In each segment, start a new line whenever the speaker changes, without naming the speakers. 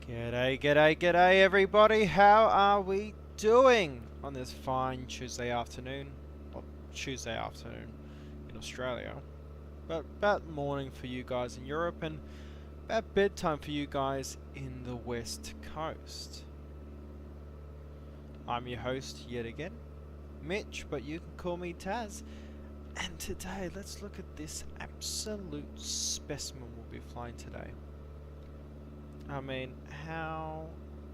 G'day, g'day, g'day everybody, how are we doing on this fine Tuesday afternoon? Well, Tuesday afternoon in Australia, but about morning for you guys in Europe and about bedtime for you guys in the West Coast. I'm your host yet again, Mitch, but you can call me Taz. And today, let's look at this absolute specimen we'll be flying today. I mean, how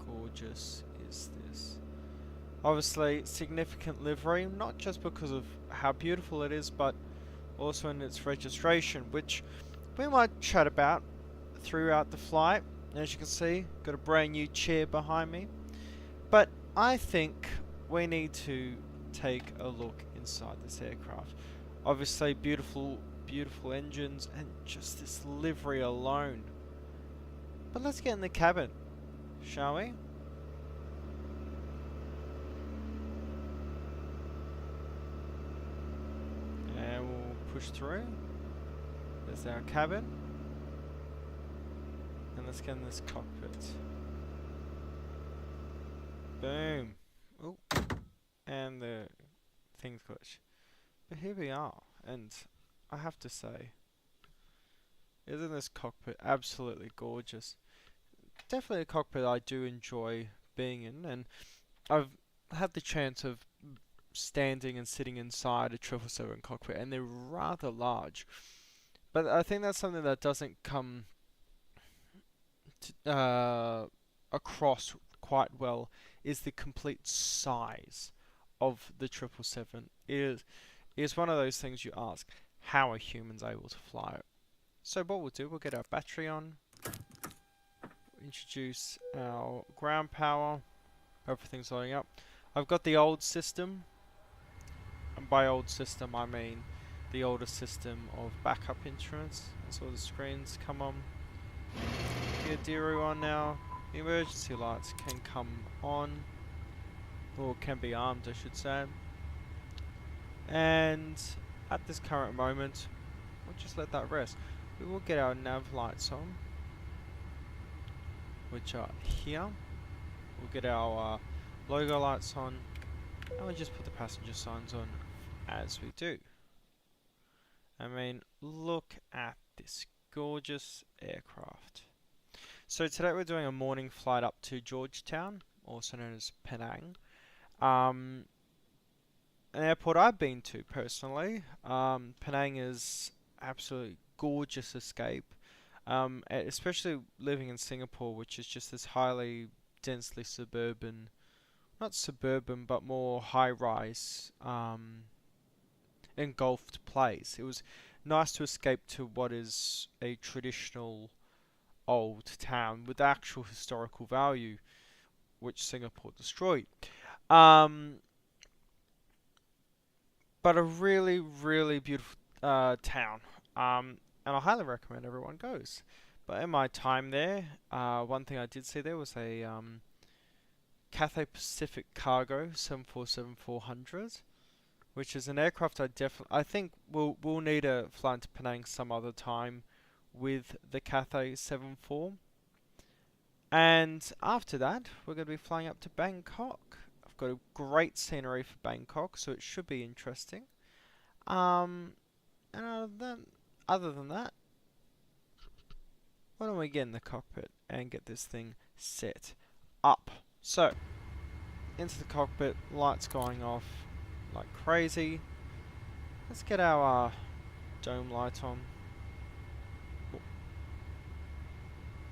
gorgeous is this? Obviously, significant livery, not just because of how beautiful it is, but also in its registration, which we might chat about throughout the flight. As you can see, got a brand new chair behind me. But I think we need to take a look inside this aircraft. Obviously, beautiful, beautiful engines, and just this livery alone. But let's get in the cabin, shall we? And we'll push through. There's our cabin. And let's get in this cockpit. Boom. Oh, and the thing's glitched. But here we are, and I have to say, isn't this cockpit absolutely gorgeous? Definitely a cockpit I do enjoy being in, and I've had the chance of standing and sitting inside a 777 cockpit, and they're rather large. But I think that's something that doesn't come across quite well, is the complete size of the 777. It is one of those things you ask, how are humans able to fly it? So what we'll do, we'll get our battery on, introduce our ground power, everything's loading up. I've got the old system, and by old system I mean the older system of backup instruments. That's all the screens come on. Get Diru on now. The emergency lights can come on, or can be armed I should say. And at this current moment, we'll just let that rest. We will get our nav lights on, which are here. We'll get our logo lights on, and we'll just put the passenger signs on as we do. I mean, look at this gorgeous aircraft. So today we're doing a morning flight up to Georgetown, also known as Penang. An airport I've been to personally. Penang is absolutely gorgeous escape, especially living in Singapore, which is just this highly densely suburban, not suburban but more high-rise engulfed place. It was nice to escape to what is a traditional old town with actual historical value, which Singapore destroyed. But a really, really beautiful town. And I highly recommend everyone goes. But in my time there, one thing I did see there was a Cathay Pacific Cargo 747-400, which is an aircraft I think we'll need a fly into Penang some other time with the Cathay 74. And after that, we're going to be flying up to Bangkok. I've got a great scenery for Bangkok, so it should be interesting. And other than that, why don't we get in the cockpit and get this thing set up? So, into the cockpit, lights going off like crazy. Let's get our dome light on.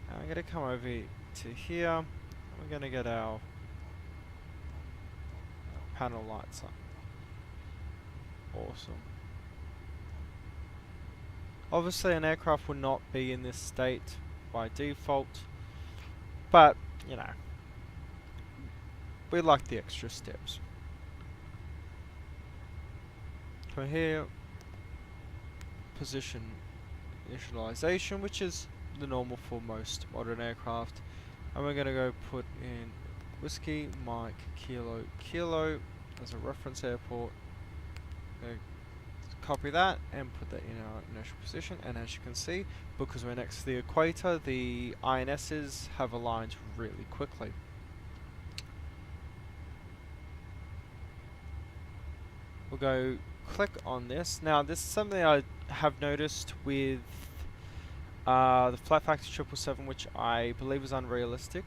And I'm going to come over to here. We're going to get our panel lights on. Awesome. Obviously an aircraft will not be in this state by default, but you know, we like the extra steps. From here, position initialization, which is the normal for most modern aircraft, and we're going to go put in Whiskey Mike Kilo Kilo as a reference airport. copy that and put that in our inertial position, and as you can see, because we're next to the equator, the INSs have aligned really quickly. We'll go click on this. Now this is something I have noticed with the Flightfactor 777, which I believe is unrealistic,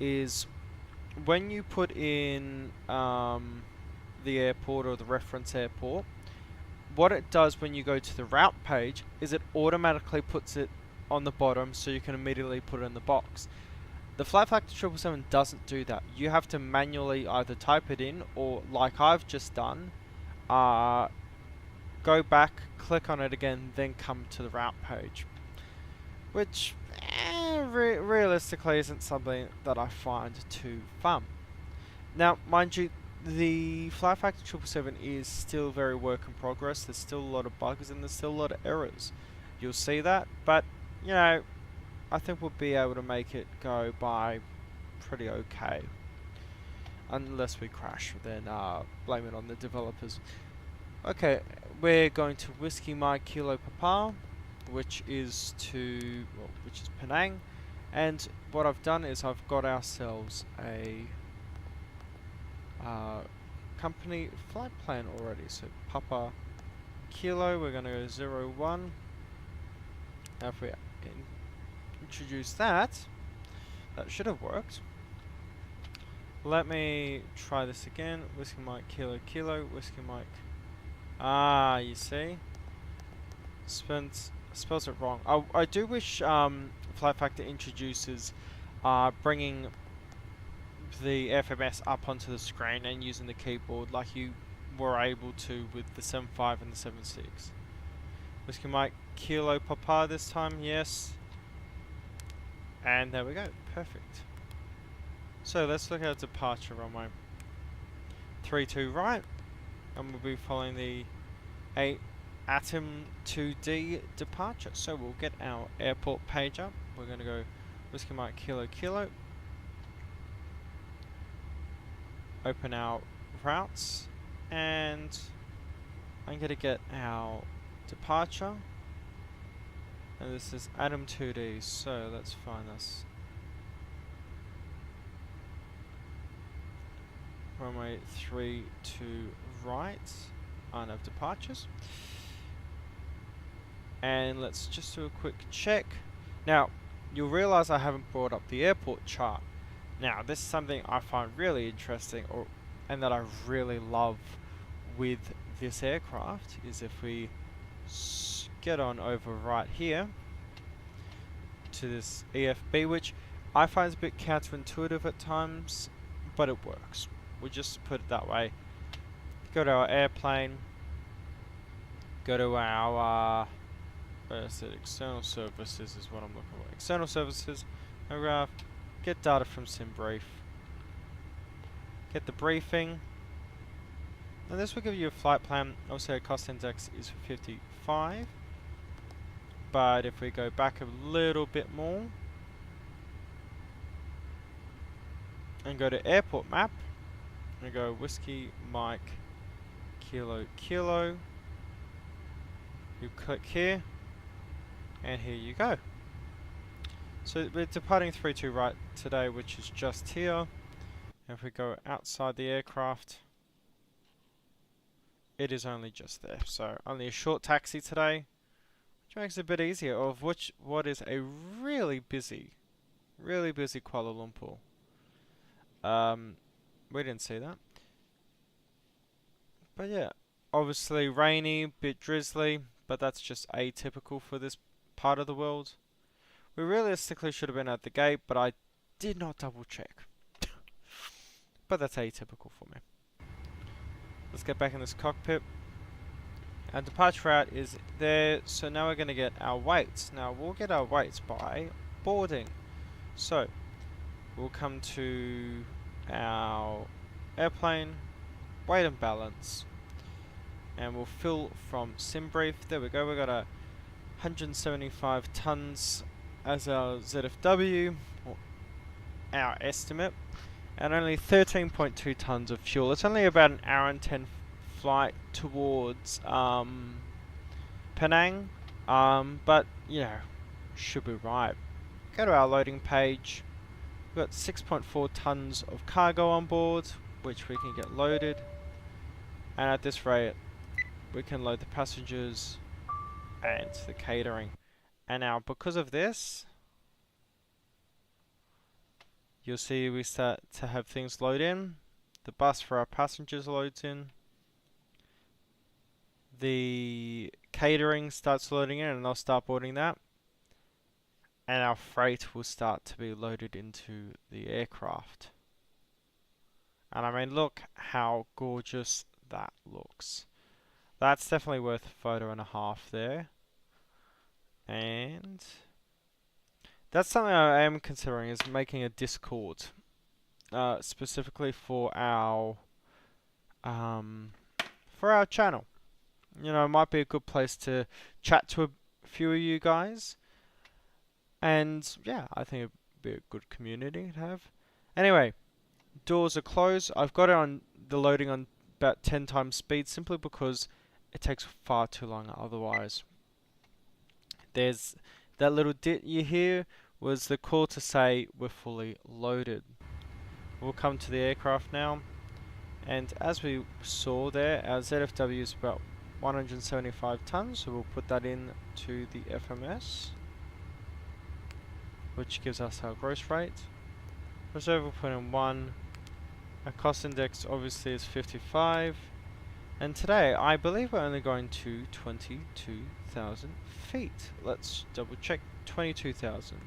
is when you put in the airport or the reference airport, what it does when you go to the route page is it automatically puts it on the bottom so you can immediately put it in the box. The Flightfactor 777 doesn't do that. You have to manually either type it in or, like I've just done, go back, click on it again, then come to the route page. Which, realistically isn't something that I find too fun. Now, mind you, the Flightfactor 777 is still very work in progress. There's still a lot of bugs and there's still a lot of errors. You'll see that, but, you know, I think we'll be able to make it go by pretty okay. Unless we crash, then blame it on the developers. Okay, we're going to Whiskey Mike Kilo Papa, which is Penang, and what I've done is I've got ourselves a company flight plan already. So Papa Kilo, we're going to go 01. Now if we introduce that, that should have worked. Let me try this again. Whiskey Mike Kilo Kilo, Whiskey Mike. You see? Spells it wrong. I do wish Flightfactor introduces bringing the FMS up onto the screen and using the keyboard like you were able to with the 7.5 and the 7.6. Whiskey Mike Kilo Papa this time, yes. And there we go, perfect. So let's look at our departure runway. 32 right, and we'll be following the Atom 2D departure. So we'll get our airport page up. We're going to go Whiskey Mike Kilo Kilo. Open our routes, and I'm going to get our departure. And this is Atom 2D, so let's find this. Runway 32 right, of departures. And let's just do a quick check. Now, you'll realize I haven't brought up the airport chart. Now, this is something I find really interesting, and that I really love with this aircraft, is if we get on over right here to this EFB, which I find is a bit counterintuitive at times, but it works. We'll just put it that way. Go to our airplane, go to our external services is what I'm looking for. External services, aircraft, get data from SimBrief, get the briefing, and this will give you a flight plan. Obviously, our cost index is 55, but if we go back a little bit more and go to airport map, and go Whiskey Mike Kilo Kilo, you click here, and here you go. So we're departing 32 right today, which is just here. If we go outside the aircraft, it is only just there. So only a short taxi today, which makes it a bit easier, of what is a really busy Kuala Lumpur. We didn't see that. But yeah, obviously rainy, bit drizzly, but that's just atypical for this part of the world. We realistically should have been at the gate, but I did not double check. But that's atypical for me. Let's get back in this cockpit. Our departure route is there, so now we're going to get our weights. Now we'll get our weights by boarding. So we'll come to our airplane, weight and balance, and we'll fill from SimBrief. There we go, we got 175 tons as our ZFW, or our estimate, and only 13.2 tons of fuel. It's only about an hour and 10 flight towards Penang, but you know, should be right. Go to our loading page. We've got 6.4 tons of cargo on board, which we can get loaded, and at this rate we can load the passengers and the catering. And now because of this, you'll see we start to have things load in. The bus for our passengers loads in. The catering starts loading in, and they'll start boarding that. And our freight will start to be loaded into the aircraft. And I mean, look how gorgeous that looks. That's definitely worth a photo and a half there. And that's something I am considering, is making a Discord specifically for our channel. You know, it might be a good place to chat to a few of you guys. And yeah, I think it'd be a good community to have. Anyway, doors are closed. I've got it on the loading on about 10 times speed, simply because it takes far too long otherwise. There's that little dit you hear was the call to say we're fully loaded. We'll come to the aircraft now, and as we saw there, our ZFW is about 175 tons, so we'll put that in to the FMS, which gives us our gross rate. Reserve we'll put in 1. Our cost index obviously is 55. And today, I believe we're only going to 22,000 feet. Let's double check. 22,000.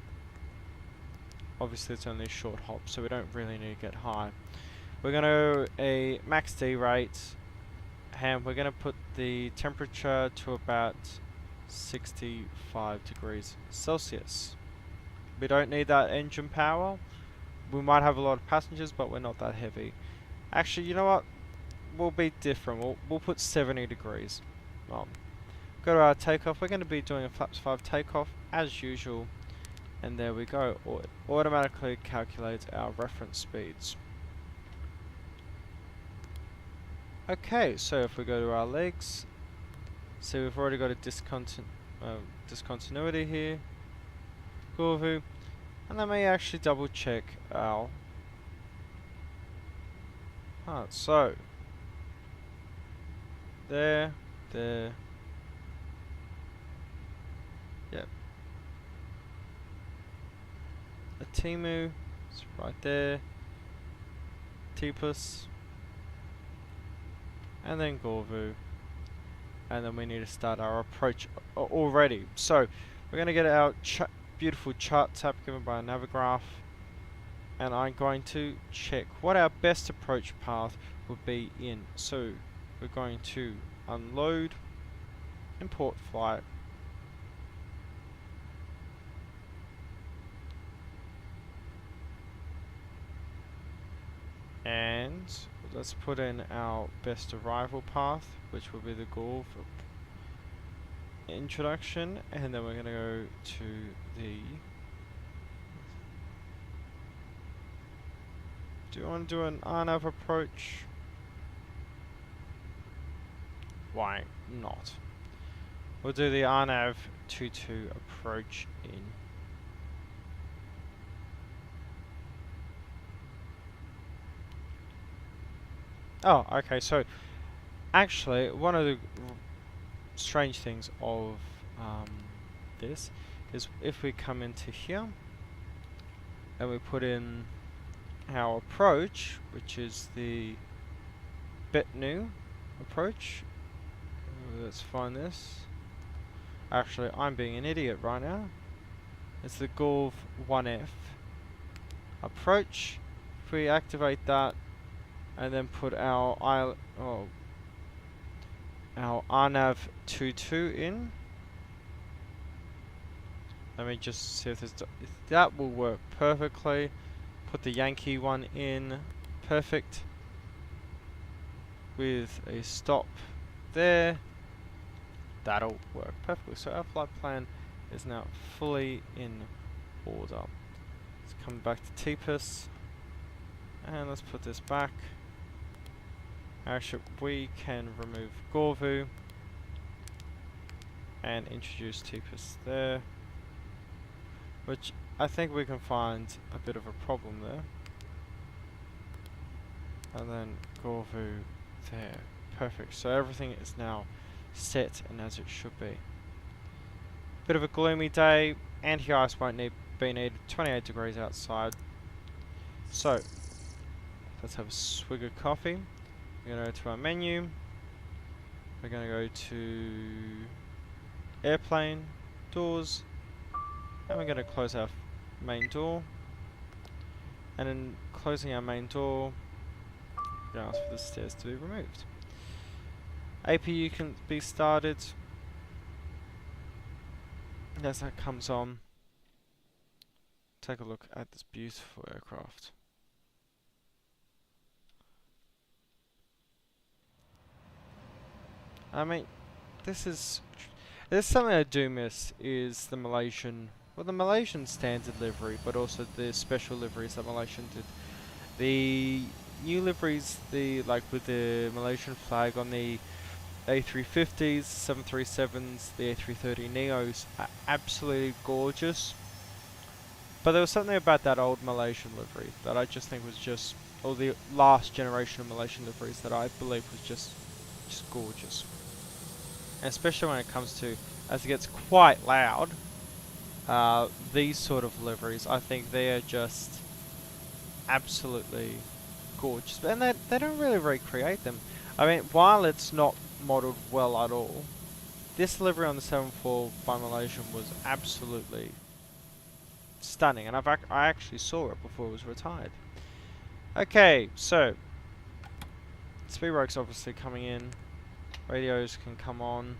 Obviously it's only a short hop, so we don't really need to get high. We're going to a max D rate, and we're going to put the temperature to about 65 degrees Celsius. We don't need that engine power. We might have a lot of passengers, but we're not that heavy. Actually, you know what? We'll be different. We'll put 70 degrees. Go to our takeoff. We're going to be doing a flaps 5 takeoff as usual. And there we go. It automatically calculates our reference speeds. Okay, so if we go to our legs, see we've already got a discontinuity here. Gorvu. And let me actually double check our parts. So there. Yep. A Timu, it's right there. Tipus. And then Gorvu. And then we need to start our approach already. So we're going to get our beautiful chart tab given by a Navigraph. And I'm going to check what our best approach path would be in. So we're going to unload, import flight, and let's put in our best arrival path, which will be the Gorv introduction, and then we're going to go to the... Do you want to do an RNAV approach? Why not? We'll do the RNAV 22 approach in. Oh, okay, so actually one of the strange things of this is if we come into here and we put in our approach, which is the BETNU approach. Let's find this. Actually, I'm being an idiot right now. It's the Gorv 1F approach. If we activate that and then put our RNAV 22 in. Let me just see if that will work perfectly. Put the Yankee one in. Perfect. With a stop there. That'll work perfectly. So our flight plan is now fully in order. Let's come back to TPIS. And let's put this back. Actually, we can remove Gorvu and introduce Tepus there, which I think we can find a bit of a problem there. And then Gorvu there. Perfect. So everything is now set and as it should be. Bit of a gloomy day. Anti-ice won't be needed. 28 degrees outside. So let's have a swig of coffee. We're going to go to our menu. We're going to go to airplane, doors, and we're going to close our main door. And in closing our main door, we're going to ask for the stairs to be removed. APU can be started. As that comes on, take a look at this beautiful aircraft. I mean, there's something I do miss is the Malaysian standard livery, but also the special liveries that Malaysian did. The new liveries, like with the Malaysian flag on the A350s, 737s, the A330neos, are absolutely gorgeous. But there was something about that old Malaysian livery that I just think was just, or the last generation of Malaysian liveries that I believe was just gorgeous. And especially when it comes to, as it gets quite loud, these sort of liveries, I think they are just absolutely gorgeous. And they don't really recreate them. I mean, while it's not modelled well at all, this livery on the 74 by Malaysian was absolutely stunning. And I actually saw it before it was retired. Okay, so speed brakes obviously coming in. Radios can come on.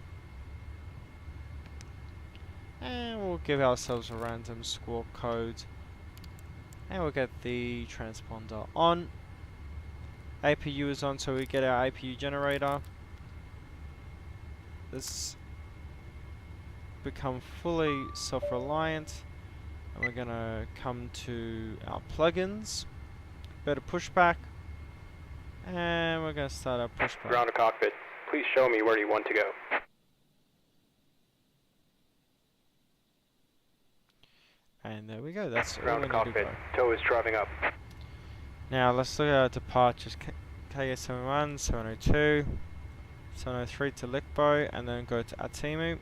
And we'll give ourselves a random squawk code. And we'll get the transponder on. APU is on, so we get our APU generator. This become fully self-reliant. And we're gonna come to our plugins. Better pushback. And we're gonna start our pushback.
Ground to cockpit. Please show me where you want to go.
And there we go. That's all
Ground
we
to
need to
cockpit.
go.
Tow is driving up.
Now let's look at our departures. KS71, 702, 703 to Likbo, and then go to Atimu.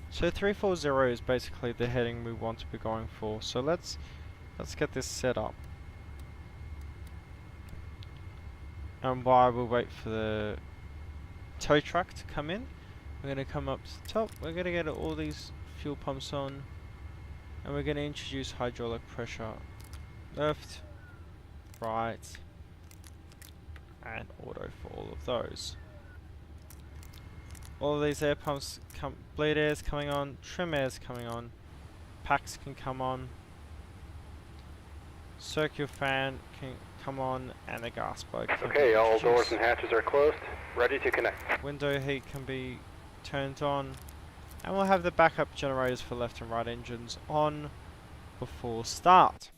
So 340 is basically the heading we want to be going for. So let's get this set up. And while we wait for the tow truck to come in, we're going to come up to the top. We're going to get all these fuel pumps on, and we're going to introduce hydraulic pressure. Left, right, and auto for all of those. All of these air pumps, bleed air's coming on, trim air's coming on, packs can come on, circular fan can come on, and the gas plug can
Okay,
be
all
introduced.
doors and hatches are closed. Ready to connect.
Window heat can be turned on, and we'll have the backup generators for left and right engines on before start.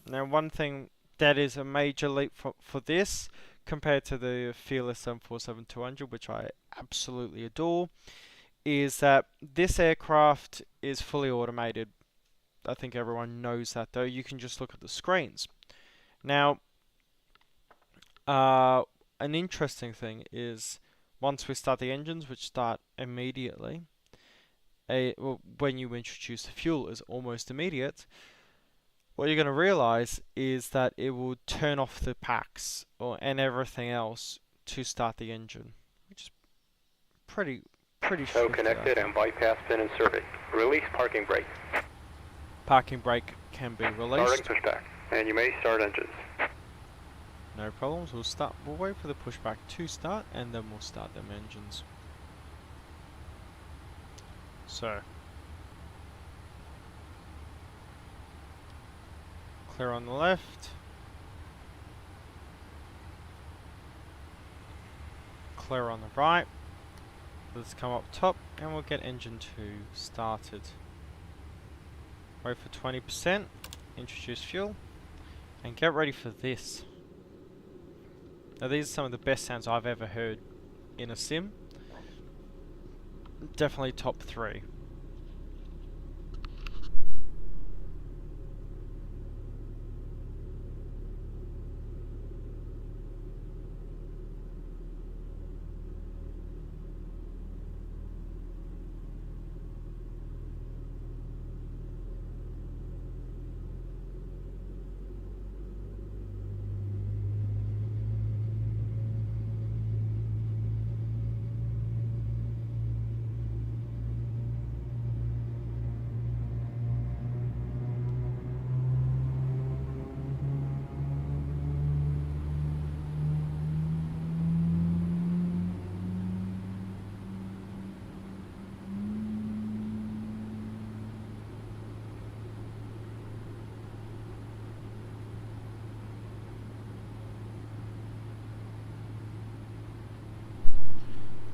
Now, one thing that is a major leap for this compared to the Fearless 747-200, which I absolutely adore, is that this aircraft is fully automated. I think everyone knows that, though. You can just look at the screens. Now, an interesting thing is once we start the engines, which start immediately, when you introduce the fuel is almost immediate, what you're going to realize is that it will turn off the packs and everything else to start the engine, which is pretty
So
swift.
connected and bypass pin inserted. Release parking brake.
Parking brake can be released.
Starting pushback. And you may start engines.
No problems. We'll wait for the pushback to start, and then we'll start them engines. So, clear on the left. Clear on the right. Let's come up top, and we'll get engine 2 started. Wait for 20%. Introduce fuel, and get ready for this. Now these are some of the best sounds I've ever heard in a sim. Definitely top 3.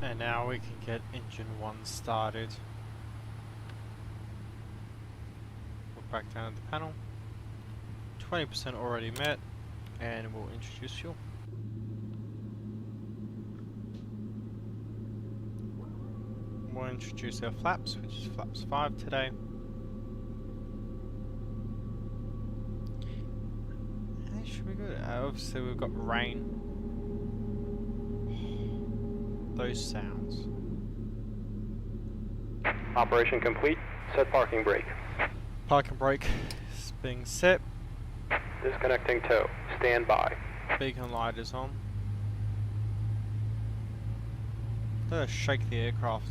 And now we can get engine 1 started. Look back down at the panel. 20% already met, and we'll introduce fuel. We'll introduce our flaps, which is flaps 5 today. And it should be good. Obviously we've got rain. Those sounds.
Operation complete. Set parking brake.
Parking brake is being set.
Disconnecting tow. Stand by.
Beacon light is on. Let's shake the aircraft.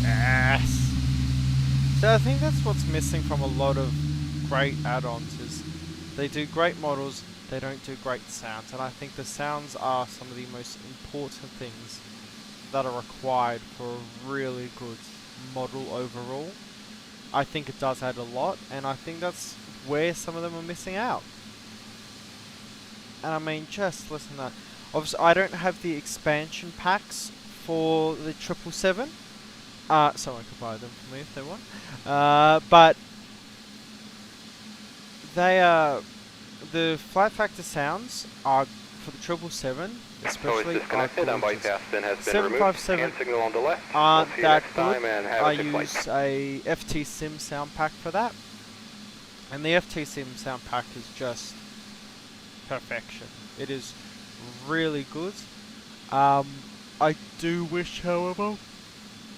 Yes! So I think that's what's missing from a lot of great add-ons is they do great models, they don't do great sounds, and I think the sounds are some of the most important things that are required for a really good model overall. I think it does add a lot, and I think that's where some of them are missing out. And I mean, just listen to that. Obviously, I don't have the expansion packs for the 777. Someone could buy them for me if they want. But they are the Flightfactor sounds are for the 777, especially
disconnected and bypass bin has been removed.
757
Hand signal on the left.
aren't
We'll see you
that
next
good.
time and have
I
a good
use
flight.
a FT Sim sound pack for that, and the FT Sim sound pack is just perfection. It is really good. I do wish, however,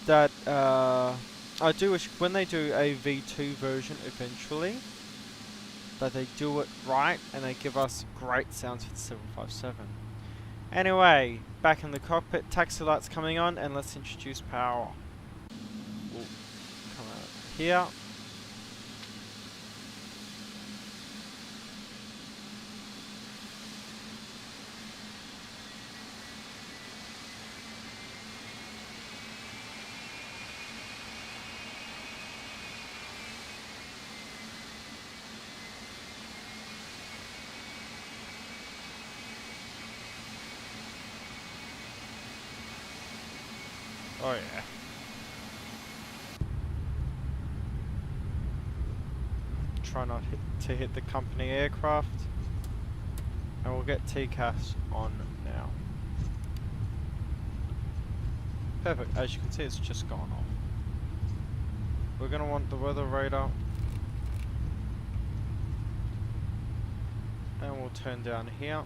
that I do wish when they do a V2 version eventually that they do it right and they give us great sounds for the 757. Anyway, back in the cockpit, taxi lights coming on, and let's introduce power. We'll come out here. Oh yeah. Try not to hit the company aircraft. And we'll get TCAS on now. Perfect. As you can see, it's just gone off. We're going to want the weather radar. And we'll turn down here.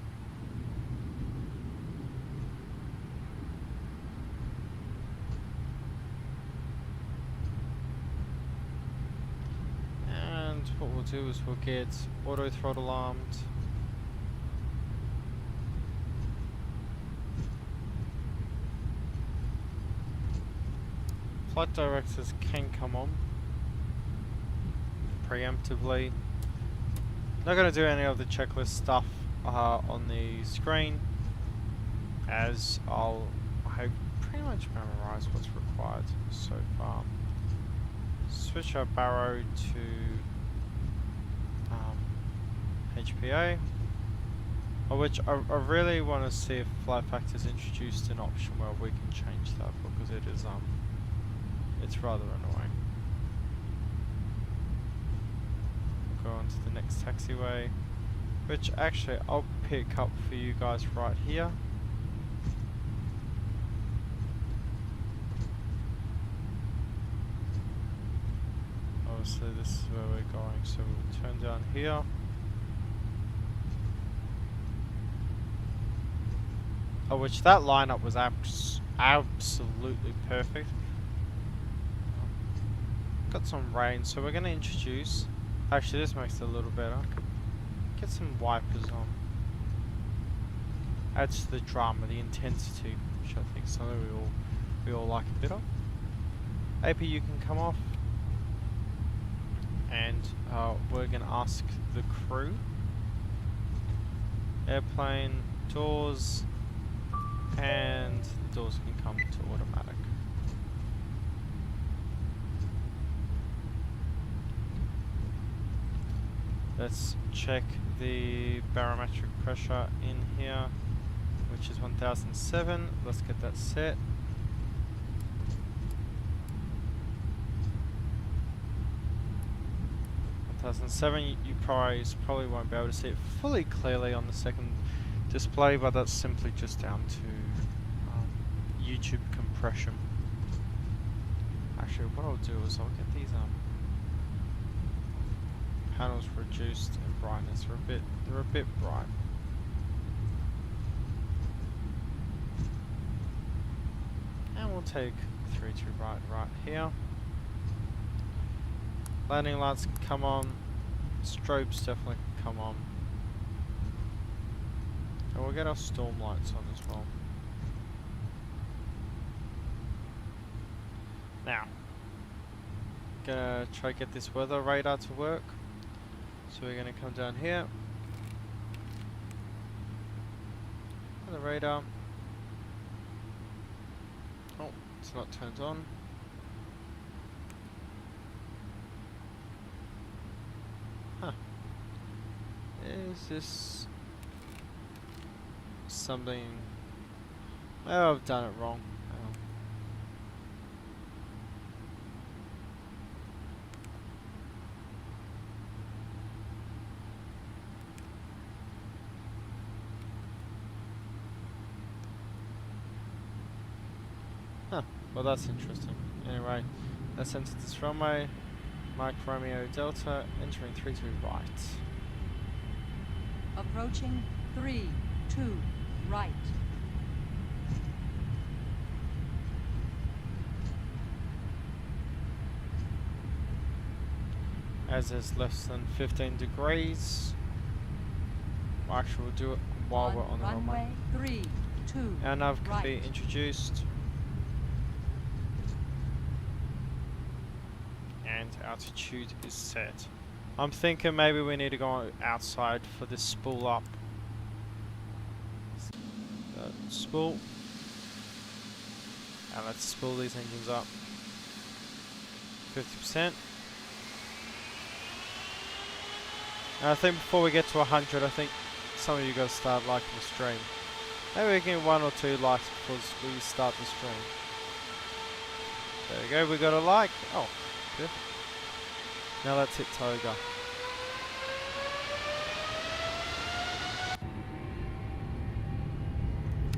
What we'll do is we'll get auto throttle armed. Flight directors can come on preemptively. Not going to do any of the checklist stuff on the screen, as I pretty much memorized what's required so far. Switch our barrow to HPA, which I really want to see if Flightfactor's introduced an option where we can change that, because it is it's rather annoying. come to the next taxiway, which actually I'll pick up for you guys right here. Obviously this is where we're going, so we'll turn down here. Oh, which that lineup was absolutely perfect. Got some rain, so we're going to introduce... Actually, this makes it a little better. Get some wipers on. Adds to the drama, the intensity, which I think is something we all like a bit of. AP, you can come off. And we're going to ask the crew. Airplane, doors... and the doors can come to automatic. Let's check the barometric pressure in here, which is 1007. Let's get that set. You probably won't be able to see it fully clearly on the second display, but that's simply just down to YouTube compression. Actually, what I'll do is I'll get these panels reduced in brightness. They're a bit bright. And we'll take 3 to right here. Landing lights can come on. Strobes definitely can come on. And we'll get our storm lights on as well. Now, gonna try to get this weather radar to work. So we're gonna come down here. And the radar. Oh, it's not turned on. Huh. Is this something? Oh, I've done it wrong. Huh. Well, that's interesting. Anyway, let's enter this runway. Mike Romeo Delta, entering 32 right.
Approaching 32 right.
As it's less than 15 degrees. Well, actually, we'll do it while we're on the runway.
32
Our nav can
right.
be introduced. And altitude is set. I'm thinking maybe we need to go outside for this spool up. Spool. And let's spool these engines up. 50%. And I think before we get to 100, I think some of you guys start liking the stream. Maybe we can get 1 or 2 likes before we start the stream. There we go, we got a like. Oh, good. Now let's hit Toga.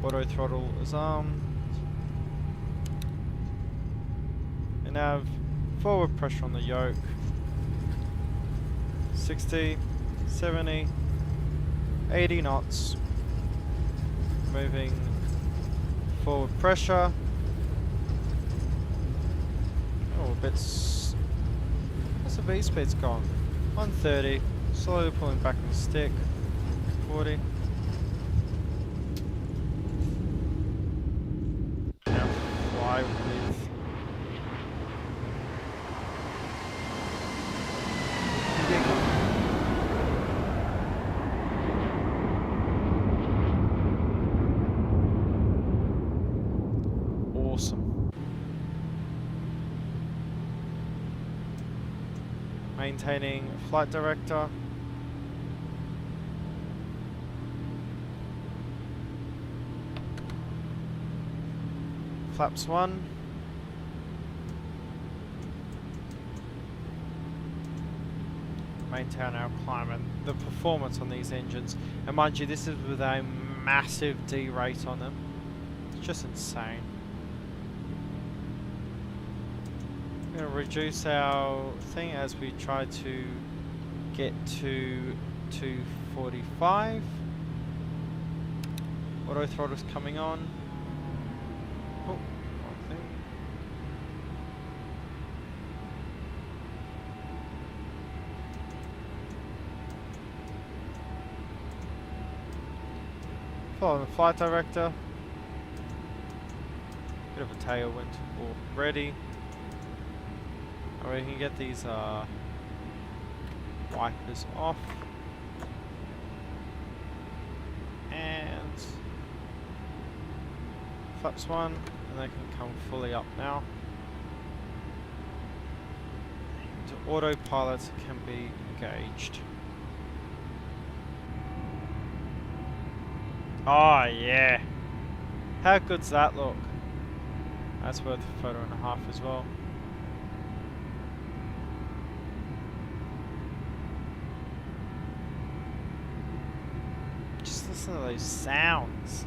Auto throttle is armed. And have forward pressure on the yoke. 60, 70, 80 knots. Moving forward pressure. Oh, a bit. What's the V speed's gone? 130. Slowly pulling back on the stick. 40. Now fly with. Awesome. Maintaining flight director. Flaps 1. maintain our climb and the performance on these engines. And mind you, this is with a massive D rate on them. It's just insane. We're going to reduce our thing as we try to get to 245. Auto throttle's coming on. Oh, wrong thing. Following the flight director. Bit of a tailwind already. Alright, we can get these wipers off. And flaps one, and they can come fully up now. And autopilot can be engaged. Oh yeah! How good's that look? That's worth a photo and a half as well. Just listen to those sounds.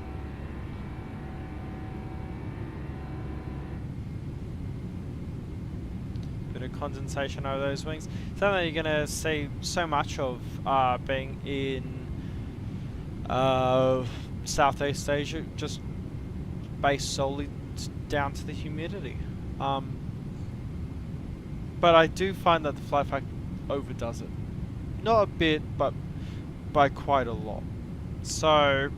Bit of condensation over those wings. Something that you're going to see so much of being in Southeast Asia, just based solely down to the humidity. But I do find that the Flightfactor overdoes it. Not a bit, but by quite a lot. So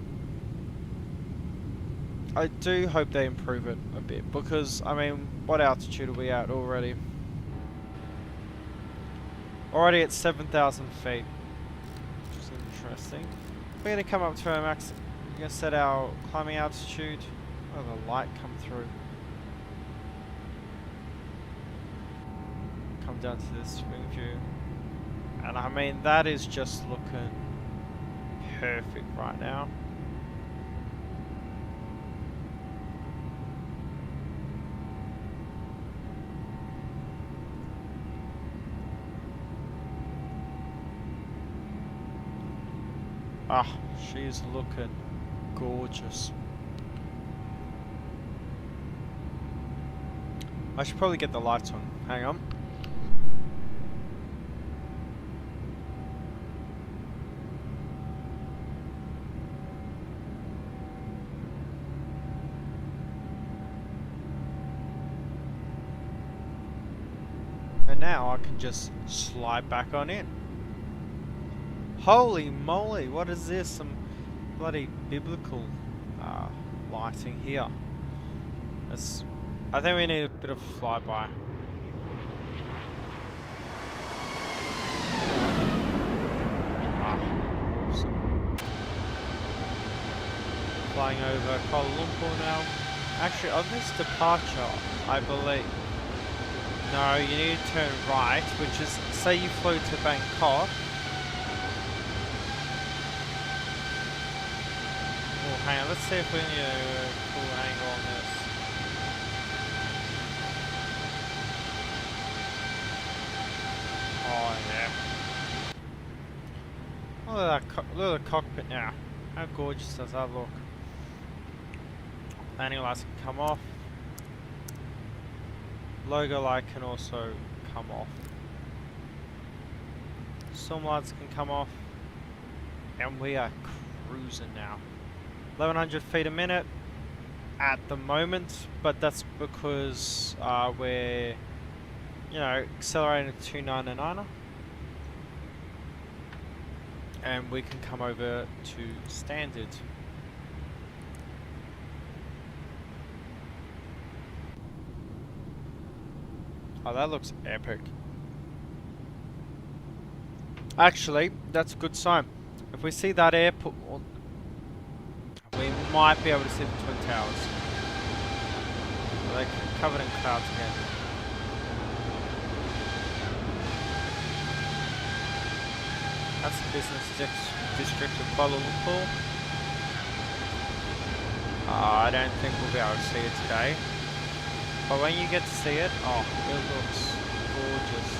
I do hope they improve it a bit, because I mean, what altitude are we at already? Already at 7,000 feet, which is interesting. We're going to come up to our max. We're going to set our climbing altitude. Oh, the light come through. Come down to this wing view. And I mean, that is just looking perfect right now. Ah, she's looking gorgeous. I should probably get the lights on. Hang on. And now I can just slide back on in. Holy moly, what is this? Some bloody biblical lighting here. I think we need a bit of a flyby. Awesome. Flying over Kuala Lumpur now. Actually, on this departure, I believe... No, you need to turn right, which is, say you flew to Bangkok. Oh, hang on, let's see if we need a cool angle on this. Oh, yeah. Look at that cockpit now. How gorgeous does that look? Landing lights can come off. Logo light can also come off. Some lights can come off. And we are cruising now. 1100 feet a minute at the moment, but that's because we're, you know, accelerating at 299er. And we can come over to standard. Oh, that looks epic. Actually, that's a good sign. If we see that airport, we might be able to see the Twin Towers. They're covered in clouds again. That's the business district of Kuala Lumpur. I don't think we'll be able to see it today. But when you get to see it, oh, it looks gorgeous.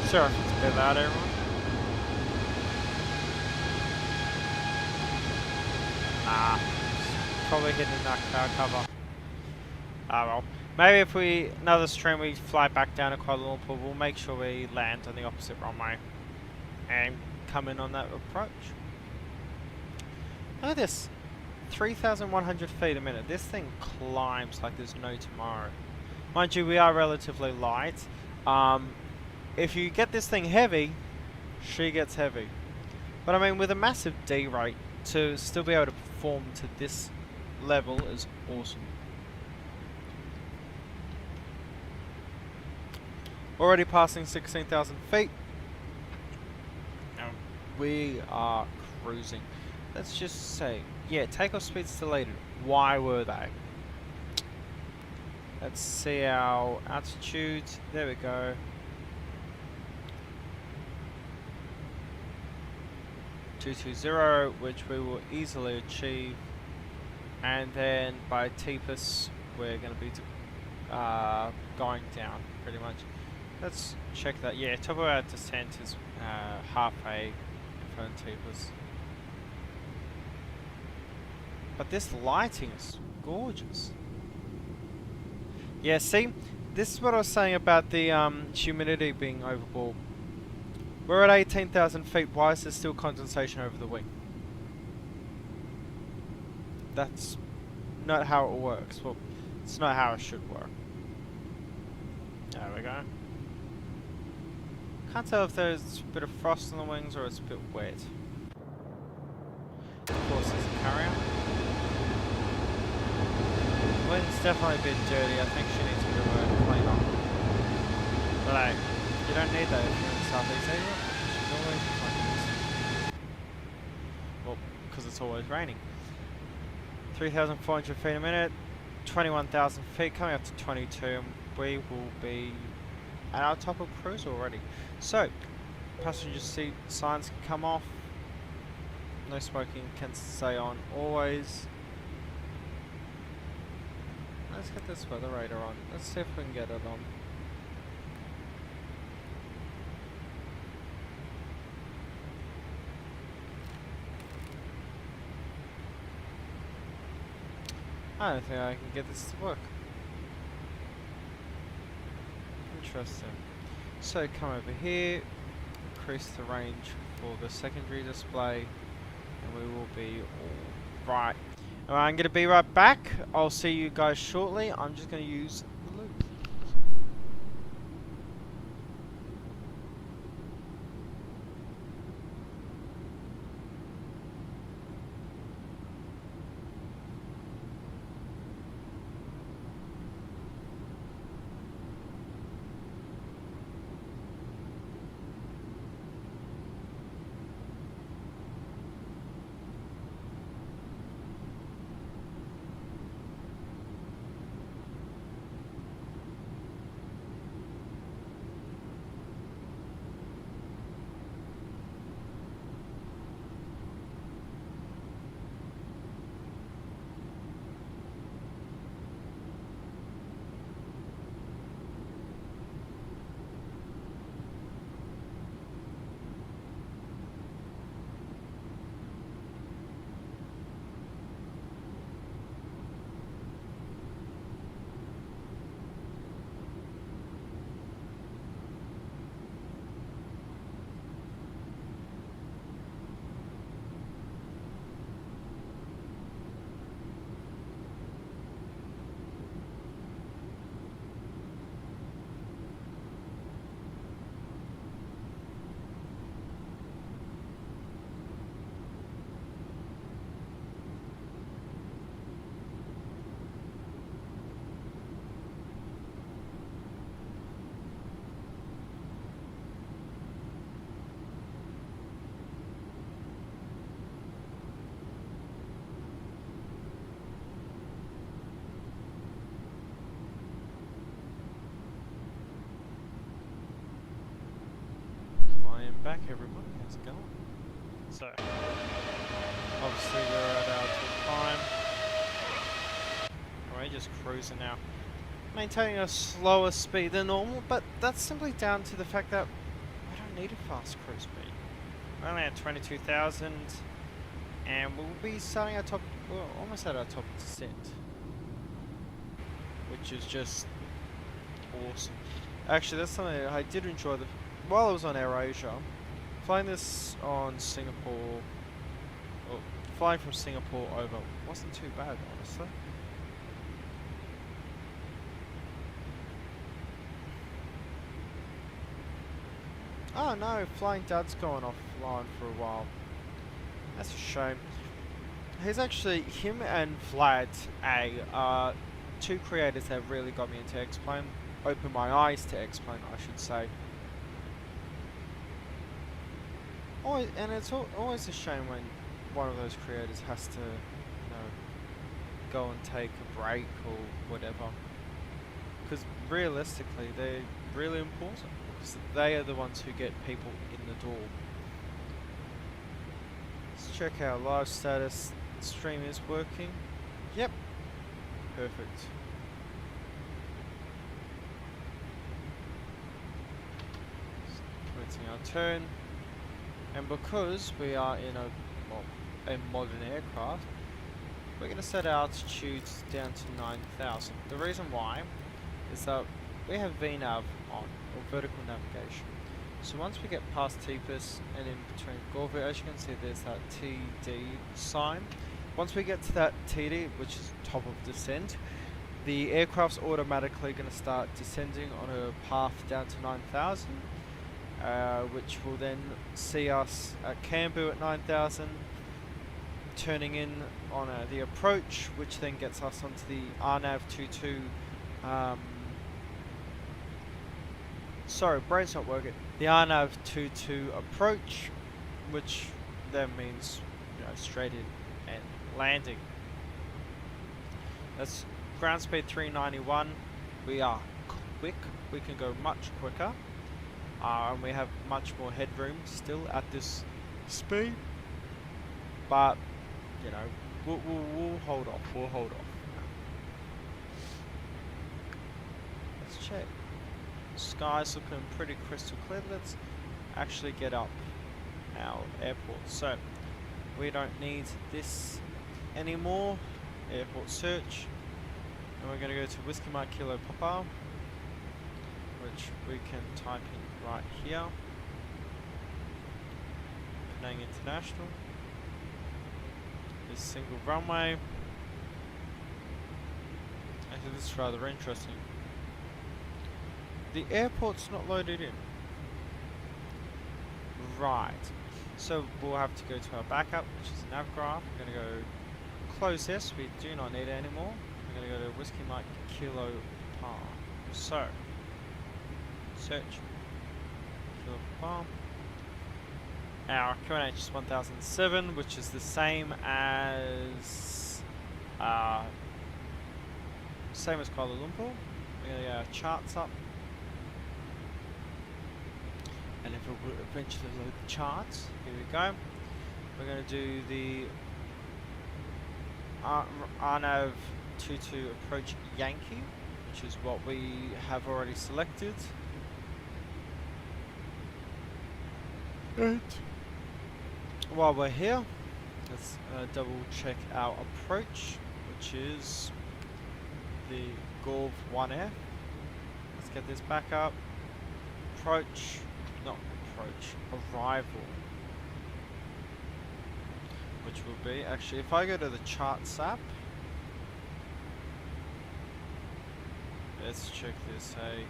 Sure, if it's a bit loud, everyone. Nah, probably hitting that cloud cover. Ah well. Maybe if another stream we fly back down to Kuala Lumpur, we'll make sure we land on the opposite runway and come in on that approach. Look at this. 3,100 feet a minute. This thing climbs like there's no tomorrow. Mind you, we are relatively light. If you get this thing heavy, she gets heavy. But I mean, with a massive D rate, to still be able to perform to this level is awesome. Already passing 16,000 feet. And we are cruising. Let's just say, yeah, takeoff speeds deleted. Why were they? Let's see our altitude. There we go. .220, which we will easily achieve. And then by TPIS, we're going to be going down pretty much. Let's check that. Yeah, top of our descent is half a infernal TPIS. But this lighting is gorgeous. Yeah, see, this is what I was saying about the humidity being overboard. We're at 18,000 feet. Why is there still condensation over the wing? That's not how it works. Well, it's not how it should work. There we go. Can't tell if there's a bit of frost on the wings or it's a bit wet. Of course, there's a carrier. The wing's definitely a bit dirty. I think she needs a bit of a clean up. But hey, you don't need that if you're in Southeast Asia. She's always like this. Well, because it's always raining. 3,400 feet a minute, 21,000 feet, coming up to 22, and we will be at our top of cruise already. So, passenger seat signs can come off. No smoking can stay on always. Let's get this weather radar on. Let's see if we can get it on. I don't think I can get this to work. Interesting. So come over here, increase the range for the secondary display, and we will be all right. I'm going to be right back. I'll see you guys shortly. I'm just going to use the loop. Back everyone, how's it going? So, obviously we're at our time. We're just cruising now. Maintaining a slower speed than normal, but that's simply down to the fact that need a fast cruise speed. We're only at 22,000, and we'll be starting our top, well, almost at our top descent, which is just awesome. Actually, that's something that I did enjoy while I was on AirAsia. Flying this on Singapore, or flying from Singapore over, wasn't too bad, honestly. Oh no, Flying Dad's gone offline for a while. That's a shame. Him and Vlad A are two creators that really got me into X-Plane. Opened my eyes to X-Plane, I should say. And it's always a shame when one of those creators has to, go and take a break or whatever. Because realistically, they're really important. Because they are the ones who get people in the door. Let's check our live status. The stream is working. Yep. Perfect. Commencing our turn. And because we are in a modern aircraft, we're going to set our altitudes down to 9,000. The reason why is that we have VNAV on, or vertical navigation. So once we get past Teepus and in between Gorvu, as you can see there's that TD sign. Once we get to that TD, which is top of descent, the aircraft's automatically going to start descending on a path down to 9,000. Which will then see us at Cambu at 9,000, turning in on the approach, which then gets us onto the RNAV 22. Sorry, brain's not working. The RNAV 22 approach, which then means straight in and landing. That's ground speed 391. We are quick. We can go much quicker. And we have much more headroom still at this speed, but we'll hold off. We'll hold off. Let's check. Sky's looking pretty crystal clear. Let's actually get up our airport. So we don't need this anymore. Airport search, and we're going to go to Whiskey Mike Kilo Papa, which we can type in right here. Penang International. This single runway. Actually, this is rather interesting. The airport's not loaded in. Right. So we'll have to go to our backup, which is nav graph. We're going to go close this. We do not need it anymore. We're going to go to Whiskey Mike Kilo Papa. So search. Our QNH is 1007, which is the same as Kuala Lumpur. We're going to get our charts up, and if it will eventually load the charts, here we go. We're going to do the RNAV 22 approach Yankee, which is what we have already selected. Right. While we're here, let's double check our approach, which is the Gorv 1F. Let's get this back up. Arrival. Which will be, actually, if I go to the charts app, let's check this, hey,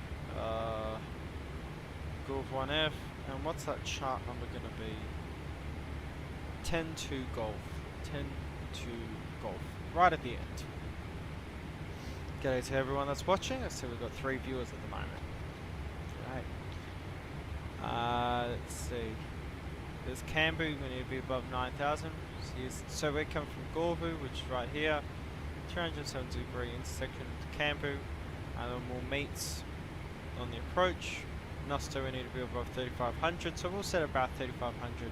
Gorv 1F. And what's that chart number going to be? 10-2 Golf. 10-2 Golf. Right at the end. G'day to everyone that's watching. I see we've got 3 viewers at the moment. Right. Let's see. There's Cambu. We need to be above 9,000. So we come from Gorvu, which is right here. 370-degree intersection to Cambu. And then we'll meet on the approach. Nosto, we need to be above 3,500, so we'll set about 3,500.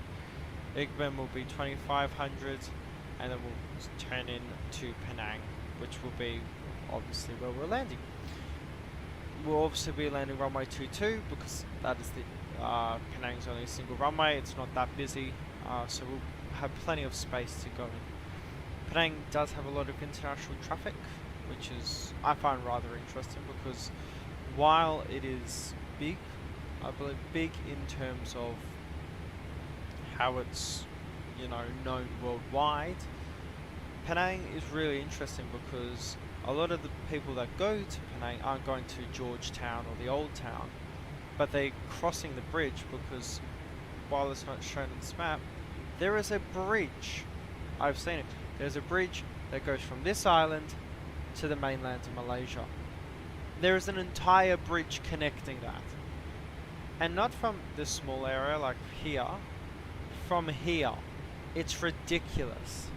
Igben will be 2,500, and then we'll turn in to Penang, which will be obviously where we're landing. We'll obviously be landing runway 22 because that is the Penang's only a single runway, it's not that busy, so we'll have plenty of space to go in. Penang does have a lot of international traffic, which is, I find, rather interesting, because while it is big, I believe big in terms of how it's, you know, known worldwide, Penang is really interesting because a lot of the people that go to Penang aren't going to Georgetown or the old town, but they're crossing the bridge because, while it's not shown on this map, there is a bridge. I've seen it. There's a bridge that goes from this island to the mainland of Malaysia. There is an entire bridge connecting that. And not from this small area like here, from here. It's ridiculous.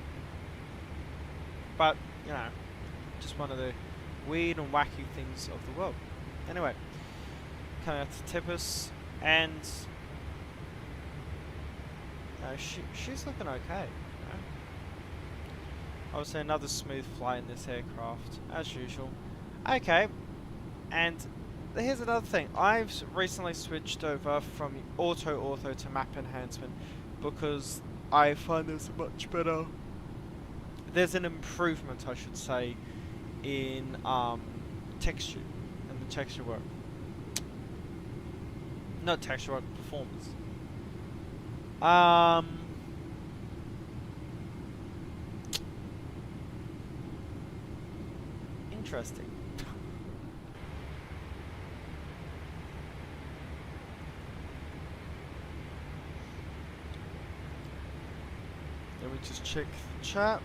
But, you know, just one of the weird and wacky things of the world. Anyway, coming out to Tepus, and she's looking okay. You know? Obviously another smooth flight in this aircraft, as usual. Okay, and here's another thing. I've recently switched over from auto to map enhancement because I find there's a much better... There's an improvement, I should say, in texture, and the texture work. Not texture work, performance. Interesting. Let me just check the chat.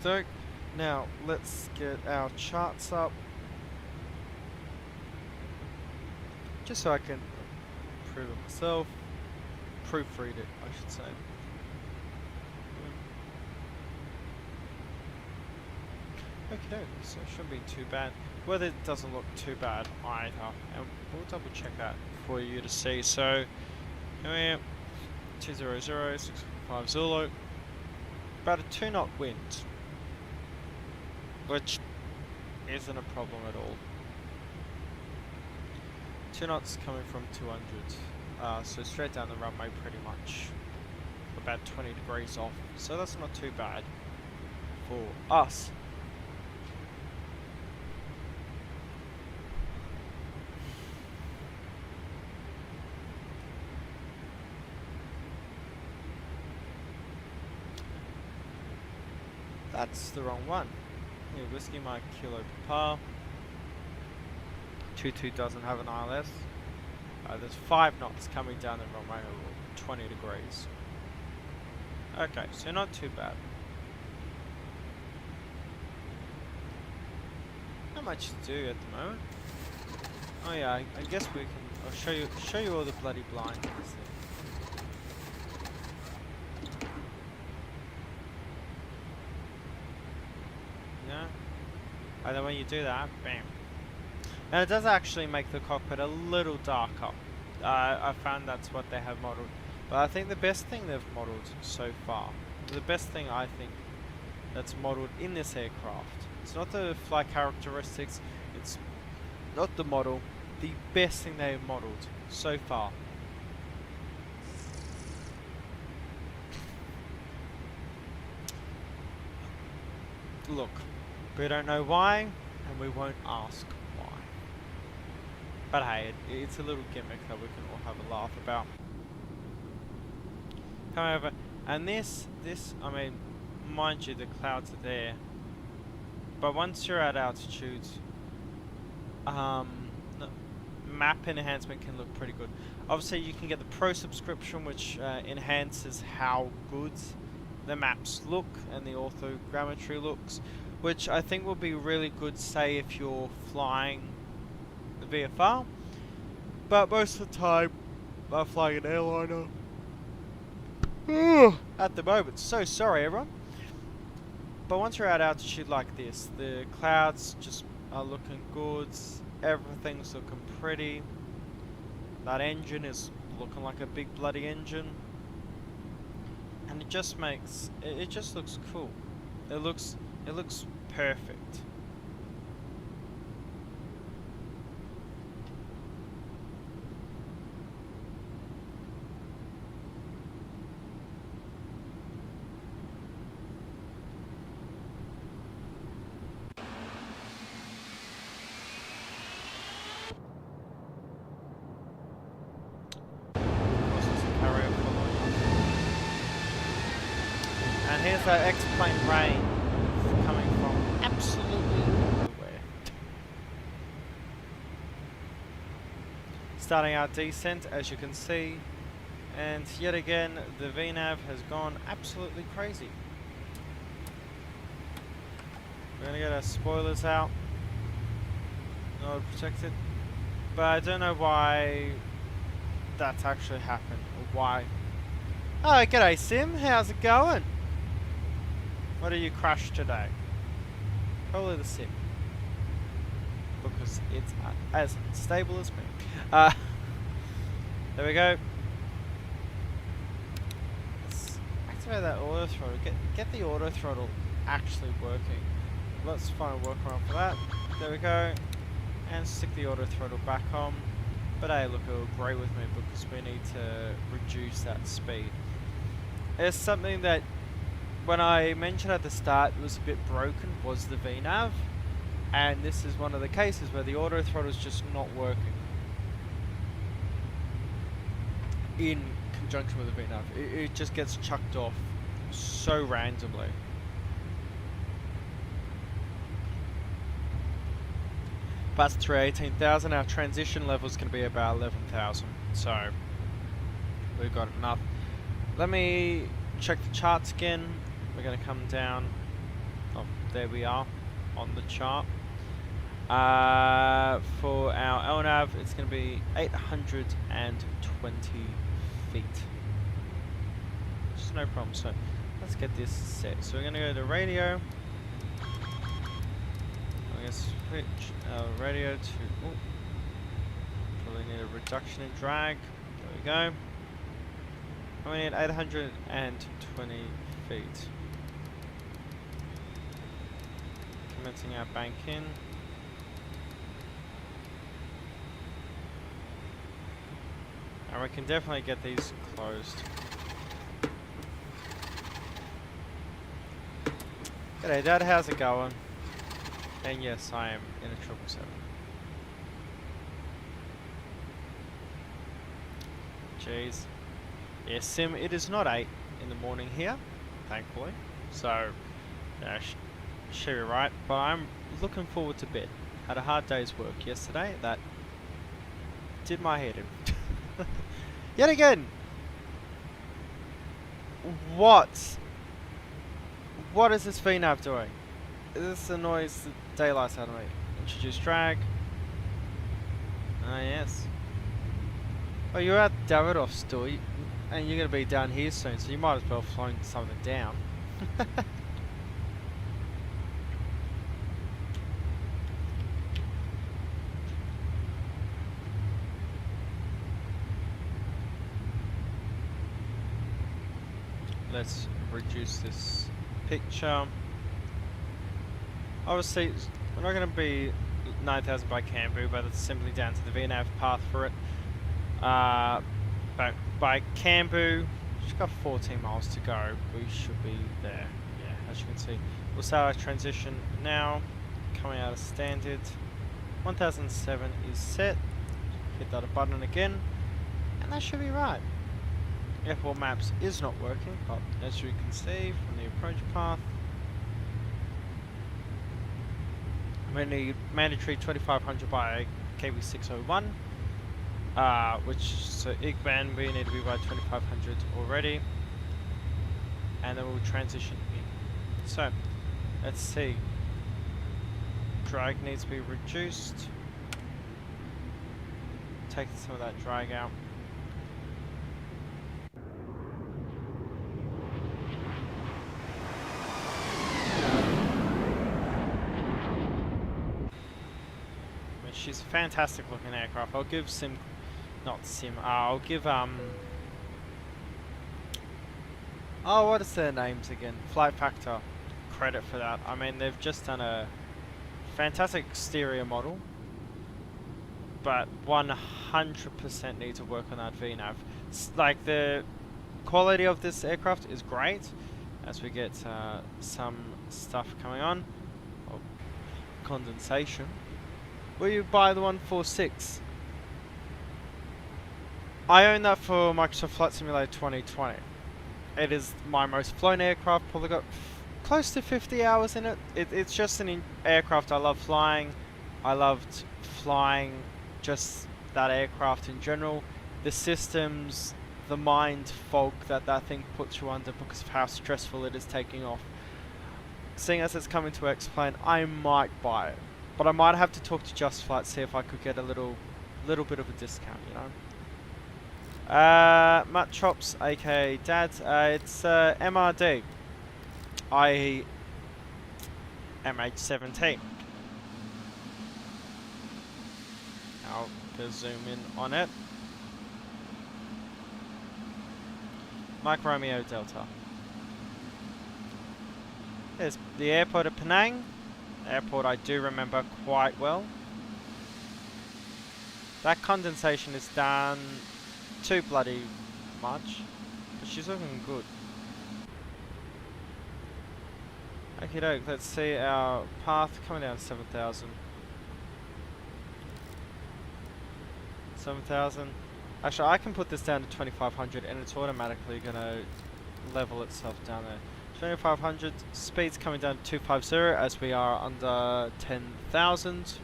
So, now let's get our charts up, just so I can prove it myself, proofread it, I should say. Okay, so it shouldn't be too bad. Weather doesn't look too bad either, and we'll double check that for you to see. So, here we are, 200, 655 Zulu, about a 2-knot wind, which isn't a problem at all. 2 knots coming from 200, so straight down the runway pretty much, about 20 degrees off, so that's not too bad for us. That's the wrong one. Yeah, Whiskey Mike Kilo Papa. 22 doesn't have an ILS. There's 5 knots coming down the runway, 20 degrees. Okay, so not too bad. Not much to do at the moment. Oh yeah, I guess we can. I'll show you all the bloody blinds. And then when you do that, bam. And it does actually make the cockpit a little darker. I found that's what they have modelled. But I think the best thing they've modelled so far, the best thing I think that's modelled in this aircraft, it's not the flight characteristics, it's not the model, the best thing they've modelled so far. Look. We don't know why, and we won't ask why. But hey, it's a little gimmick that we can all have a laugh about. However, and this, I mean, mind you, the clouds are there. But once you're at altitude, map enhancement can look pretty good. Obviously, you can get the Pro subscription, which enhances how good the maps look and the orthogrammetry looks, which I think will be really good, say, if you're flying the VFR. But most of the time, I'm flying an airliner. At the moment, so sorry everyone. But once you're at altitude like this, the clouds just are looking good, everything's looking pretty. That engine is looking like a big bloody engine. and it just makes it just looks cool. It looks perfect. And here's that X-plane rain coming from absolutely nowhere. Starting our descent, as you can see, and yet again the VNAV has gone absolutely crazy. We're gonna get our spoilers out in order to protect it, but I don't know why that's actually happened, or why. Oh, g'day Sim, how's it going? What do you crash today? Probably the Sim, because it's as stable as me. There we go. Let's activate that auto throttle. Get the auto throttle actually working. Let's find a workaround for that. There we go. And stick the auto throttle back on. But hey, look, it'll agree with me because we need to reduce that speed. It's something that, when I mentioned at the start it was a bit broken, was the VNAV, and this is one of the cases where the auto throttle is just not working in conjunction with the VNAV. It just gets chucked off so randomly. But through 18,000, our transition level is going to be about 11,000, so we've got enough. Let me check the charts again. We're going to come down. Oh, there we are on the chart. For our LNAV, it's going to be 820 feet. Just no problem. So let's get this set. So we're going to go to radio. I'm going to switch our radio to. Oh, probably need a reduction in drag. There we go. And we need 820 feet. Commencing our bank in. And we can definitely get these closed. G'day Dad, how's it going? And yes, I am in a 777. Jeez. Yeah, Sim, it is not 8 in the morning here, thankfully. So, yeah, should be right. But I'm looking forward to bed. Had a hard day's work yesterday that did my head in. Yet again! What is this VNAV doing? This annoys the daylights out of me. Introduce drag. Ah, yes. Oh, you're at Davidoff still, and you're going to be down here soon, so you might as well have flown something down. Let's reduce this picture. Obviously, we're not going to be 9,000 by Cambu, but it's simply down to the VNAV path for it. But by Cambu, just got 14 miles to go. We should be there. Yeah, as you can see. We'll start our transition now. Coming out of standard. 1007 is set. Hit that button again, and that should be right. Airport Maps is not working, but as you can see from the approach path, we need mandatory 2500 by KB601, which so IGBAN we need to be by 2500 already, and then we'll transition in. So let's see. Drag needs to be reduced. Take some of that drag out. She's a fantastic looking aircraft. I'll give I'll give Oh, what is their names again? Flightfactor. Credit for that. I mean, they've just done a fantastic exterior model, but 100% need to work on that VNAV. Like, the quality of this aircraft is great, as we get some stuff coming on. Oh, condensation. Will you buy the 146? I own that for Microsoft Flight Simulator 2020. It is my most flown aircraft, probably got close to 50 hours in it. It's just an aircraft I love flying. I loved flying just that aircraft in general. The systems, the mind fog that that thing puts you under because of how stressful it is taking off. Seeing as it's coming to X-Plane, I might buy it. But I might have to talk to Just Flight, see if I could get a little bit of a discount, you know. Matt Chops, aka Dad, it's MRD. I MH17. I'll go zoom in on it. Mike Romeo Delta. There's the airport of Penang. Airport I do remember quite well. That condensation is done too bloody much, but she's looking good. Okay, doke, let's see our path coming down 7,000. 7,000. Actually, I can put this down to 2,500 and it's automatically gonna level itself down there. 2,500, speed's coming down to 250 as we are under 10,000.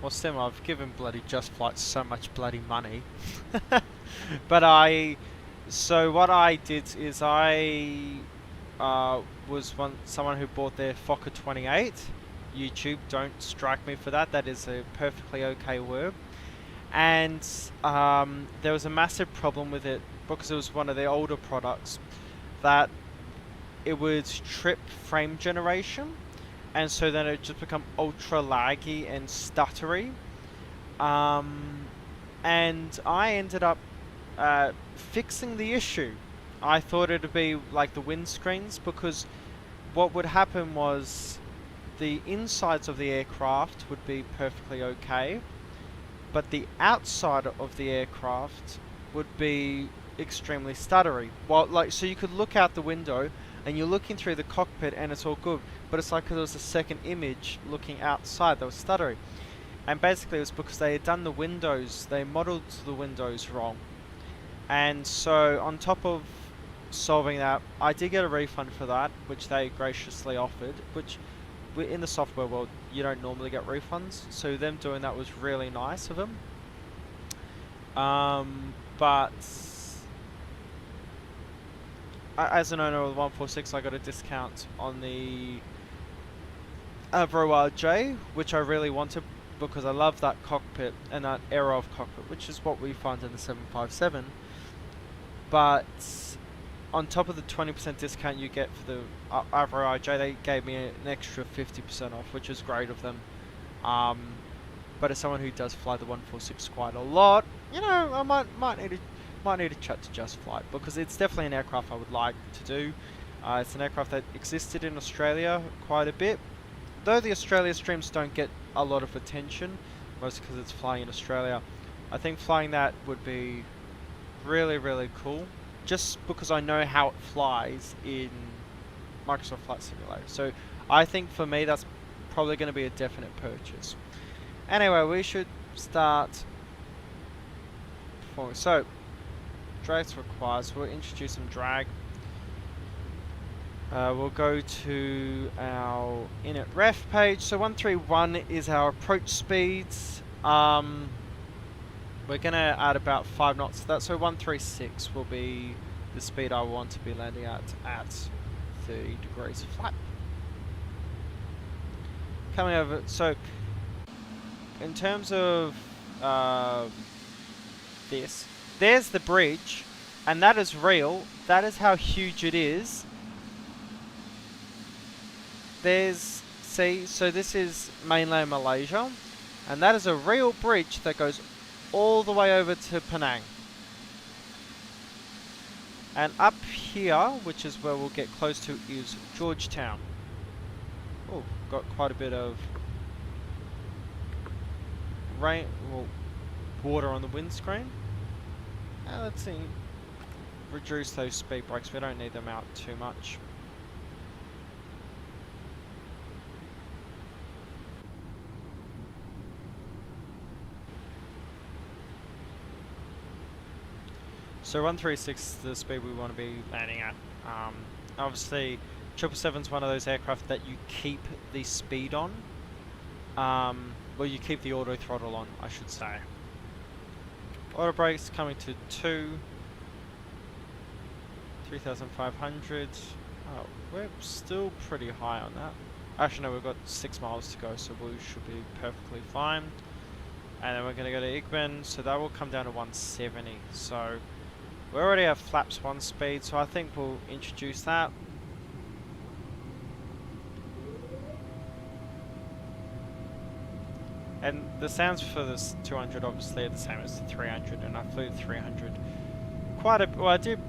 Well, Sim, I've given bloody Just Flight so much bloody money. But so what I did is I was someone who bought their Fokker 28. YouTube, don't strike me for that. That is a perfectly okay word. And there was a massive problem with it because it was one of the older products that it would trip frame generation. And so then it would just become ultra laggy and stuttery. And I ended up fixing the issue. I thought it would be like the windscreens, because what would happen was the insides of the aircraft would be perfectly okay, but the outside of the aircraft would be extremely stuttery. Well, like, so you could look out the window and you're looking through the cockpit and it's all good, but it's like there was a second image looking outside that was stuttery. And basically it was because they had done the windows, they modeled the windows wrong. And so on top of solving that, I did get a refund for that, which they graciously offered, which in the software world you don't normally get refunds, so them doing that was really nice of them. But as an owner of the 146, I got a discount on the Avro RJ, which I really wanted because I love that cockpit and that era of cockpit, which is what we find in the 757. But on top of the 20% discount you get for the Avro RJ, they gave me an extra 50% off, which is great of them. But as someone who does fly the 146 quite a lot, you know, I might need to chat to Just Flight, because it's definitely an aircraft I would like to do. It's an aircraft that existed in Australia quite a bit, though the Australia streams don't get a lot of attention, mostly because it's flying in Australia. I think flying that would be really, really cool, just because I know how it flies in Microsoft Flight Simulator. So I think for me that's probably going to be a definite purchase. Anyway, we should start performing. So drags required, so we'll introduce some drag. We'll go to our init ref page. So 131 is our approach speeds. We're going to add about 5 knots to that, so 136 will be the speed I want to be landing at 30 degrees flat. Coming over, so in terms of there's the bridge, and that is real. That is how huge it is. See, so this is mainland Malaysia, and that is a real bridge that goes all the way over to Penang. And up here, which is where we'll get close to, is Georgetown. Oh, got quite a bit of rain, well, water on the windscreen. Let's see, reduce those speed brakes. We don't need them out too much. So 136 is the speed we want to be landing at. Obviously, 777 is one of those aircraft that you keep the speed on. Well, you keep the auto throttle on, I should say. Auto brakes coming to 3,500. Oh, we're still pretty high on that. Actually, no, we've got 6 miles to go, so we should be perfectly fine. And then we're going to go to Igman, so that will come down to 170. So we already have flaps 1 speed, so I think we'll introduce that. And the sounds for this 200 obviously are the same as the 300, and I flew 300 quite a... Well, I did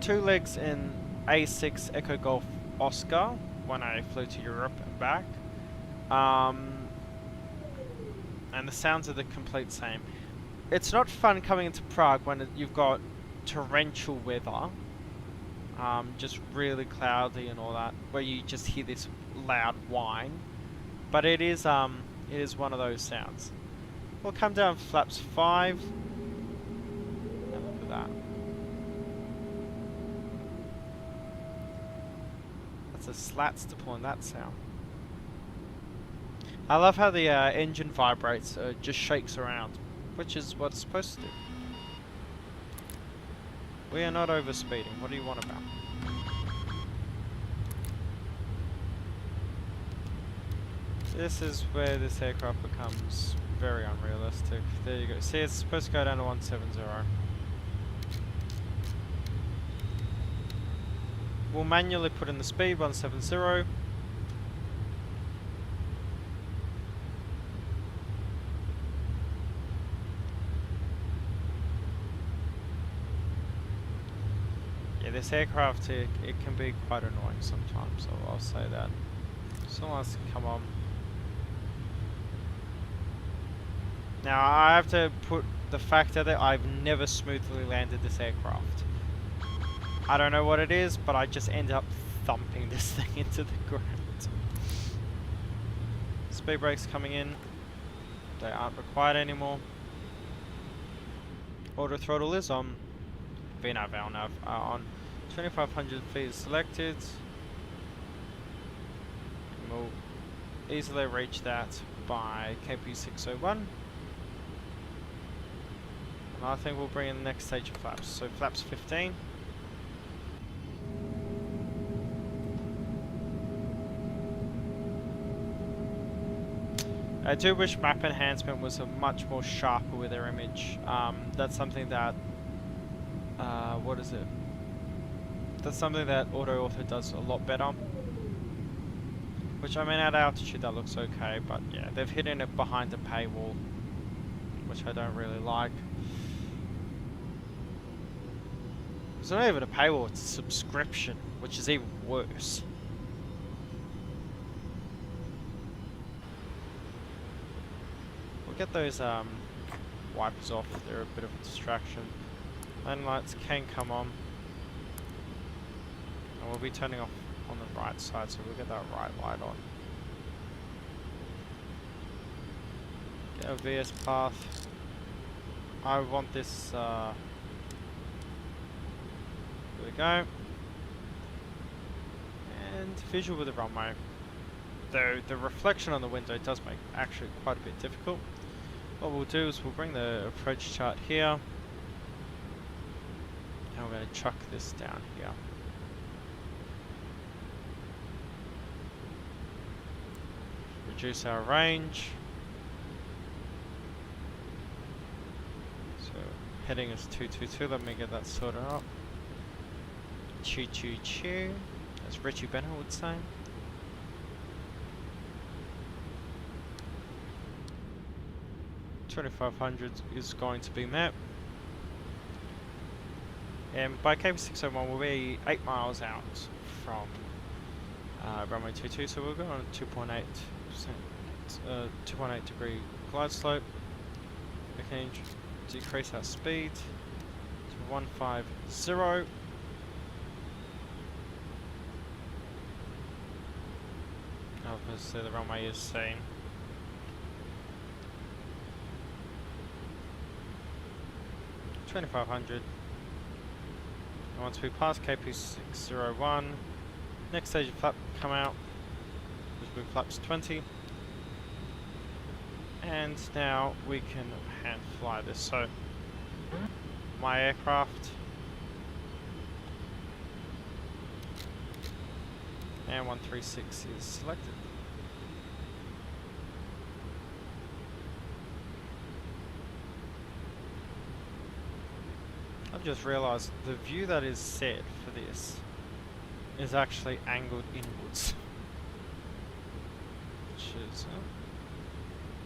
2 legs in A6 Echo Golf Oscar when I flew to Europe and back. And the sounds are the complete same. It's not fun coming into Prague when you've got torrential weather, just really cloudy and all that, where you just hear this loud whine. But it is one of those sounds. We'll come down flaps 5. And look at that. That's a slats to pull in that sound. I love how the engine vibrates, just shakes around, which is what it's supposed to do. We are not overspeeding. What do you want about? This is where this aircraft becomes very unrealistic. There you go. See, it's supposed to go down to 170. We'll manually put in the speed, 170. This aircraft, it can be quite annoying sometimes, so I'll say that. So let's come on. Now I have to put the factor that I've never smoothly landed this aircraft. I don't know what it is, but I just end up thumping this thing into the ground. Speed brakes coming in. They aren't required anymore. Auto throttle is on. VNAV, LNAV are on. 2,500 feet is selected. We'll easily reach that by KP 601. And I think we'll bring in the next stage of flaps. So flaps 15. I do wish map enhancement was a much more sharper with their image. That's something that what is it? That's something that AutoAuthor does a lot better. Which, I mean, at altitude that looks okay, but yeah, they've hidden it behind a paywall, which I don't really like. It's not even a paywall, it's a subscription, which is even worse. We'll get those wipers off, they're a bit of a distraction. Landing lights can come on. And we'll be turning off on the right side, so we'll get that right light on. Get a VS path. I want this, there we go. And visual with the runway. Though the reflection on the window does make actually quite a bit difficult. What we'll do is we'll bring the approach chart here. And we're going to chuck this down here. Reduce our range. So heading is 222. Let me get that sorted up. Choo choo choo, as Richie Benner would say. 2500 is going to be met. And by KP601 we'll be 8 miles out from runway 22, so we'll go on a 2.8 degree glide slope. We can decrease our speed to 150. Obviously the runway is seen. $2,500. And once we pass KP601, next stage of flap come out, which will be flaps 20. And now we can hand fly this. So my aircraft and 136 is selected. I've just realised the view that is set for this is actually angled inwards, which is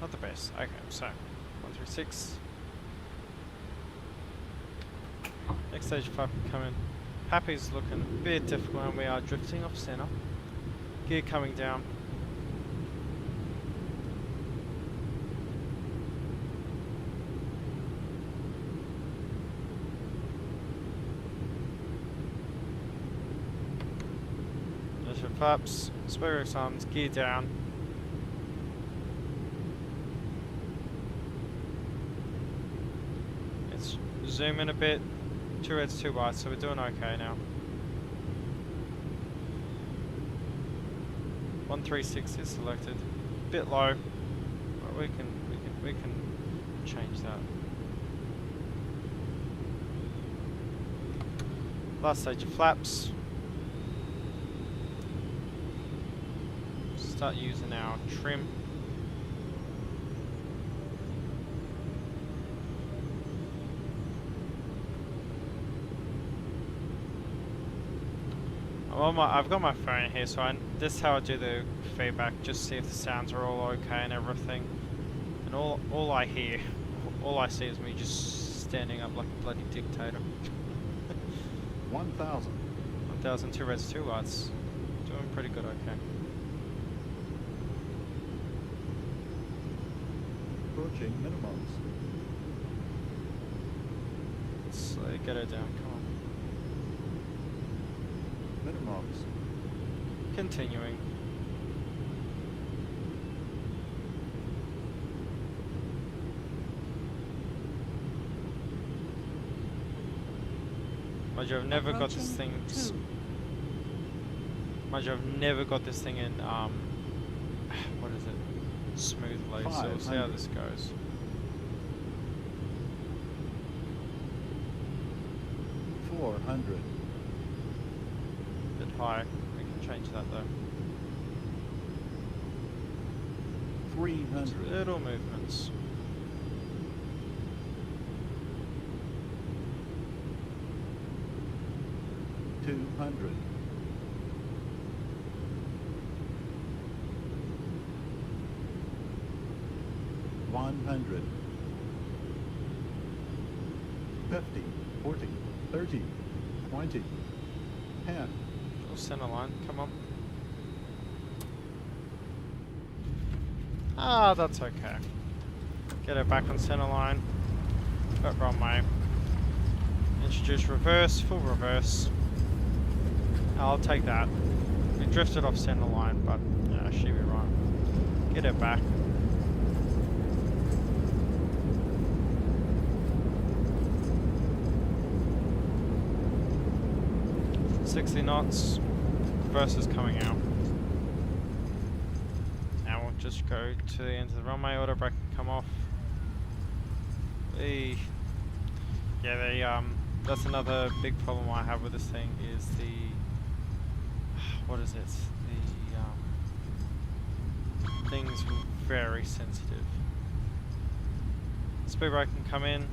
not the best. Okay, so 136. Next stage of flap coming. Happy's looking a bit difficult and we are drifting off centre. Gear coming down. There's your flaps, spare arms, gear down. Let's zoom in a bit. 2 reds, 2 whites, so we're doing okay now. 136 is selected. Bit low, but we can change that. Last stage of flaps. Start using our trim. Well, I've got my phone here, so this is how I do the feedback, just see if the sounds are all okay and everything. And all I hear, all I see is me just standing up like a bloody dictator.
1,000.
1,000, 2 reds, 2 whites. Doing pretty good, okay.
Approaching minimums.
Let's get her down, come on.
Minimums.
Continuing. Mind you, I've never got this thing. Mind you, I've never got this thing in what is it? Smoothly. So we'll see how this goes.
$400.
Bit high. We can change that though.
300.
Little movements. $200. $100. 50, 40, 30, 20, 10. Full center line, come on. Ah, that's okay. Get it back on center line. But wrong way. Introduce reverse, full reverse. I'll take that. We drifted off center line, but yeah, she'd be right. Get it back. $60 knots. Reverse is coming out. Now we'll just go to the end of the runway. Auto brake can come off. That's another big problem I have with this thing is what is it? The thing's very sensitive. Speed brake can come in.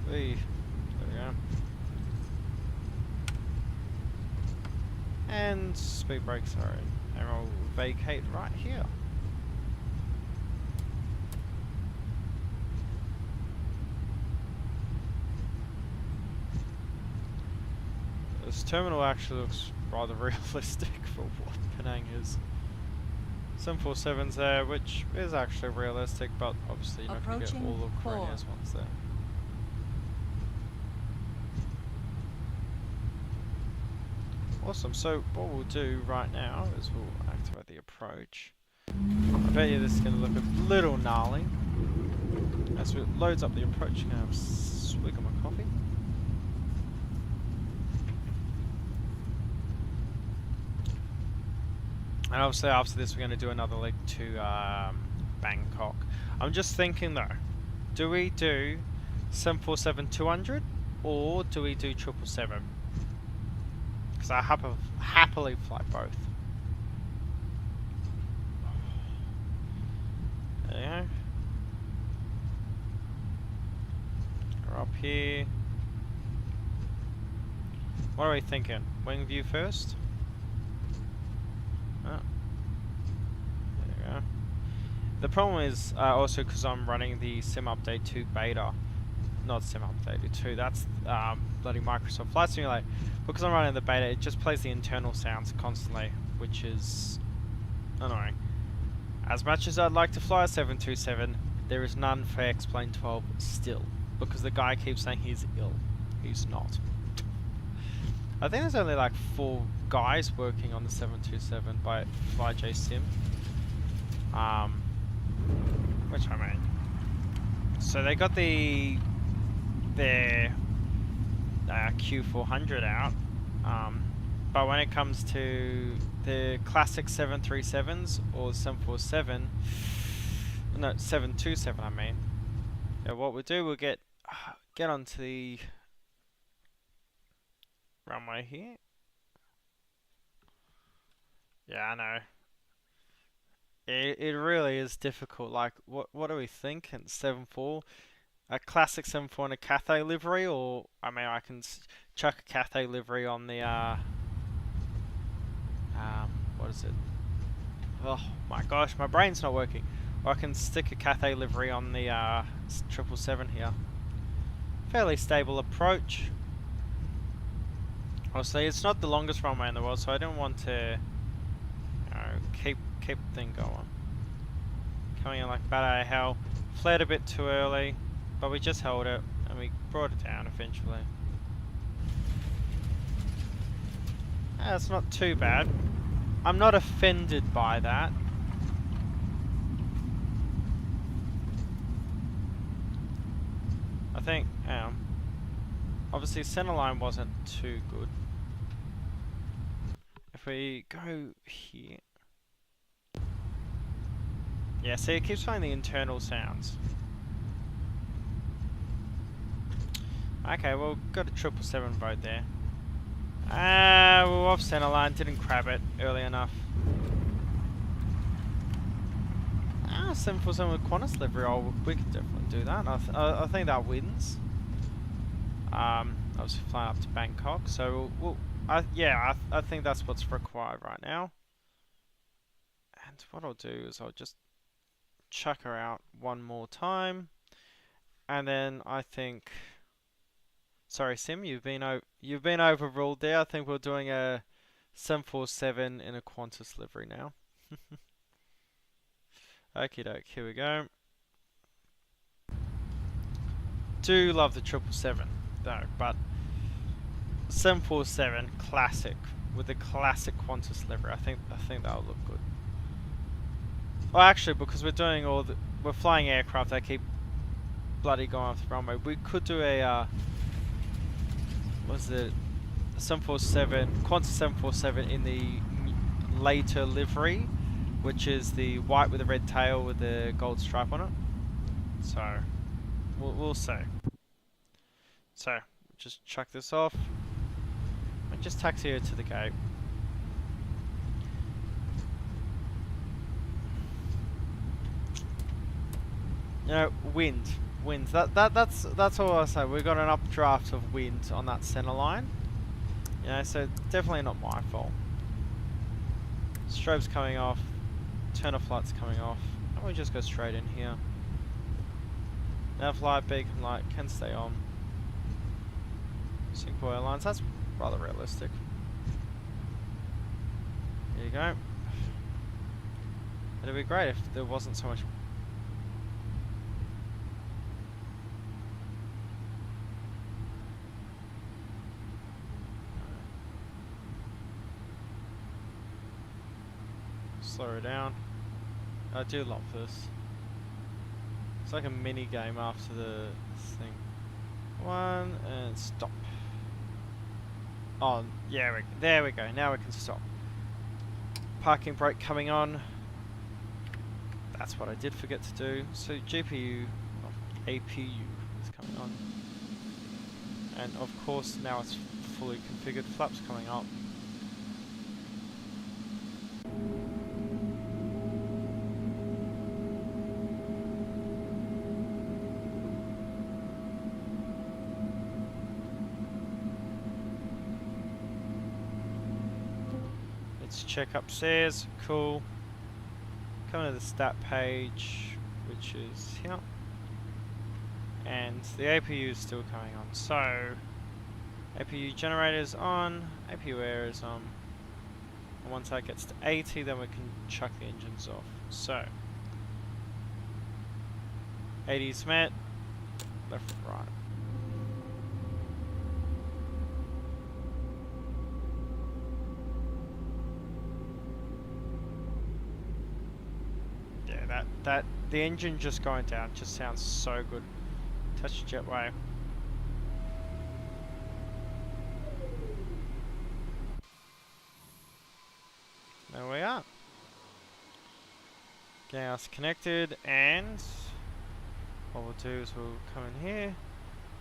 There we go. And speed brakes are in. And we'll vacate right here. This terminal actually looks rather realistic for what Penang is. 747's there, which is actually realistic, but obviously you're not going to get all of Korea's ones there. Awesome, so what we'll do right now is we'll activate the approach. I bet you this is going to look a little gnarly. As it loads up the approach, you can have a swig of my coffee. And obviously after this we're going to do another leg to Bangkok. I'm just thinking though, do we do 747-200 or do we do 777? Because I happily fly both. There you go. We're up here. What are we thinking? Wing view first? Oh. There you go. The problem is also because I'm running the Sim Update 2 beta. Not Sim Update 2, that's bloody Microsoft Flight Simulator. Because I'm running the beta, it just plays the internal sounds constantly, which is annoying. As much as I'd like to fly a 727, there is none for X-Plane 12 still. Because the guy keeps saying he's ill. He's not. I think there's only like 4 guys working on the 727 by FlyJSim. Which I mean. So they got their Q400 out. But when it comes to the classic 737s or 747, no, 727 I mean. Yeah, what we'll do, we'll get onto the runway here. Yeah, I know. It really is difficult. Like, what are we thinking? 7.4, a classic 7.4 and a Cathay livery, or I mean, I can chuck a Cathay livery on the what is it? Oh my gosh, my brain's not working. Or I can stick a Cathay livery on the 777 here. Fairly stable approach. Obviously, it's not the longest runway in the world, so I don't want to, you know, keep the thing going. Coming in like bat out of hell. Flared a bit too early, but we just held it and we brought it down eventually. That's not too bad. I'm not offended by that. I think, obviously centerline wasn't too good. If we go here. Yeah, see, it keeps playing the internal sounds. Okay, well, got a 777 boat there. We're off centerline, didn't crab it early enough. 747 with Qantas livery, we could definitely do that. I think that wins. I was flying up to Bangkok, so I think that's what's required right now. And what I'll do is I'll just chuck her out one more time, and then I think. Sorry, Sim, you've been overruled there. I think we're doing a 747 in a Qantas livery now. Okie doke, here we go. Do love the 777 though, but 747 classic with the classic Qantas livery. I think that'll look good. Well, actually, because we're doing we're flying aircraft, they keep bloody going off the runway. We could do a was it 747 Qantas 747 in the later livery, which is the white with the red tail with the gold stripe on it. So we'll see. So just chuck this off and just taxi her to the gate. You know, wind. That's all I say. We've got an updraft of wind on that center line. You know, so definitely not my fault. Strobe's coming off. Turn off lights coming off. And we just go straight in here. Nav light, beacon light can stay on. Singapore Airlines. That's rather realistic. There you go. It'd be great if there wasn't so much. Slow her down. I do love this. It's like a mini game after the thing. One and stop. Oh, yeah, there we go. Now we can stop. Parking brake coming on. That's what I did forget to do. So GPU, or APU is coming on. And of course now it's fully configured. Flaps coming up. Let's check upstairs. Cool. Coming to the stat page, which is here. And the APU is still coming on. So, APU generators on, APU air is on. And once that gets to 80, then we can chuck the engines off. So, 80 is met, left and right. That the engine just going down just sounds so good. Touch the jetway. There we are. Getting us connected, and what we'll do is we'll come in here,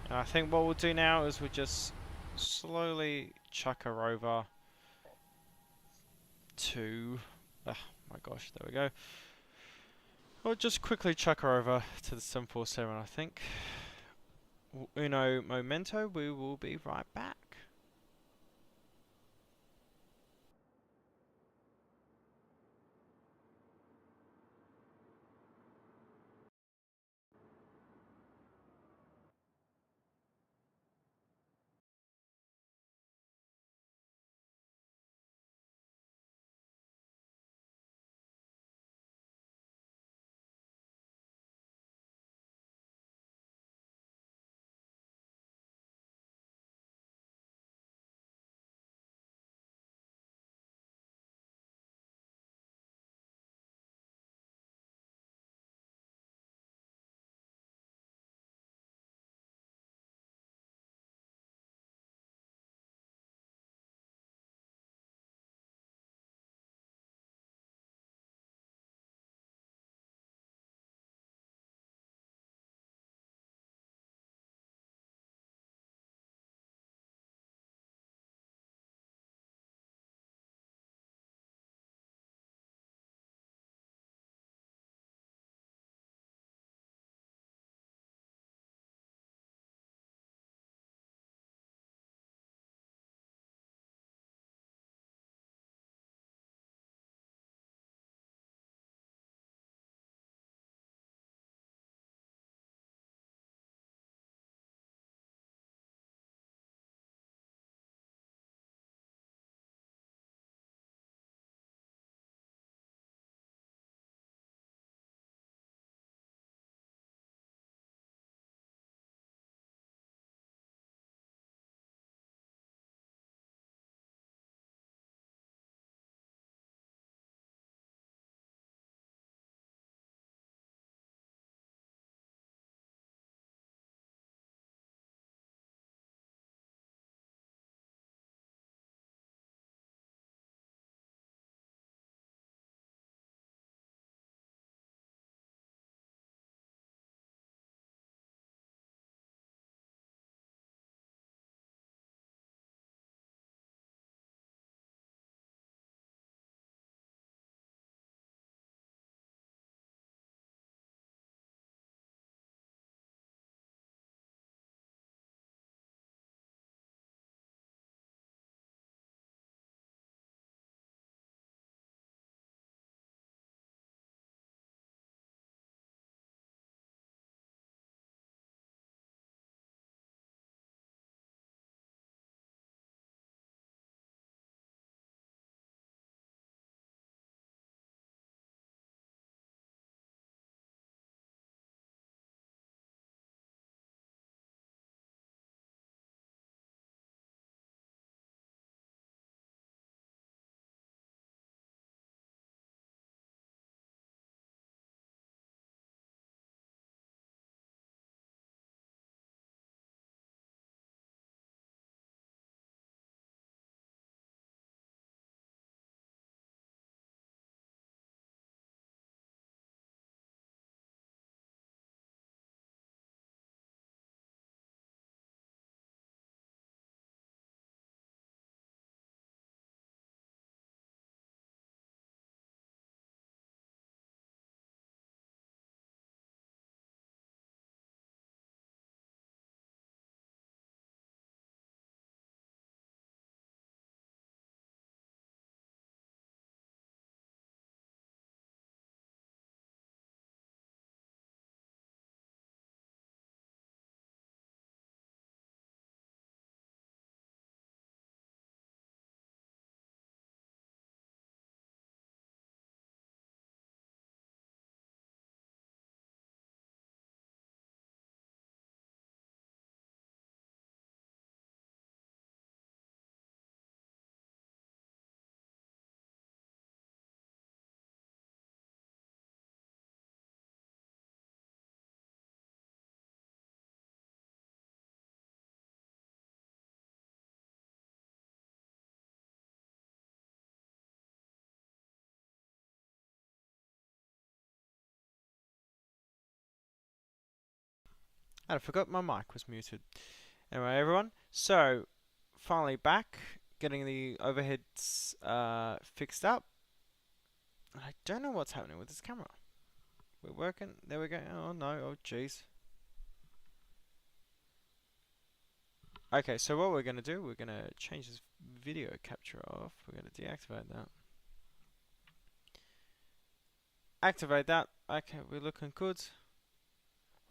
and I think what we'll do now is we'll just slowly chuck her over to, oh my gosh, there we go. We'll just quickly chuck her over to the 747, I think. Uno momento, we will be right back. And I forgot my mic was muted. Anyway, everyone, so finally back, getting the overheads fixed up. I don't know what's happening with this camera. We're working. There we go. Oh no. Oh jeez. Okay, so what we're gonna do? We're gonna change this video capture off. We're gonna deactivate that. Activate that. Okay, we're looking good.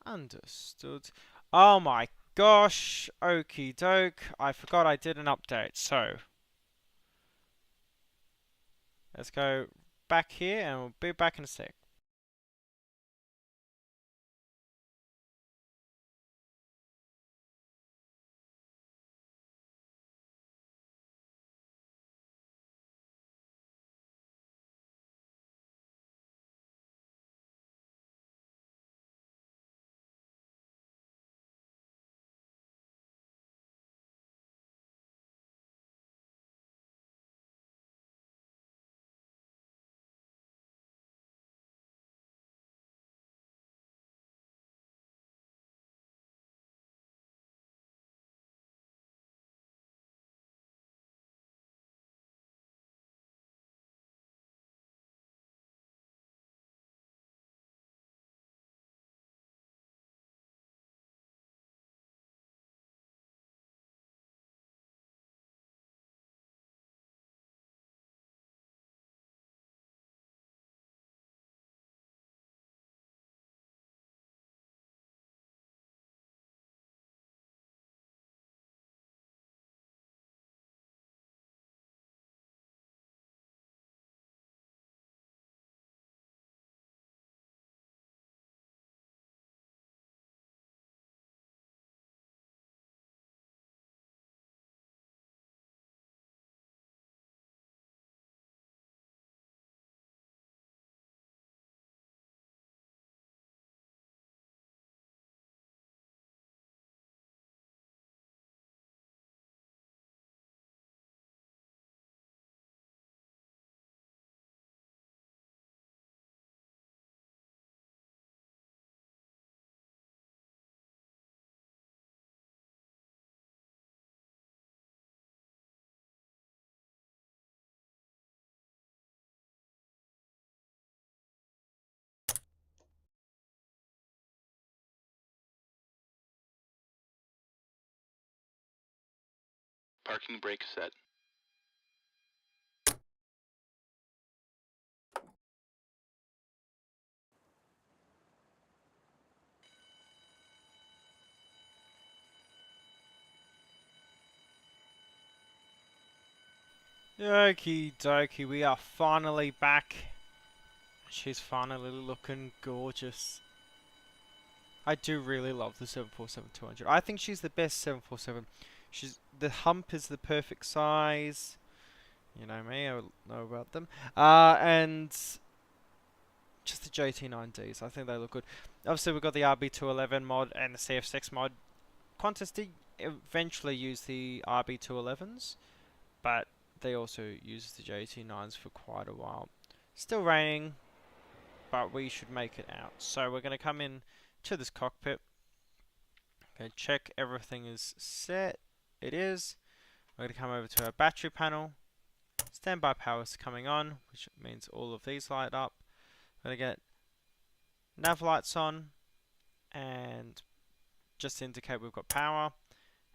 Understood. Oh my gosh. Okie doke. I forgot I did an update. So let's go back here and we'll be back in a sec.
Parking brake set.
Okie dokie, we are finally back. She's finally looking gorgeous. I do really love the 747-200. I think she's the best 747. The hump is the perfect size. You know me, I know about them. And just the JT9Ds, I think they look good. Obviously, we've got the RB211 mod and the CF6 mod. Qantas did eventually use the RB211s, but they also used the JT9s for quite a while. Still raining, but we should make it out. So we're going to come in to this cockpit. Okay, check everything is set. It is. We're going to come over to our battery panel. Standby power is coming on, which means all of these light up. We're going to get nav lights on, and just to indicate we've got power,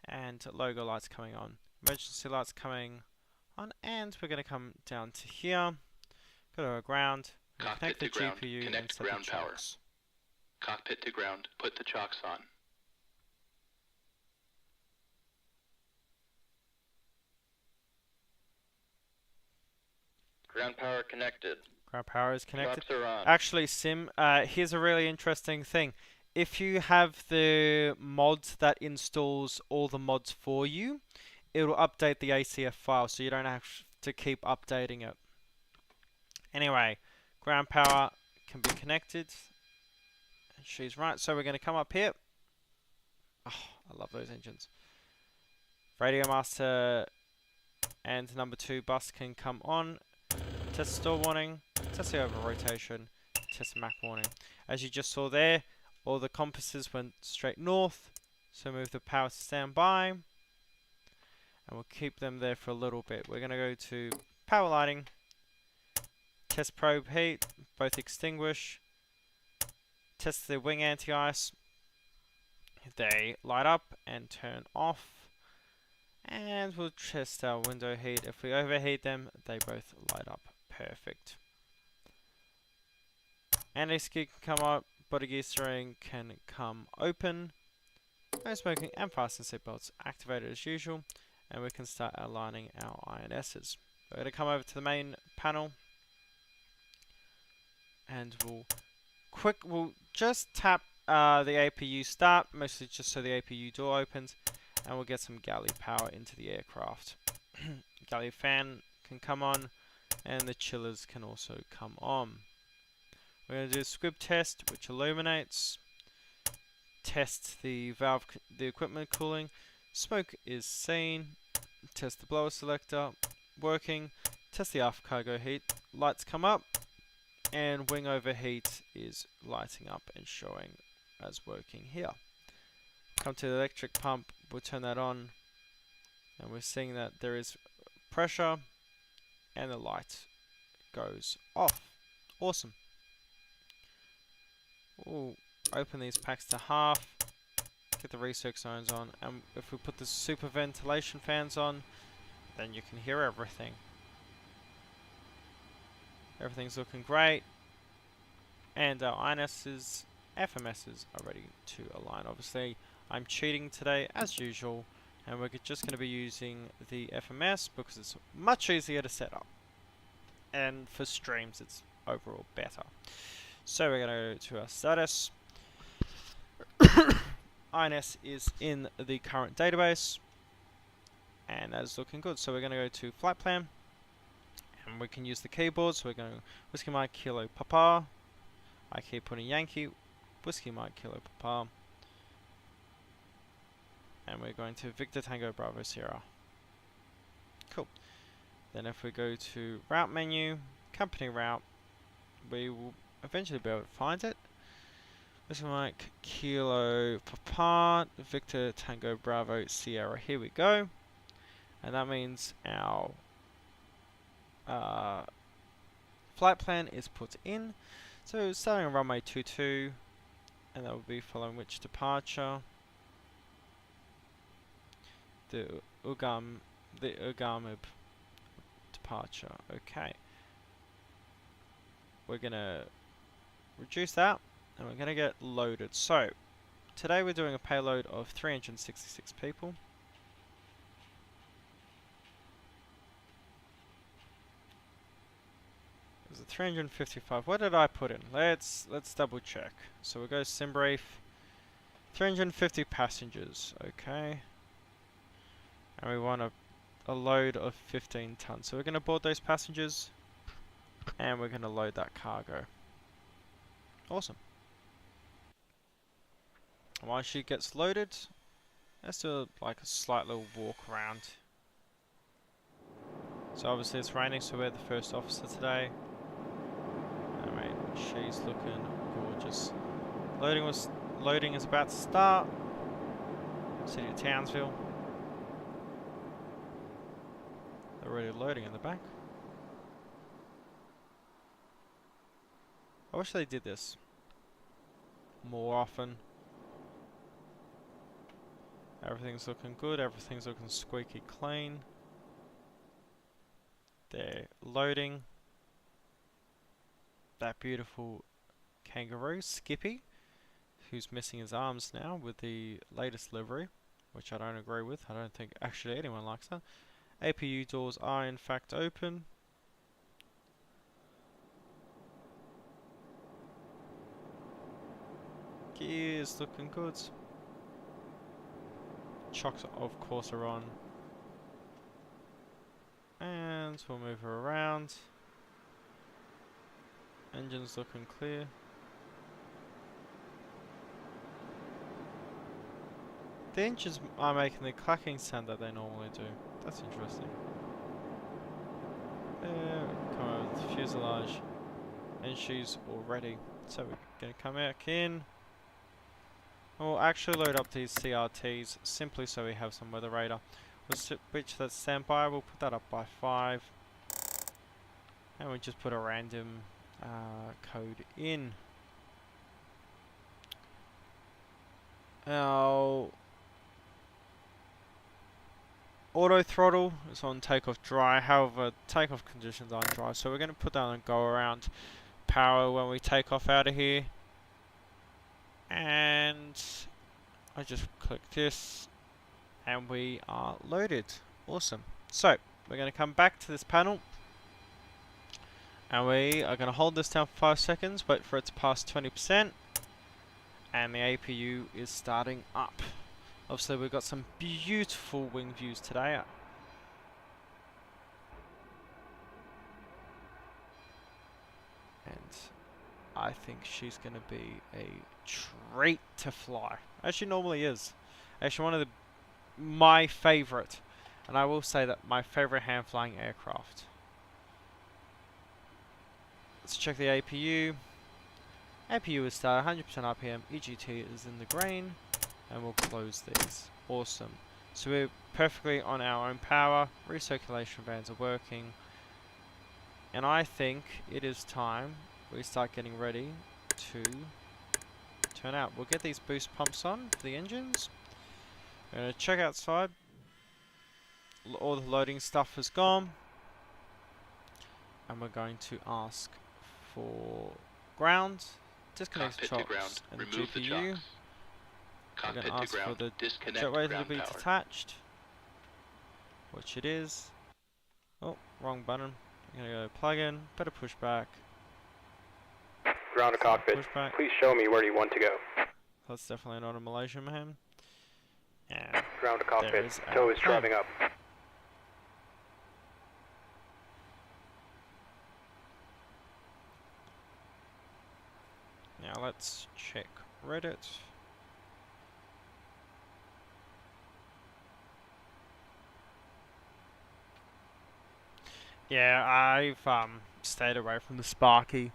and logo lights coming on. Emergency lights coming on, and we're going to come down to here. Go to our ground.
Cockpit to ground.
GPU
Connect ground power. Cockpit to ground. Put the chocks on.
Ground power connected.
Ground power is connected.
Chocks are on.
Actually, Sim, here's a really interesting thing. If you have the mod that installs all the mods for you, it will update the ACF file, so you don't have to keep updating it. Anyway, ground power can be connected. She's right, so we're going to come up here. Oh, I love those engines. Radio master and number 2 bus can come on. Test stall warning, test the over rotation, test Mach warning. As you just saw there, all the compasses went straight north, so move the power to standby, and we'll keep them there for a little bit. We're going to go to power lighting, test probe heat, both extinguish, test the wing anti-ice, they light up and turn off, and we'll test our window heat. If we overheat them, they both light up. Perfect. Anti-skid can come up, body gear steering can come open, no smoking and fasten seatbelts activated as usual, and we can start aligning our INSs. We're going to come over to the main panel, and we'll just tap the APU start, mostly just so the APU door opens, and we'll get some galley power into the aircraft. Galley fan can come on, and the chillers can also come on. We're going to do a squib test, which illuminates, test the valve, the equipment cooling, smoke is seen, test the blower selector, working, test the aft cargo heat, lights come up, and wing overheat is lighting up and showing as working here. Come to the electric pump, we'll turn that on, and we're seeing that there is pressure, and the light goes off. Awesome. We'll open these packs to half, get the recirc zones on, and if we put the super ventilation fans on, then you can hear everything. Everything's looking great, and our INSs, FMSs are ready to align. Obviously, I'm cheating today as usual, and we're just going to be using the FMS because it's much easier to set up, and for streams it's overall better. So we're going to go to our status. INS is in the current database, and that's looking good. So we're going to go to flight plan, and we can use the keyboard. So we're going to Whiskey Mike Kilo Papa. I keep putting Yankee, Whiskey Mike Kilo Papa, and we're going to Victor Tango Bravo Sierra. Cool. Then if we go to route menu, company route, we will eventually be able to find it. Whiskey Mike Kilo Papa, Victor Tango Bravo Sierra. Here we go. And that means our flight plan is put in. So starting on runway 22, and that will be following which departure? The Ugamib departure. Okay. We're gonna reduce that, and we're gonna get loaded. So today we're doing a payload of 366 people. Is it 355? What did I put in? Let's double check. So we'll go sim brief. 350 passengers. Okay. And we want a load of 15 tons. So we're going to board those passengers, and we're going to load that cargo. Awesome. And while she gets loaded, let's do like a slight little walk around. So obviously it's raining, so we're the first officer today. Alright, she's looking gorgeous. Loading is about to start. City of Townsville. They're already loading in the back. I wish they did this more often. Everything's looking good, everything's looking squeaky clean. They're loading. That beautiful kangaroo, Skippy, who's missing his arms now with the latest livery, which I don't agree with. I don't think actually anyone likes that. APU doors are in fact open. Gears looking good. Chocks of course are on. And we'll move her around. Engines looking clear. The engines are making the clacking sound that they normally do. That's interesting. Come over to the fuselage. And she's all ready. So we're going to come back in. We'll actually load up these CRTs simply so we have some weather radar. We'll switch that standby, we'll put that up by 5. And we'll just put a random code in. Our auto throttle is on takeoff dry, however takeoff conditions aren't dry, so we're going to put that on go around power when we take off out of here. And I just click this and we are loaded. Awesome. So we're going to come back to this panel and we are going to hold this down for 5 seconds, wait for it to pass 20%, and the APU is starting up. Obviously we've got some beautiful wing views today. And I think she's going to be a treat to fly, as she normally is. Actually one of my favourite, and I will say that my favourite hand flying aircraft. Let's check the APU. APU is start 100% RPM, EGT is in the green, and we'll close these. Awesome. So we're perfectly on our own power, recirculation bands are working, and I think it is time we start getting ready to turn out. We'll get these boost pumps on for the engines. We're going to check outside. All the loading stuff is gone. And we're going to ask for ground, disconnect the
Cockpit to
chocks
ground.
and the
Remove the
GPU.
chocks.
We're going
Cockpit
to
to
ask for
ground.
the
Disconnect
jetway to
ground
be
power.
detached, which it is. Oh, wrong button. I'm going to go plug in, better push back.
Ground to cockpit.
Push back.
Please show me where you want to go.
That's definitely not a Malaysian man. And
Ground to
there
cockpit.
is our
Tow is
plane.
driving up.
Now let's check Reddit. Yeah, I've stayed away from the Sparky.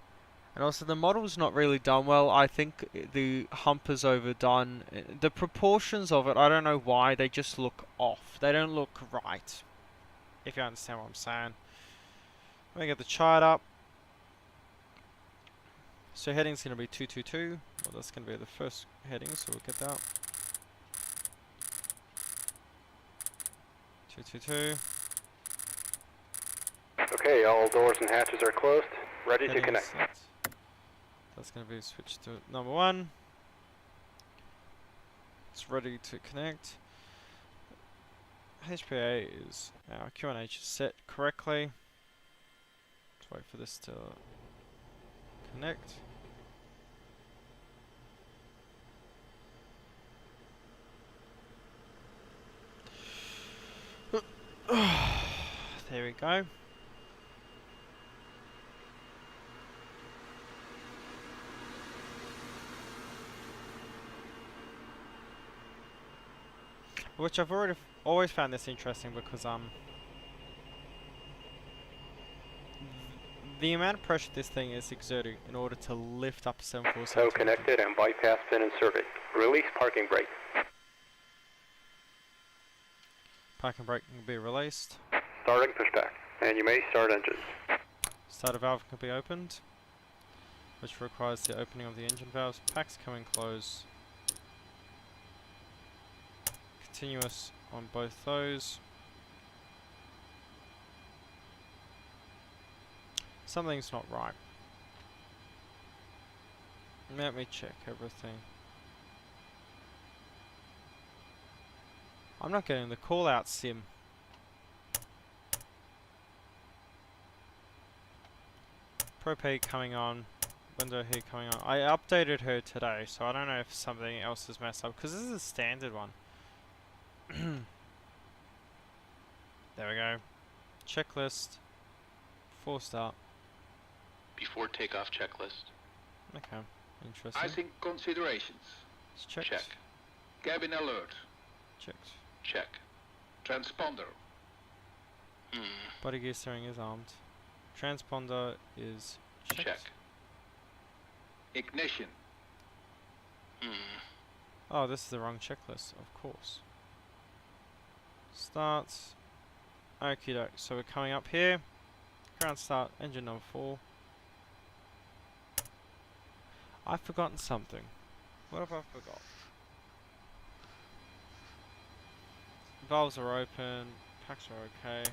And also the model's not really done well. I think the hump is overdone. The proportions of it, I don't know why, they just look off. They don't look right. If you understand what I'm saying. Let me get the chart up. So heading's going to be 222. Well, that's going to be the first heading, so we'll get that. 222.
Okay, all doors and hatches are closed. Ready to
Heading
connect.
set. That's going to be switched to number 1. It's ready to connect. HPA is, our QNH is set correctly. Let's wait for this to connect. There we go. Which I've always found this interesting because the amount of pressure this thing is exerting in order to lift up a 747.
Tow connected and bypass pin inserted. Release parking brake.
Parking brake can be released.
Starting pushback. And you may start engines.
Starter valve can be opened, which requires the opening of the engine valves. Packs coming close. Continuous on both those. Something's not right. Let me check everything. I'm not getting the call out sim. Propay coming on. Window here coming on. I updated her today, so I don't know if something else is messed up, because this is a standard one. There we go. Checklist. 4 start.
Before takeoff checklist.
Okay. Interesting.
Icing considerations.
It's checked.
Check.
Cabin alert.
Checked.
Check.
Transponder.
Body gear steering is armed. Transponder is checked.
Check.
Ignition.
Oh, this is the wrong checklist, of course. Starts. Okie doke. So we're coming up here. Ground start, engine number 4. I've forgotten something. What have I forgot? Valves are open. Packs are okay.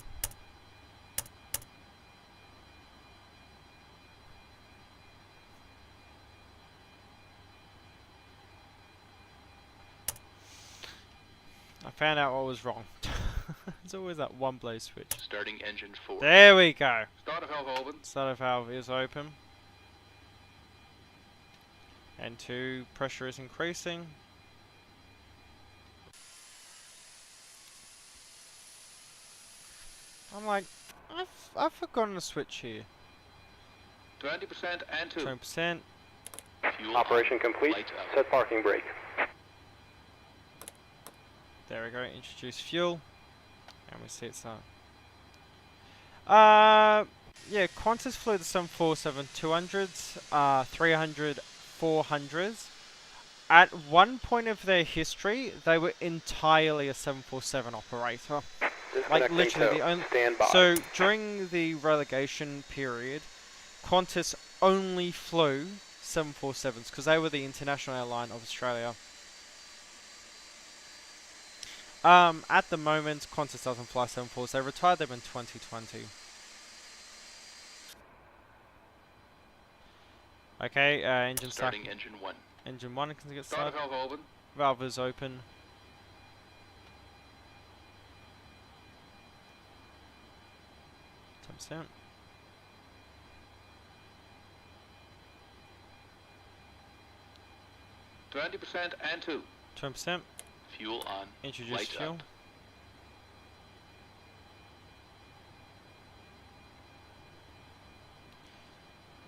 I found out what was wrong. It's always that one blaze switch.
Starting engine 4.
There we go.
Starter valve open.
Starter valve is open. N2 pressure is increasing. I'm like, I've forgotten a switch here.
20% and 2.
20%.
Fuel
Operation
on.
complete.
Lights out.
Set parking brake.
There we go. Introduce fuel, and we see it's on. Yeah. Qantas flew the 747-200s, 300, 400s. At one point of their history, they were entirely a 747 operator. Like
Disconnecting
literally the
tow.
only.
Stand by.
So during the relegation period, Qantas only flew 747s because they were the international airline of Australia. At the moment, Qantas doesn't fly 747s. They retired them in 2020. Okay, engine
Starting
start.
engine 1.
Engine 1 can get
Starter
started.
valve open.
Valve is open. Sound.
20% and 2.
20%.
Fuel on.
Introduce
Lights
fuel.
out.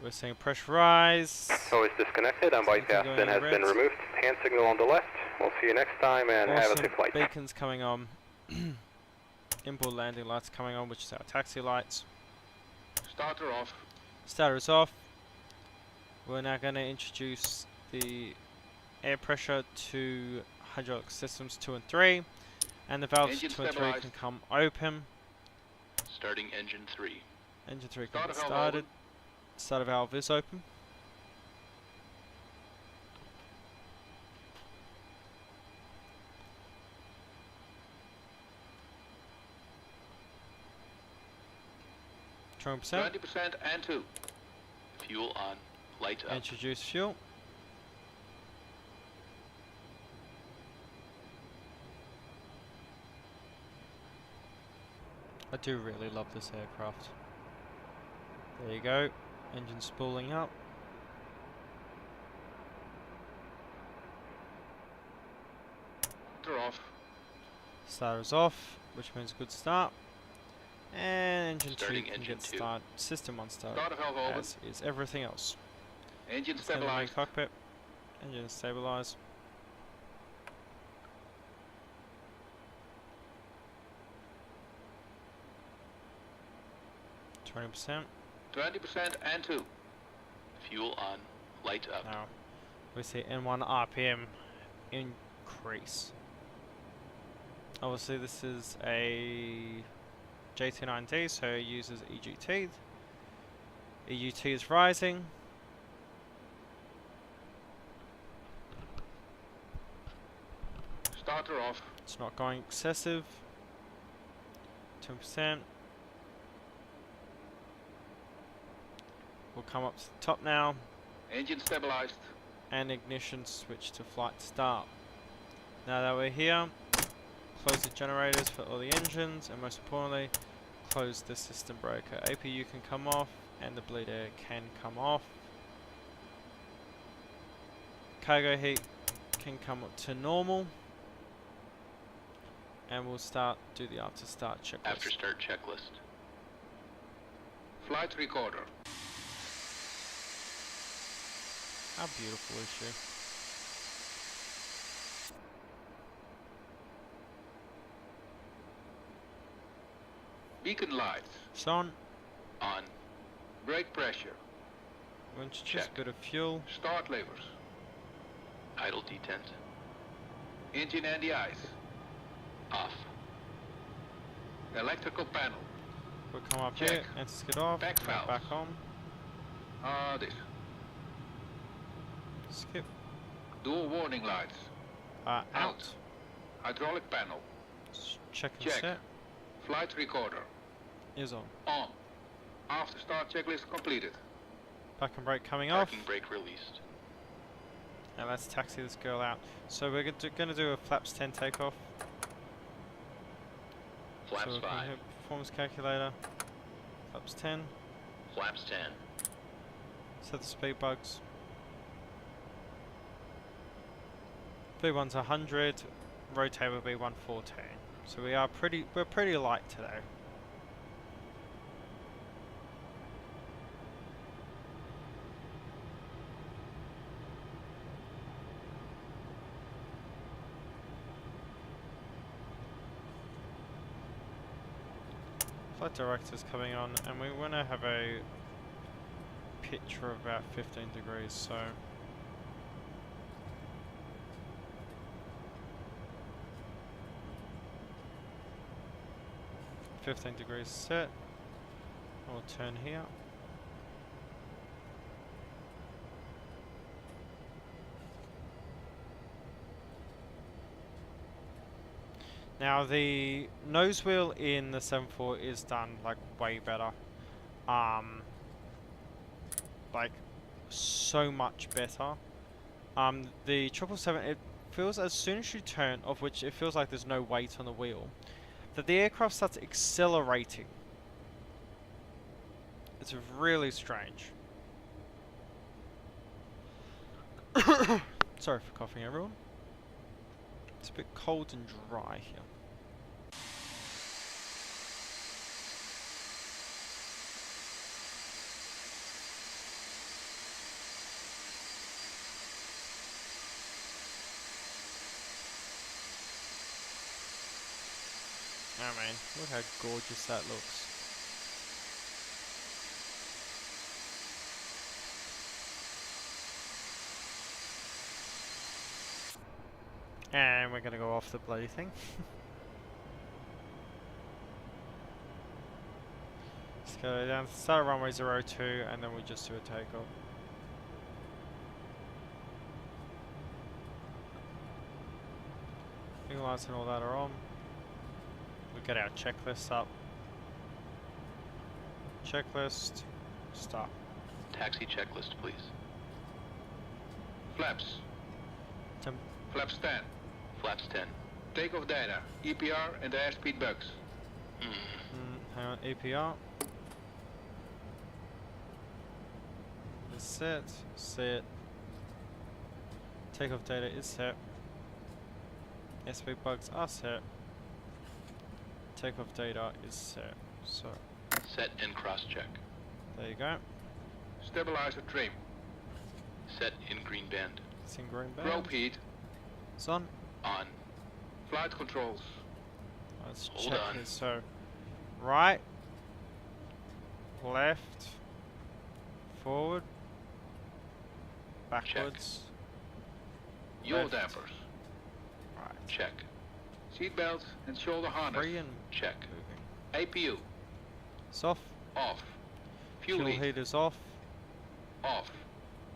We're seeing pressure rise.
Tow is disconnected. Unbiased gas
Going
bin has been
red.
removed. Hand signal on the left. We'll see you next time and have a
Awesome.
safe flight.
Beacons coming on. Inboard landing lights coming on, which is our taxi lights.
Starter off.
Starter is off. We're now going to introduce the air pressure to hydraulic systems 2 and 3. And the valves
Engine
2 and 3
stabilized.
can come open.
Starting engine 3.
Engine 3 can
Starter
get
valve
started.
open.
Starter valve is open. %.
20% and 2.
Fuel on. Lights out.
Introduce fuel. I do really love this aircraft. There you go. Engine spooling up.
Starter off.
Starter's off, which means good start. And engine 2
Starting
can
engine
get
2.
start. System 1 start.
Starter valve open.
As is everything else.
Engine
Stand in the main
stabilized.
cockpit. Engine stabilized. %.
20% and 2.
Fuel on. Lights out.
Now we see N1 RPM increase. Obviously this is a JT9D, so it uses EGT. EGT is rising.
Starter off.
It's not going excessive. 10%. We'll come up to the top now.
Engine stabilized.
And ignition switch to flight start. Now that we're here, close the generators for all the engines, and most importantly, close the system breaker. APU can come off, and the bleed air can come off. Cargo heat can come up to normal. And we'll do the after start checklist.
After start checklist.
Flight recorder.
How beautiful is she?
Beacon lights.
It's on.
On.
Brake pressure.
We'll introduce
Check.
a bit of fuel.
Start levers.
Idle detent.
Engine and the ice.
Off.
Electrical panel.
We'll come up
Check.
here, anti-skid off,
Back
come
valves.
back on,
This.
skip,
Dual warning lights.
out,
Hydraulic panel.
check and
Check.
set,
Flight recorder.
is on.
On. After start checklist completed.
Back and brake coming off,
Parking brake released.
and let's taxi this girl out. So we're going to do a flaps 10 takeoff.
Flaps
So we're gonna
5.
hit performance calculator, flaps 10,
Flaps 10.
set the speed bugs. V1's 100, rotate will be 114. So we're pretty light today. Flight director's coming on, and we want to have a picture of about 15 degrees, so 15 degrees set. We'll turn here. Now the nose wheel in the 7.4 is done like way better. Like so much better. The 777, it feels as soon as you turn, of which it feels like there's no weight on the wheel, that the aircraft starts accelerating. It's really strange. Sorry for coughing, everyone. It's a bit cold and dry here. Oh man, look how gorgeous that looks. And we're gonna go off the bloody thing. Let's go down to start runway 02 and then we just do a takeoff. Wing lights and all that are on. We get our checklist up. Checklist, start.
Taxi checklist, please.
Flaps.
Temp
Flaps 10.
Flaps 10.
Takeoff data. EPR and airspeed bugs.
hang on, APR. Is set, set. Takeoff data is set. SB bugs are set. Takeoff data is set. So
Set and cross-check.
there you go.
Stabilizer trim.
Set in green band.
It's in green band.
Probe heat.
It's on.
On.
Flight controls.
Let's
Hold
check
on.
this. So right, left, forward, backwards,
Yaw
Left.
dampers.
right.
Check.
Seat belts and shoulder harness.
Free and
Check.
moving.
APU.
It's off.
Off. Fuel
Fuel
heat.
heaters off.
Off.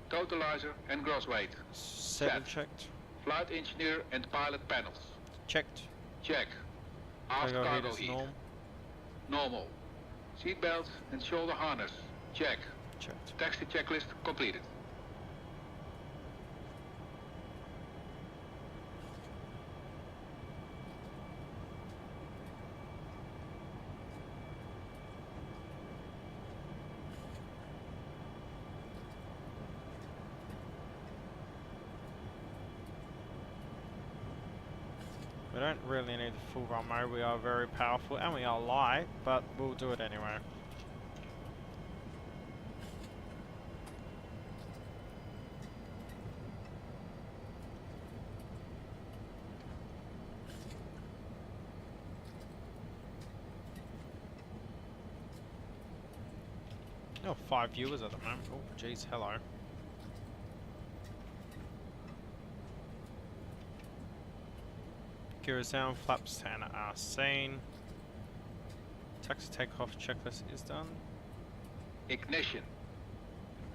Totalizer and gross weight.
Set and
Set.
checked.
Flight engineer and pilot panels.
Checked.
Check. Aft
Cargo
cargo
heaters
heat.
norm.
Normal. Seat belts and shoulder harness. Check.
Checked.
Taxi checklist completed.
We don't really need the full run mode. We are very powerful and we are light, but we'll do it anyway. Oh, 5 viewers at the moment. Oh, jeez, hello. gear is down, flaps 10 are seen. Taxi takeoff checklist is done.
Ignition.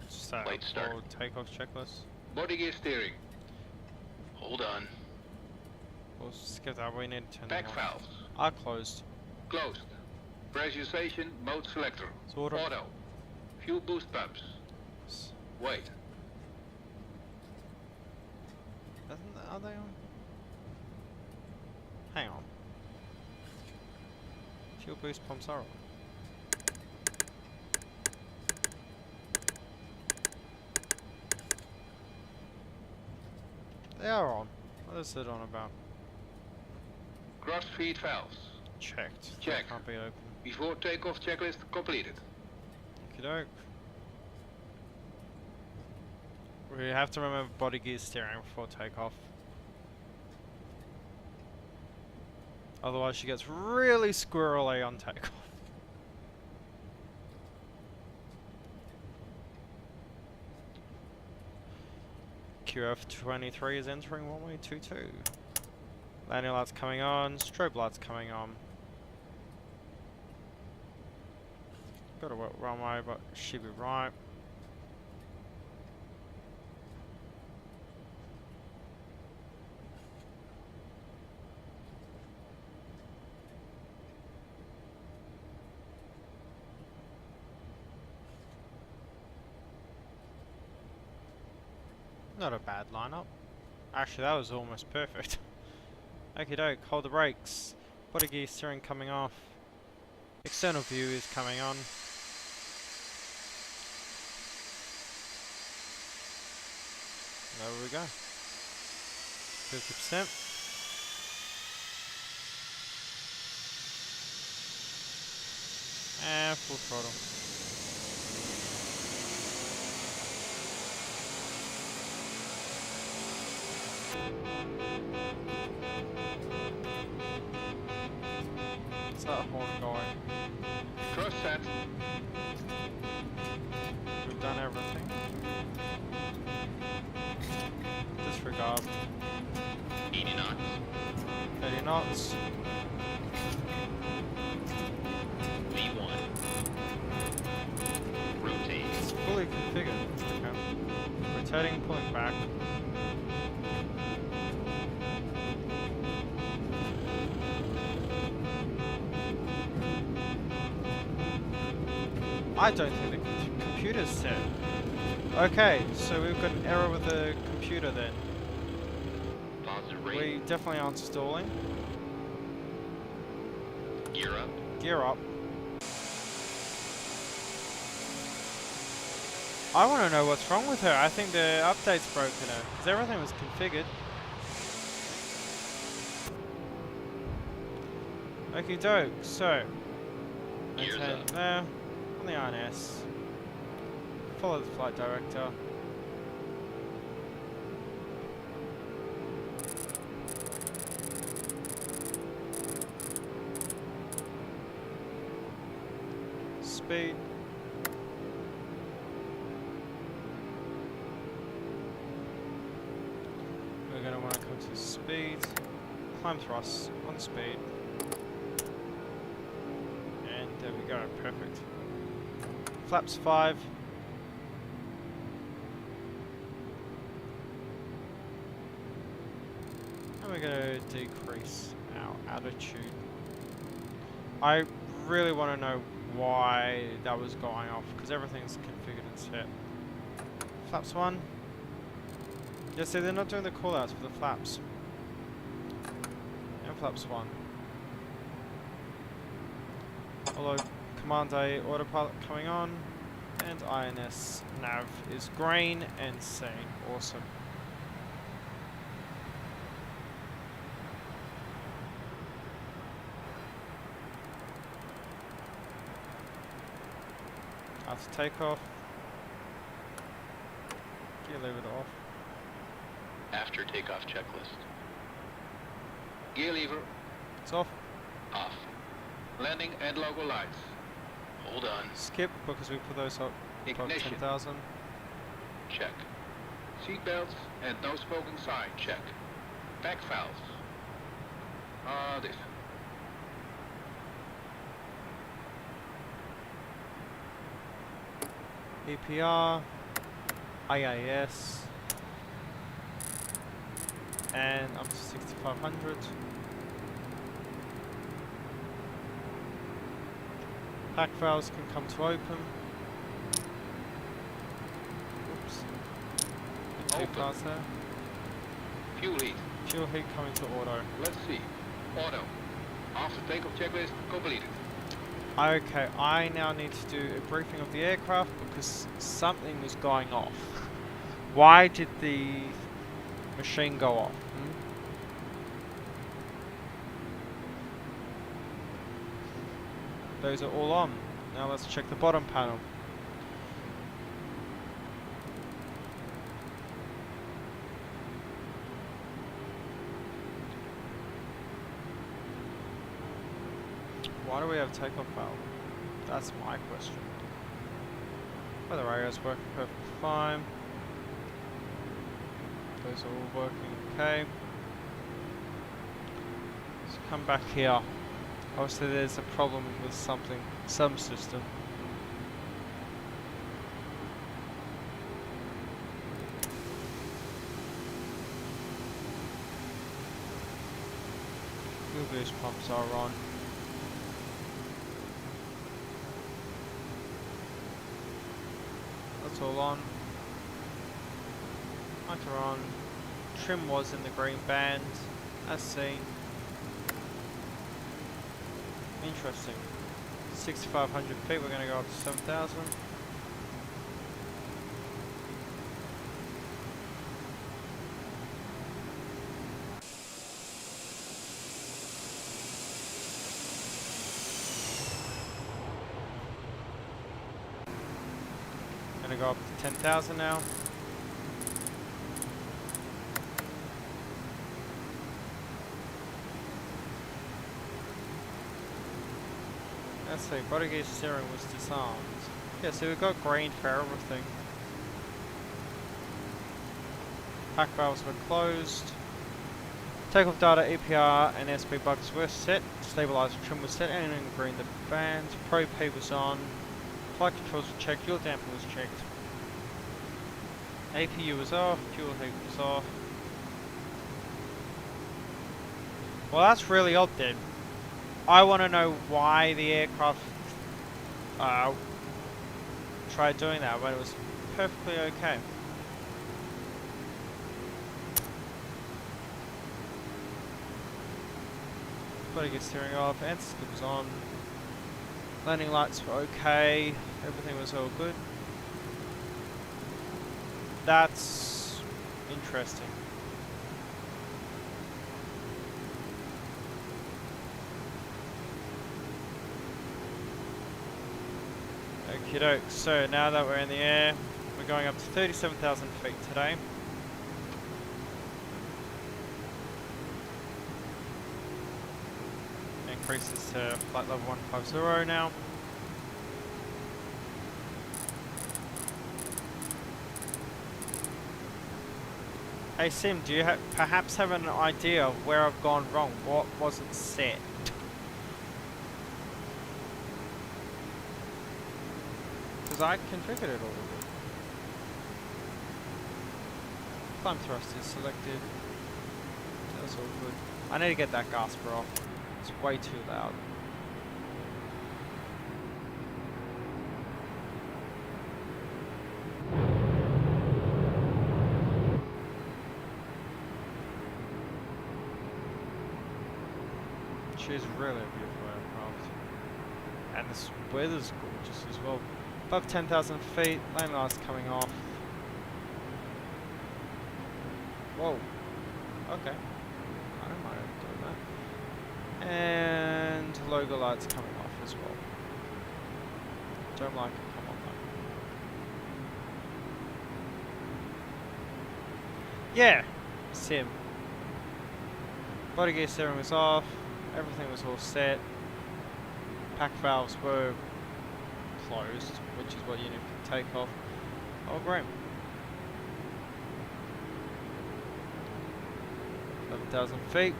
Start
Flight start.
for takeoff checklist.
Body gear steering.
Hold on.
We'll skip that, we need to turn
Back
them off.
valves.
Are closed.
Closed. Pressurization mode selector.
It's auto.
Auto. Fuel boost pumps. Wait.
Are they on? Hang on. Fuel boost pumps are on. They are on. What is it on about?
Cross feed valves.
Checked.
Check.
That can't be open.
Before takeoff checklist completed.
Okie doke. We have to remember body gear steering before takeoff. Otherwise she gets really squirrely on takeoff. QF23 is entering runway 22. Landing lights coming on, strobe lights coming on. Got a wet runway, but should be right. Not a bad lineup. Actually, that was almost perfect. Okie doke, hold the brakes. Body gear steering coming off. External view is coming on. There we go. 50%. And full throttle. What's that horn going?
Cross set.
We've done everything. Disregard.
80 knots.
30 knots.
V1. Rotate.
It's fully configured. Okay. Rotating, pulling back. I don't think the computer's set. Okay, so we've got an error with the computer then.
Positive
We
rate.
definitely aren't stalling.
Gear up.
Gear up. I want to know what's wrong with her. I think the update's broken her. Because everything was configured. Okie doke, so.
Gears
maintain
up.
there. On the INS. Follow the flight director. Speed. We're going to want to come to speed. Climb thrust on speed. And there we go, perfect. Flaps 5. And we're going to decrease our altitude. I really want to know why that was going off, because everything's configured and set. Flaps 1. Yeah, see, they're not doing the callouts for the flaps. And flaps 1. Although Command A autopilot coming on, and INS nav is green and sane. Awesome. After takeoff, gear lever off.
After takeoff checklist.
Gear lever.
It's off.
Off.
Landing and logo lights.
Hold on.
Skip because we put those up above
Ignition.
10,000.
Check.
Seat belts and no smoking sign.
Check.
Back valves. This.
EPR, IAS, and up to 6500. Pack valves can come to open. Oops. Two
Open.
cars there.
Fuel heat.
Fuel heat coming to auto.
Let's see. Auto. After takeoff checklist completed.
Okay, I now need to do a briefing of the aircraft because something was going off. Why did the machine go off? Those are all on. Now let's check the bottom panel. Why do we have takeoff valve? That's my question. Well, the radio's working perfectly fine. Those are all working okay. Let's come back here. Obviously there's a problem with something, some system. Fuel boost pumps are on. That's all on. Lights are on. Trim was in the green band, as seen. Interesting. 6,500 feet, we're going to go up to 7,000. Going to go up to 10,000 now. Let's see, body gear steering was disarmed. Yeah, so we've got green for everything. Pack valves were closed. Takeoff data, EPR and SP bugs were set. Stabilizer trim was set and in green the band. Pro P was on. Flight controls were checked, fuel damper was checked. APU was off, fuel heat was off. Well, that's really odd then. I want to know why the aircraft tried doing that when it was perfectly okay. Body gear steering off, anti-skid was on. Landing lights were okay, everything was all good. That's interesting. Okie doke, so now that we're in the air, we're going up to 37,000 feet today. Increases to flight level 150 now. Hey Sim, do you perhaps have an idea of where I've gone wrong? What wasn't set? Because I configured it all. Climb thrust is selected. That's all good. I need to get that gasper off. It's way too loud. She's really a beautiful aircraft. And this weather's gorgeous as well. Above 10,000 feet, landing lights coming off. Whoa. Okay. I don't mind doing that. And logo lights coming off as well. Don't like it, come on though. Yeah, Sim. Body gear steering was off. Everything was all set. Pack valves were closed, which is what you need for takeoff. Oh, great. 11,000 feet.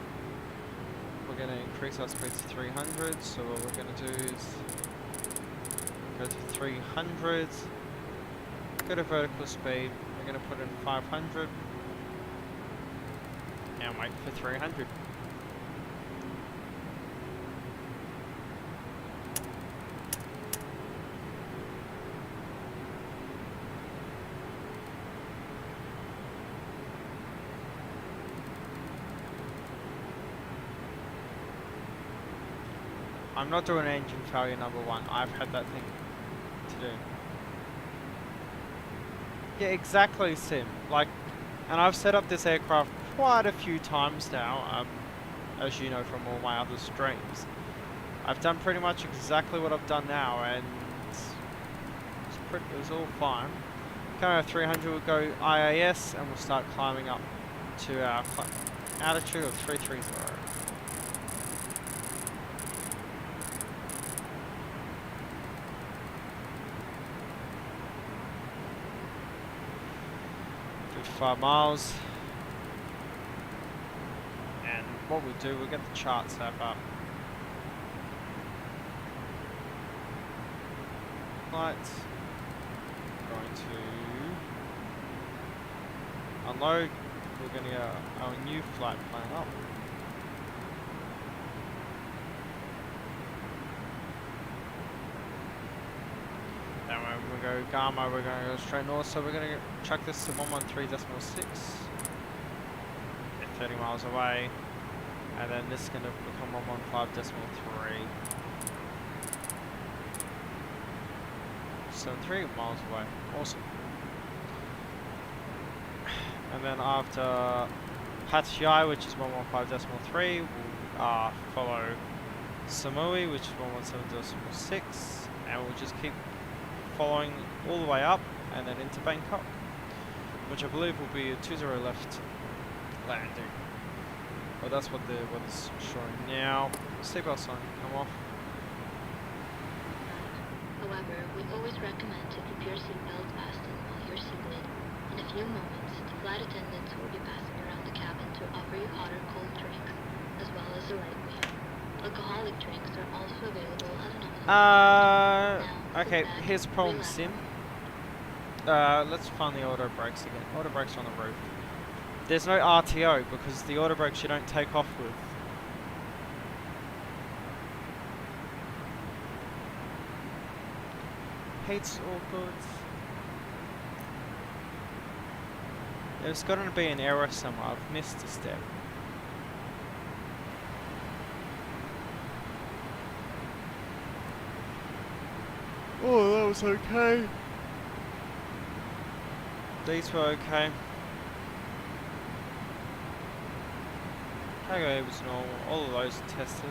we're going to increase our speed to 300. So what we're going to do is go to 300, go to vertical speed, we're going to put in 500, and wait for 300. I'm not doing engine failure number 1. I've had that thing to do. Yeah, exactly, Sim. Like, and I've set up this aircraft quite a few times now, as you know from all my other streams. I've done pretty much exactly what I've done now, and it was all fine. Coming at 300, we'll go IAS, and we'll start climbing up to our altitude of 330. Miles, and what we'll do, we'll get the chart tab up. Lights. Going to unload. We're going to get our new flight plan up. Then when we go Gamma, we're going to go straight north, so we're going to chuck this to 113.6 at 30 miles away, and then this is going to become 115.3. 73 miles away. Awesome. And then after Pattaya, which is 115.3, we'll follow Samui, which is 117.6, and we'll just keep following all the way up and then into Bangkok, which I believe will be a 20 left landing. Well, that's what it's showing now. Seatbelt sign come off.
However, we always recommend to keep your seatbelt fastened while you're seated. In a few moments, the flight attendants will be passing around the cabin to offer you hot or cold drinks, as well as a light meal. Alcoholic drinks are also available at an
okay, here's the problem, Sim. Let's find the auto brakes again. Auto brakes on the roof. There's no RTO because the auto brakes you don't take off with. Hates all goods. There's got to be an error somewhere. I've missed a step. Oh, that was okay. These were okay. Cargo was normal. All of those are tested.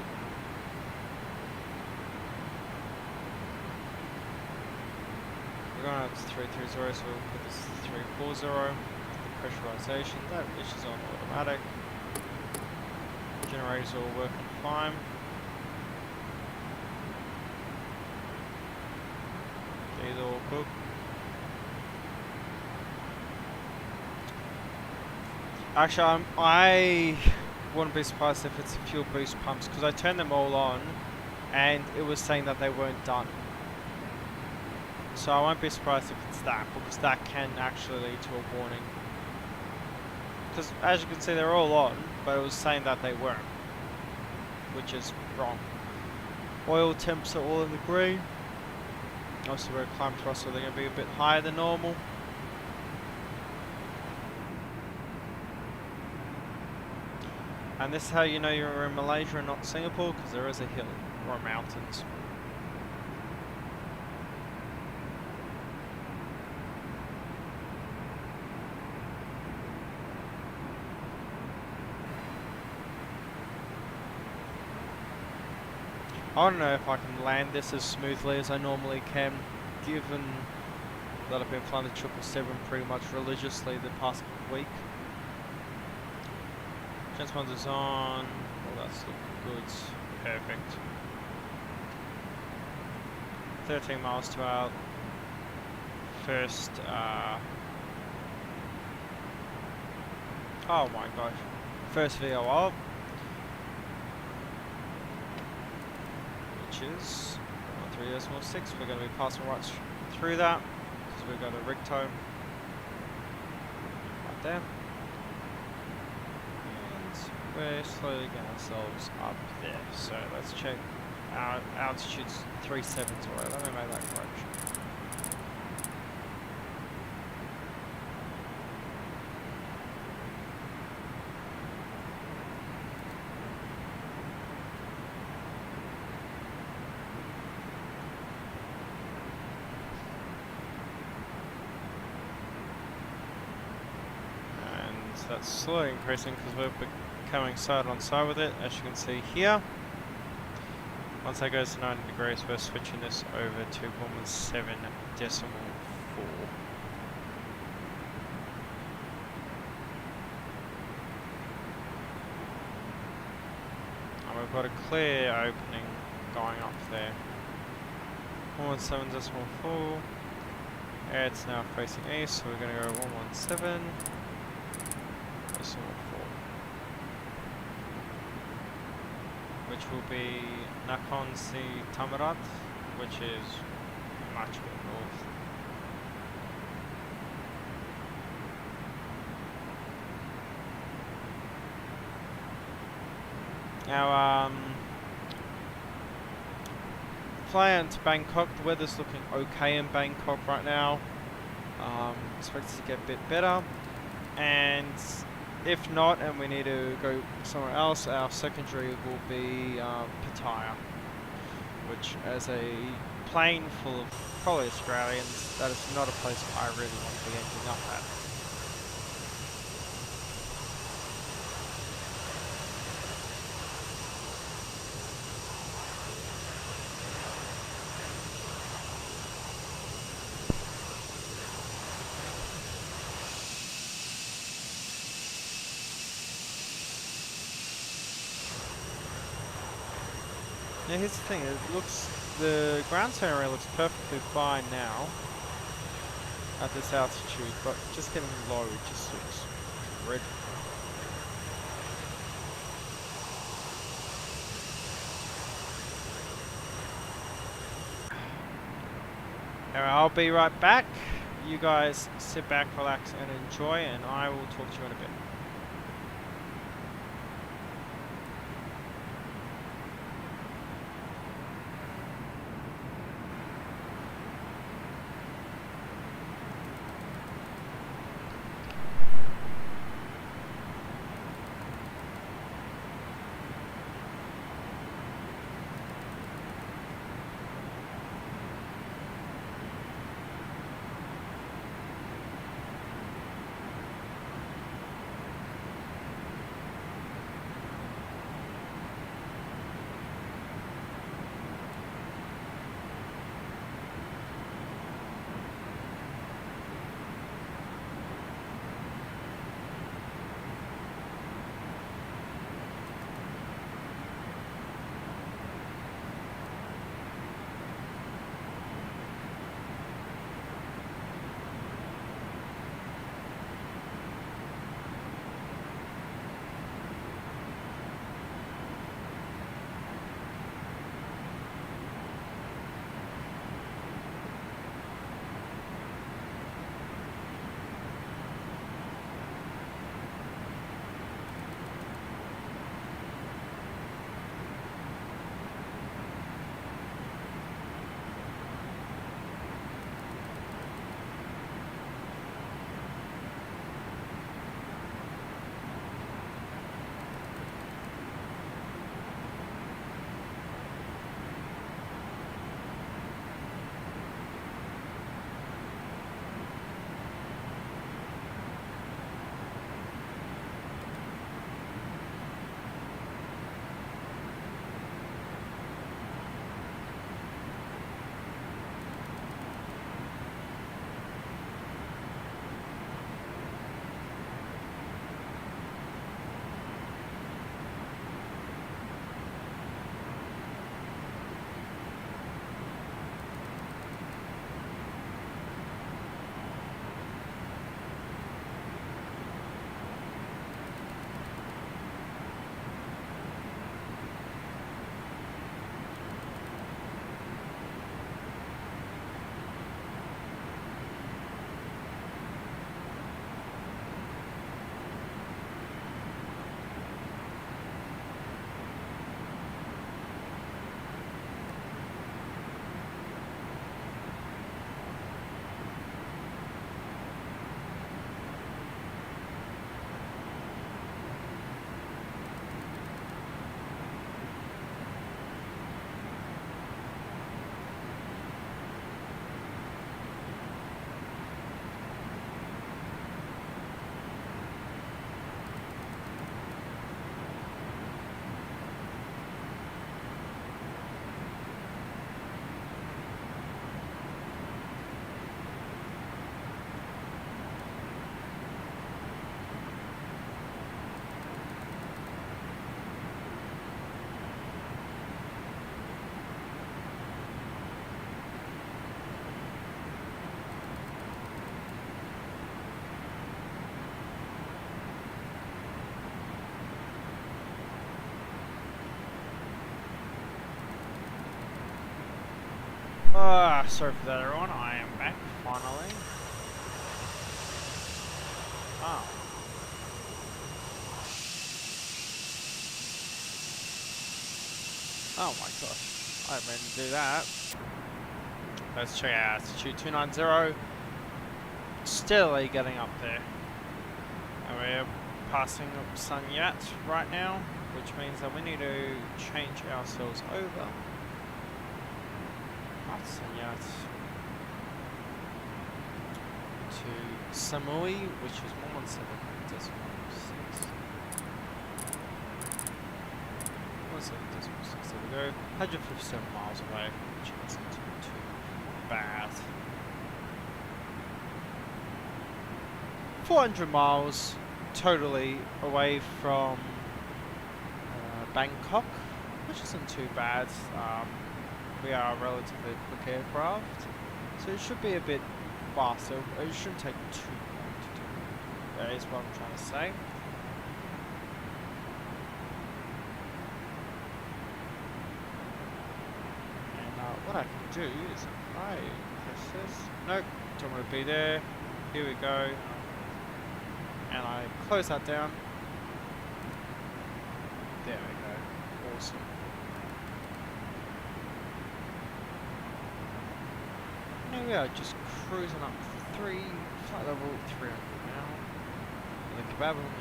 We're going up to 330, so we'll put this to 340. The pressurization, that is on automatic. Generators all working fine. These are all good. Actually, I wouldn't be surprised if it's fuel boost pumps, because I turned them all on and it was saying that they weren't done. So I won't be surprised if it's that, because that can actually lead to a warning. Because as you can see, they're all on, but it was saying that they weren't, which is wrong. Oil temps are all in the green. Obviously we're at climb thrust, so they're going to be a bit higher than normal. And this is how you know you're in Malaysia and not Singapore, because there is a hill or mountains. I don't know if I can land this as smoothly as I normally can, given that I've been flying the 777 pretty much religiously the past week. Transponders on, all that's looking good, perfect. 13 miles to our first, oh my gosh, first VOR. which is 3.6. We're going to be passing right through that because we've got a rig toe right there. And we're slowly getting ourselves up there. So let's check. Our altitude's 37s alright. Let me make that correction. That's slowly increasing because we're becoming side on side with it, as you can see here. Once that goes to 90 degrees, we're switching this over to 1.7.4. And we've got a clear opening going up there. 1.7.4. It's now facing east, so we're going to go 1.17. 4, which will be Nakhon Si Thammarat, which is much more north. Now, flying to Bangkok, the weather's looking okay in Bangkok right now. Expected to get a bit better, and if not, and we need to go somewhere else, our secondary will be Pattaya, which, as a plane full of probably Australians, that is not a place I really want to be ending up at. Now here's the thing, the ground scenery looks perfectly fine now at this altitude, but just getting low just looks dreadful. Alright, I'll be right back. You guys sit back, relax and enjoy, and I will talk to you in a bit. Sorry for that, everyone. I am back finally. Oh. Oh my gosh. I didn't mean to do that. Let's check out altitude 290. Steadily getting up there. And we're passing up Sun Yat right now, which means that we need to change ourselves over. Not Sun Yat. To Samui, which is 117.6. 117.6, there we go. 157 miles away, which isn't too bad. 400 miles totally away from Bangkok, which isn't too bad. We are a relatively quick aircraft, so it should be a bit faster. It shouldn't take too long to do. That is what I'm trying to say. And what I can do is if I press this, nope, don't want to be there. Here we go. And I close that down. There we go. Awesome. Here we are, just cruising up flight level 300 now. The kebab on the order.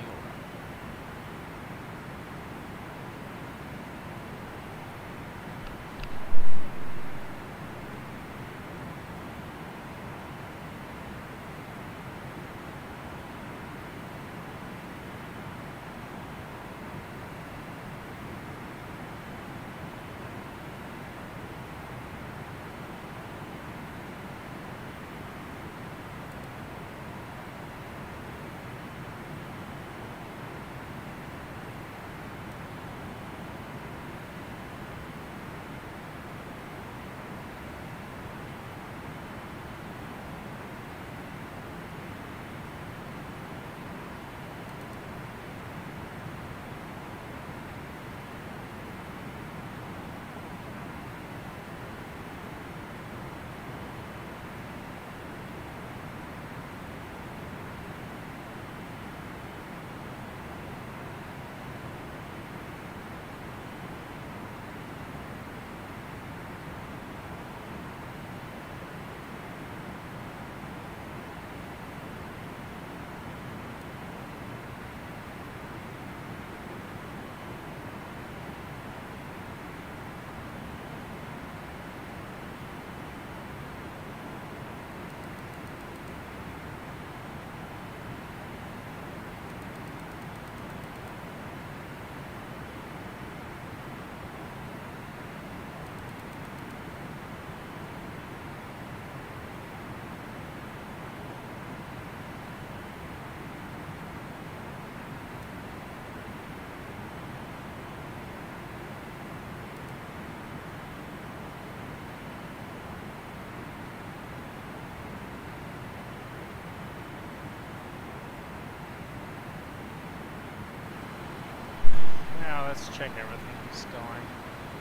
Now let's check everything's going.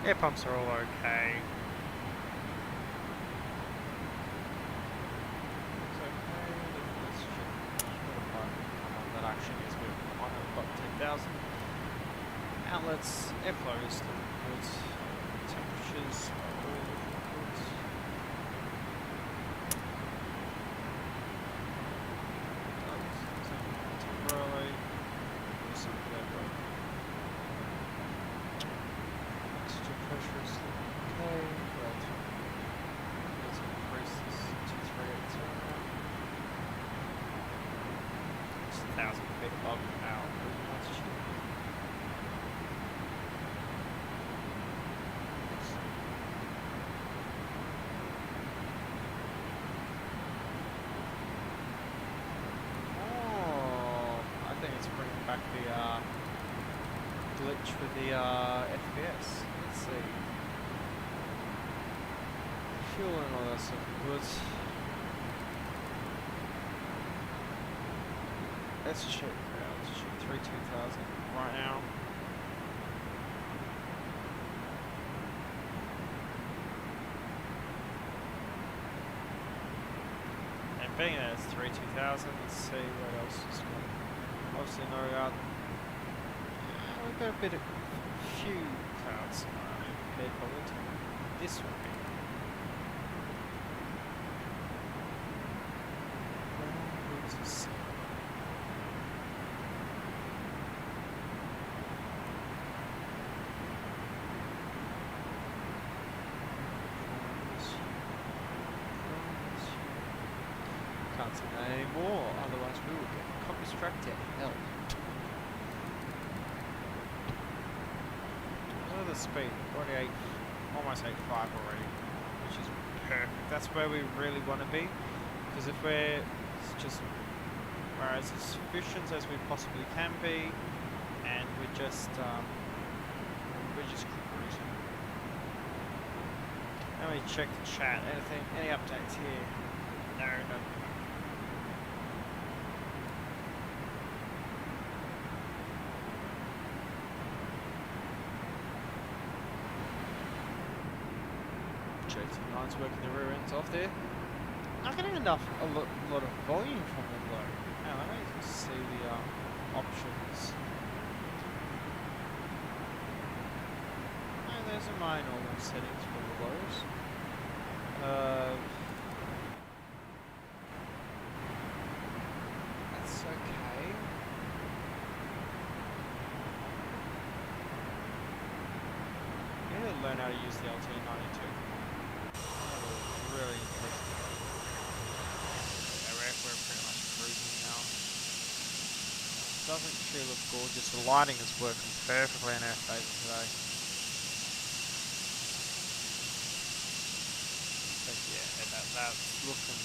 Air pumps are all okay. It's okay. Let's check. Come on, that actually is good. I've got 10,000. Outlets, airflow is still good. Temperatures are all good. Temporarily. Oxygen pressure is still okay, but let's increase this to 380. It's 1,000 feet above our altitude. It's bringing back the glitch with the FPS. Let's see. Fuel and all that stuff good. Let's check altitude 32,000 right now. Being that it's 3-2000, let's see what else is going. Obviously no we've got a bit of few clouds compared probably to this one. Can't see that anymore, otherwise we will get copy struck to hell. Look at the speed, already almost 85 already, which is perfect. That's where we really want to be, because if we're just as efficient as we possibly can be, and we're just cruising. Let me check the chat. Any updates here? No, no. Lines working the rear ends off there. Not getting a lot of volume from them though. Now let me see the options. Oh, there's my normal settings for the lows. That's okay. I need to learn how to use the LT92. Really interesting. Yeah, we're pretty much cruising now. Doesn't she look gorgeous? The lighting is working perfectly in our favour today. But yeah, that's looking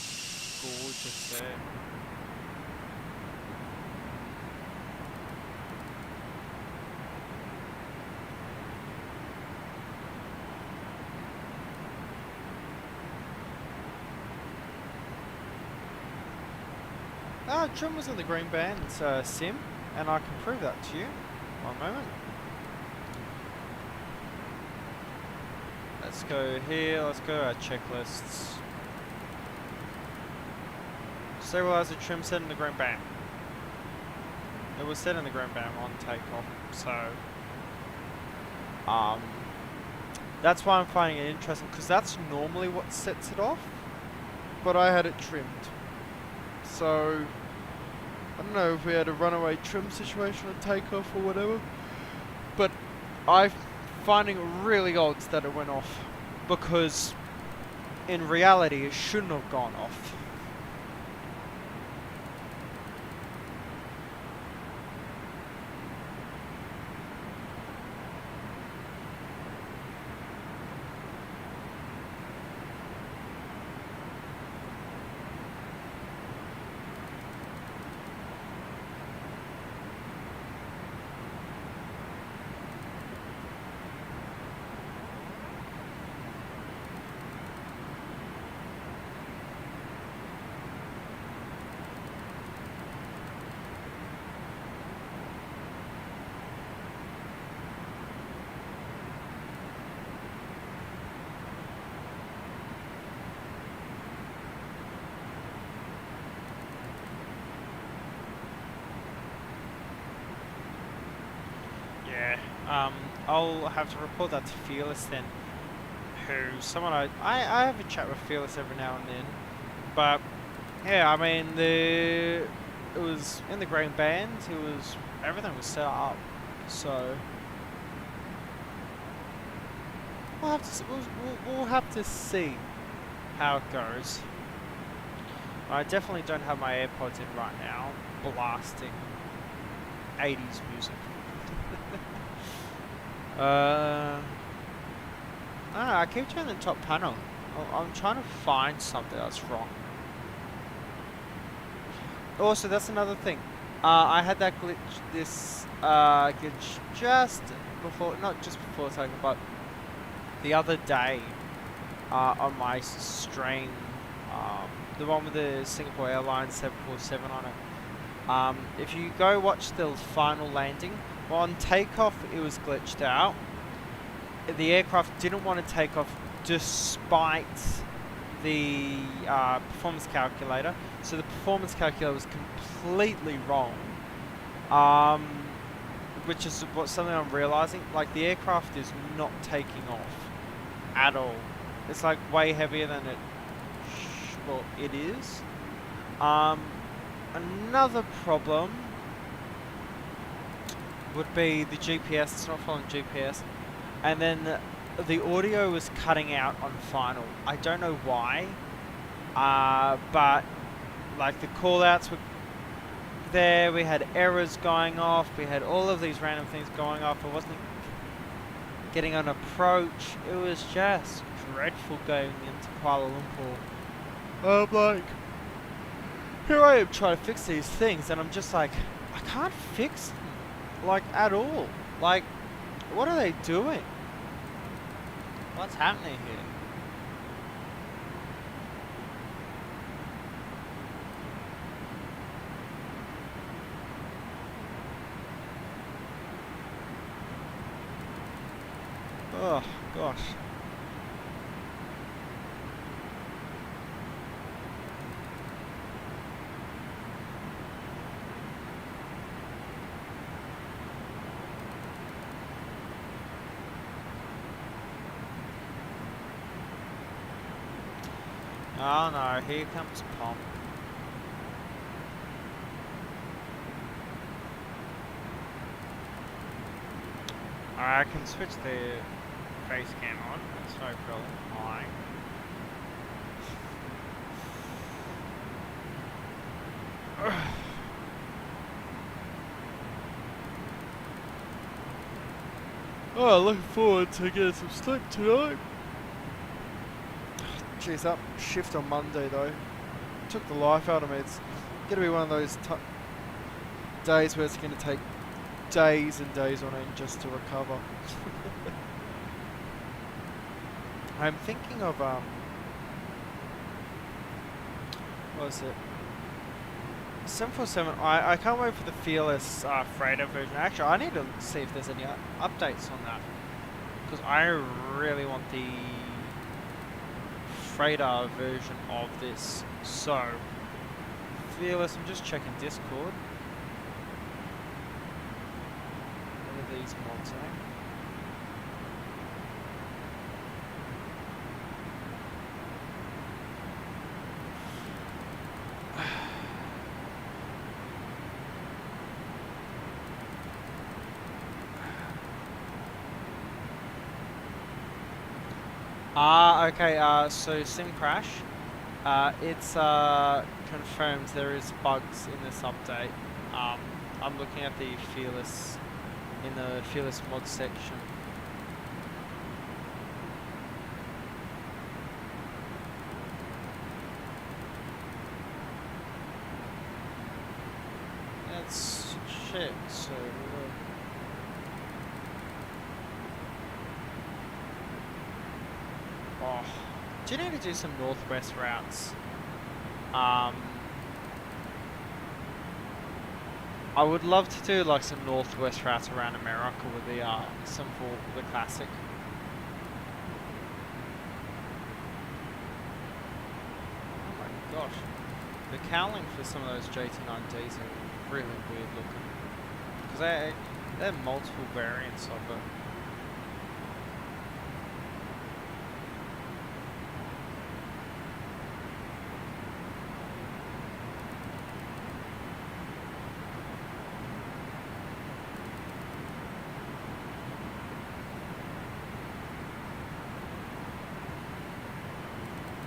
gorgeous there. Trim was in the green band sim, and I can prove that to you. One moment. Let's go here, let's go to our checklists. Stabilizer trim set in the green band. It was set in the green band on takeoff, so that's why I'm finding it interesting, because that's normally what sets it off, but I had it trimmed. So I don't know if we had a runaway trim situation on takeoff or whatever, but I'm finding it really odd that it went off, because in reality it shouldn't have gone off. I'll have to report that to Fearless then, who someone I have a chat with Fearless every now and then, but yeah, I mean it was in the green band, everything was set up, so we'll have to see how it goes. I definitely don't have my AirPods in right now, blasting 80s music. I don't know, I keep turning the top panel. I'm trying to find something that's wrong. Also, that's another thing. I had that glitch, glitch just before, not just before taking, but the other day on my stream, the one with the Singapore Airlines 747 on it. If you go watch the final landing, well, on takeoff it was glitched out. The aircraft didn't want to take off despite the performance calculator. So the performance calculator was completely wrong. Which is something I'm realizing. Like, the aircraft is not taking off at all. It's like way heavier than it is. Another problem would be the GPS. It's not following GPS, and then the audio was cutting out on final. I don't know why, but like the call-outs were there. We had errors going off. We had all of these random things going off. I wasn't getting an approach. It was just dreadful going into Kuala Lumpur. I'm like, here I am trying to fix these things, and I'm just like, I can't fix them, like, at all. Like, what are they doing? What's happening here? Oh, gosh. Oh no, here comes Pom. I can switch the face cam on, that's no problem. Hi. Oh, looking forward to getting some sleep tonight. Jeez, that shift on Monday though took the life out of me. It's gonna be one of those days where it's gonna take days and days on end just to recover. I'm thinking of what was it? 747. I can't wait for the Fearless freighter version. Actually, I need to see if there's any updates on that, because I really want the freighter version of this. So, Fearless, I'm just checking Discord. What are these mods saying? Okay, so sim crash, it's confirmed there is bugs in this update. I'm looking at the Fearless, in the Fearless mod section. Let's check, so oh, do you need to do some northwest routes? I would love to do like some northwest routes around America with the the classic. Oh my gosh, the cowling for some of those JT9Ds are really weird looking, because they have multiple variants of it.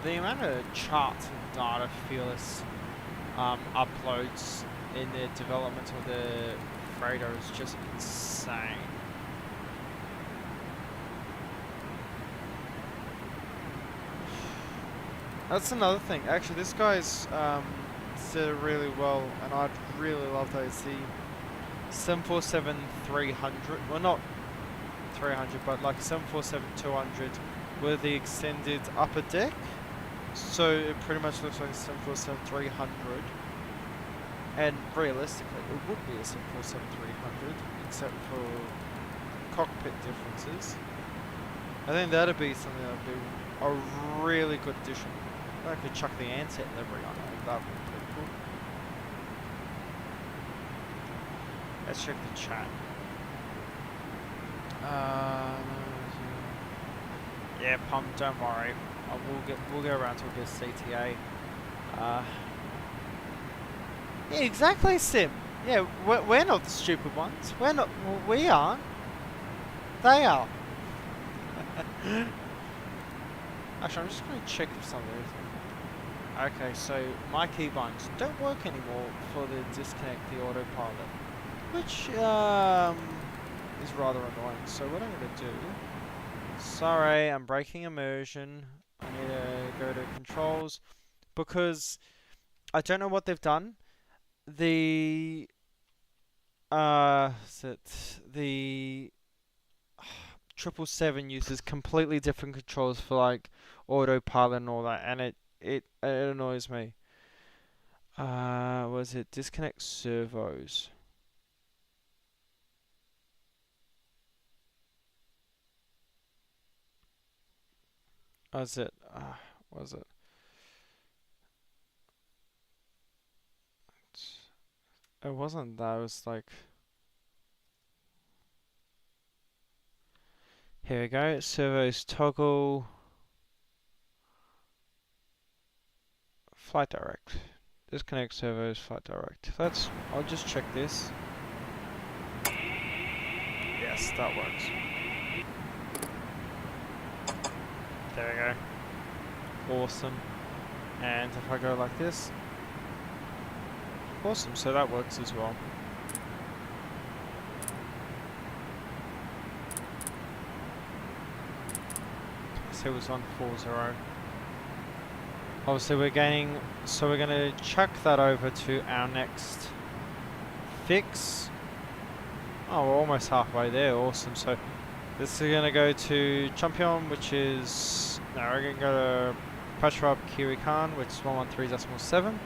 The amount of charts and data Fearless uploads in the development of the freighter is just insane. That's another thing. Actually, this guy's did it really well, and I'd really love that. It's the 747-300. Well, not 300, but like 747-200 with the extended upper deck. So it pretty much looks like a 747-300, and realistically it would be a 747-300 except for cockpit differences. I think that'd be something that'd be a really good addition. I could chuck the handset livery on it. That would be pretty cool. Let's check the chat. Yeah, Pump, don't worry. We'll get around to a bit of CTA. Yeah, exactly, Sim. Yeah, we're not the stupid ones. We're not. Well, we aren't. They are. Actually, I'm just going to check if something is. Okay, so my keybinds don't work anymore for the disconnect the autopilot, which is rather annoying. So what I'm going to do. Sorry, I'm breaking immersion. I need to go to controls because I don't know what they've done. The the 777 uses completely different controls for like autopilot and all that, and it annoys me. Was it disconnect servos? Was it? Was it? It wasn't that. It was like. Here we go. Servos toggle. Flight direct. Disconnect servos. Flight direct. I'll just check this. Yes, that works. There we go. Awesome. And if I go like this. Awesome, so that works as well. So it was on 40. Obviously we're gaining, so we're going to chuck that over to our next fix. Oh, we're almost halfway there, awesome. So this is going to go to Champion, which is, no, we're going to go to Pachrab Kiwi Khan, which is 113.7.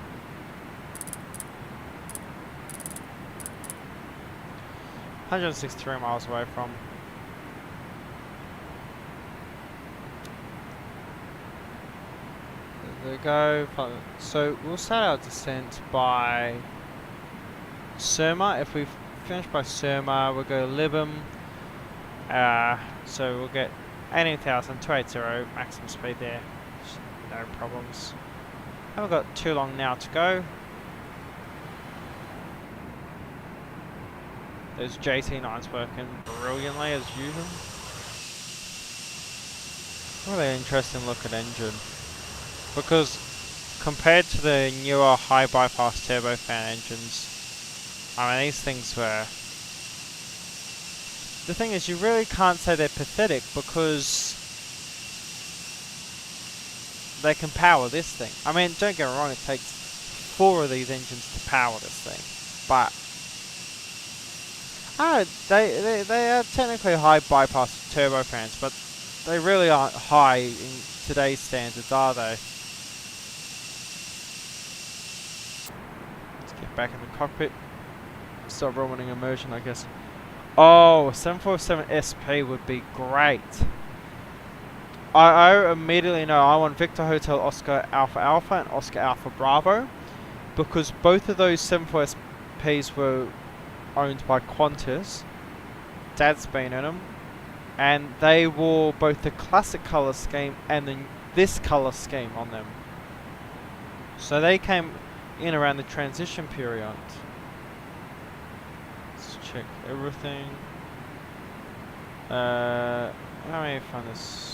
163 miles away from. There we go. So we'll start our descent by Surma. If we finish by Surma, we'll go to Libum. So we'll get 18,280 maximum speed there. No problems. Haven't got too long now to go. Those JT9s working brilliantly as usual. Really interesting look at engine. Because compared to the newer high bypass turbofan engines, I mean these things were... The thing is, you really can't say they're pathetic because they can power this thing. I mean, don't get me wrong, it takes 4 of these engines to power this thing. But they are technically high bypass turbofans, but they really aren't high in today's standards, are they? Let's get back in the cockpit. Stop ruining immersion, I guess. Oh, 747 SP would be great. I immediately know I want Victor Hotel Oscar Alpha Alpha and Oscar Alpha Bravo, because both of those 747 SPs were owned by Qantas. Dad's been in them, and they wore both the classic colour scheme and this colour scheme on them. So they came in around the transition period. Let's check everything. How many find this?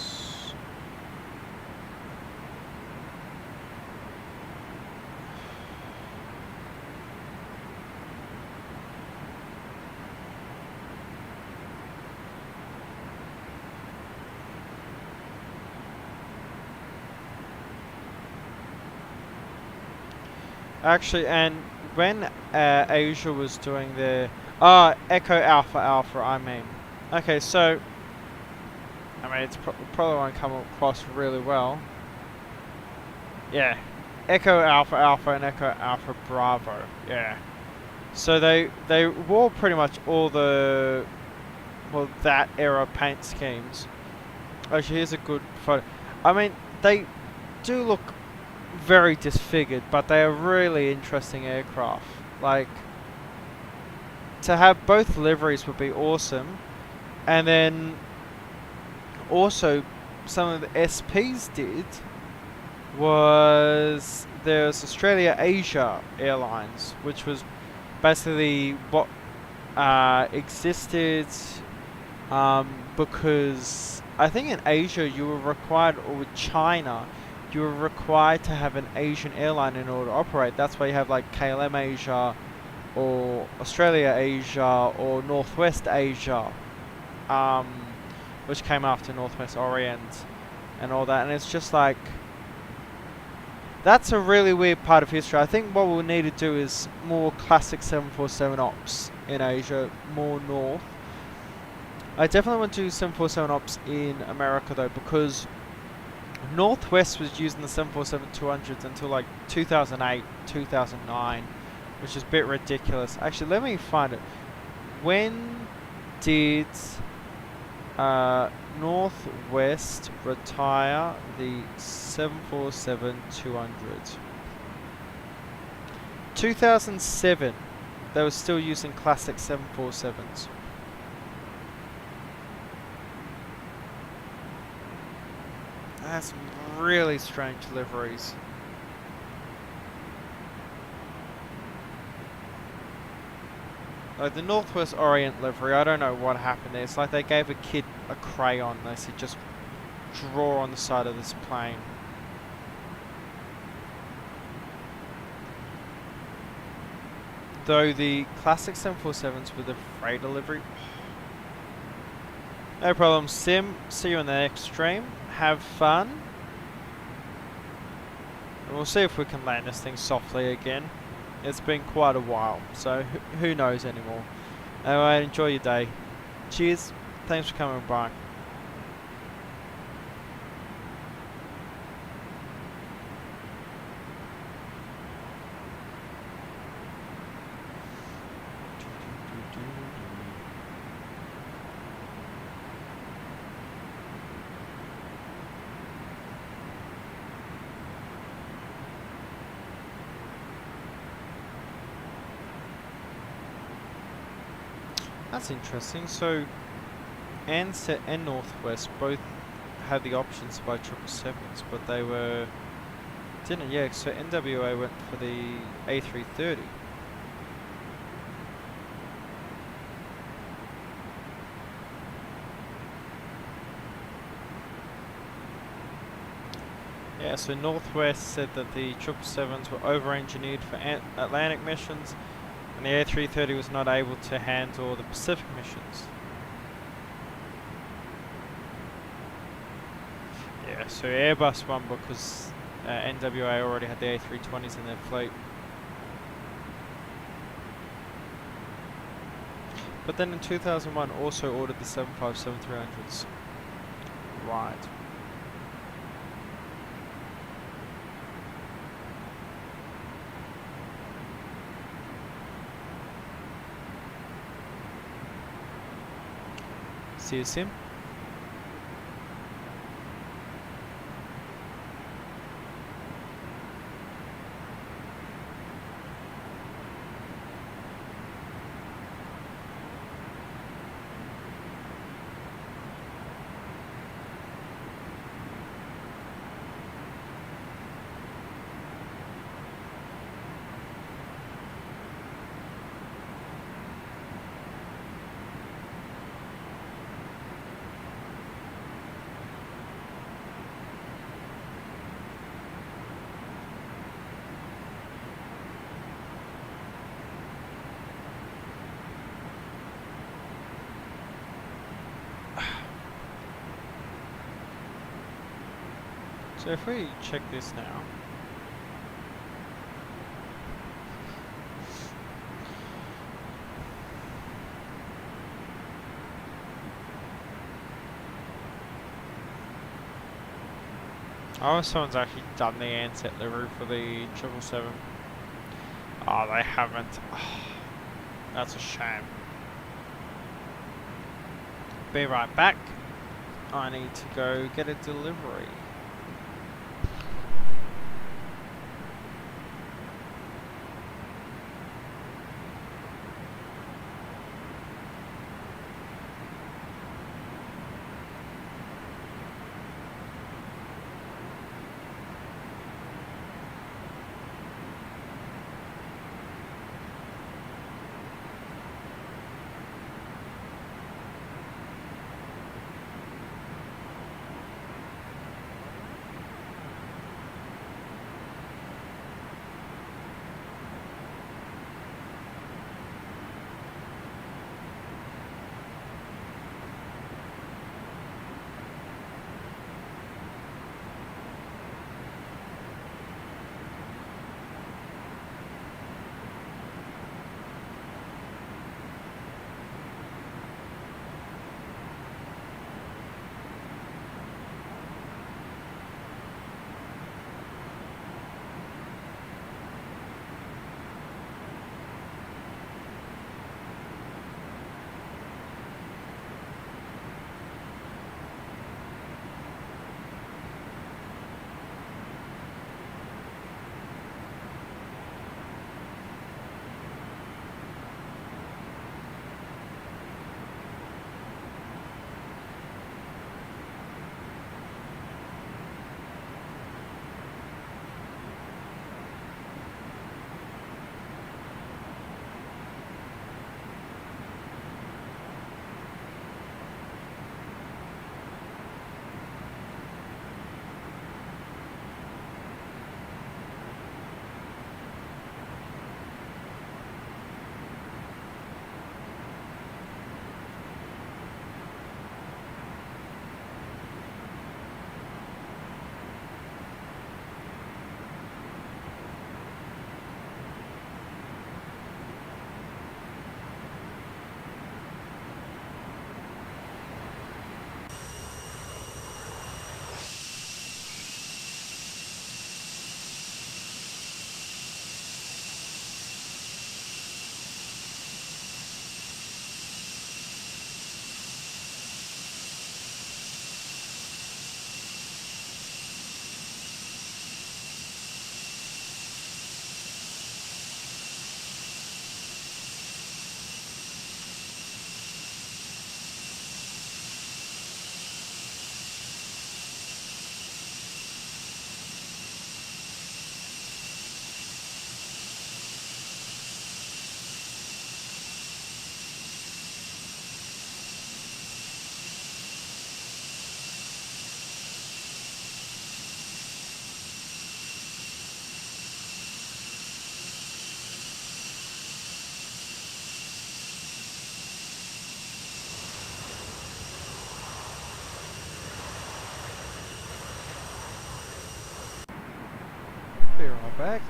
Actually, and when Asia was doing their Echo Alpha Alpha, I mean, okay, so I mean it's probably won't come across really well. Yeah, Echo Alpha Alpha and Echo Alpha Bravo. Yeah, so they wore pretty much all the that era paint schemes. Actually, here's a good photo. I mean, they do look very disfigured, but they are really interesting aircraft. Like, to have both liveries would be awesome. And then also some of the SPs did was there's Australia Asia Airlines, which was basically what existed because I think in Asia you were required, or with China, you were required to have an Asian airline in order to operate. That's why you have like KLM Asia, or Australia Asia, or Northwest Asia, which came after Northwest Orient and all that. And it's just like, that's a really weird part of history. I think what we'll need to do is more classic 747 ops in Asia, more north. I definitely want to do 747 ops in America though, because Northwest was using the 747-200s until like 2008, 2009, which is a bit ridiculous. Actually, let me find it. When did Northwest retire the 747-200? 2007. They were still using classic 747s. That's really strange liveries. Like the Northwest Orient livery, I don't know what happened there. It's like they gave a kid a crayon. They said just draw on the side of this plane. Though the classic 747s with the freighter livery. No problem, Sim. See you in the next stream. Have fun. And we'll see if we can land this thing softly again. It's been quite a while, so who knows anymore. Anyway, enjoy your day. Cheers. Thanks for coming by. That's interesting. So, Ansett and Northwest both had the options to buy 777s, but they didn't. Yeah, so NWA went for the A330. Yeah, so Northwest said that the 777s were over-engineered for Atlantic missions, and the A330 was not able to handle the Pacific missions. Yeah, so Airbus won because NWA already had the A320s in their fleet. But then in 2001 also ordered the 757-300s. Right. See you soon. So if we check this now, oh, someone's actually done the Ansett livery for the 777. Oh, they haven't. Oh, that's a shame. Be right back. I need to go get a delivery. Be right back.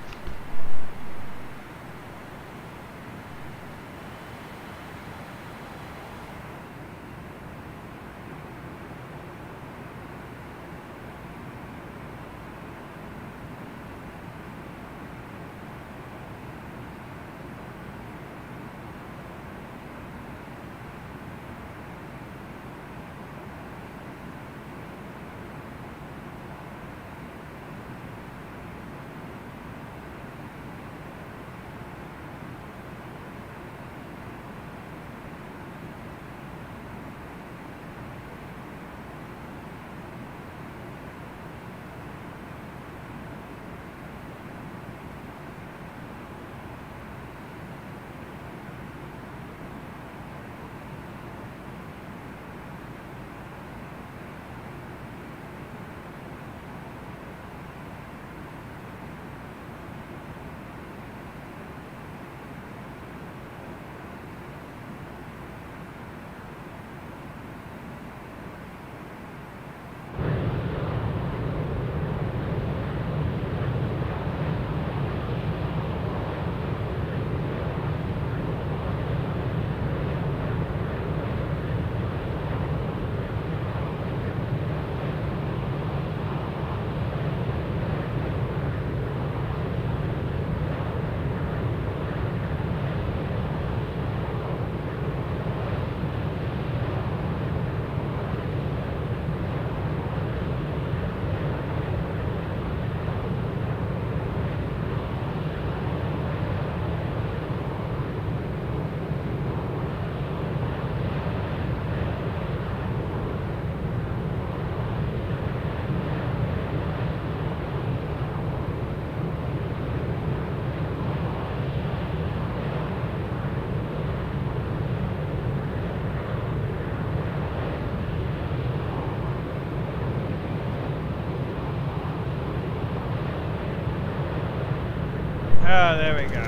Ah, there we go.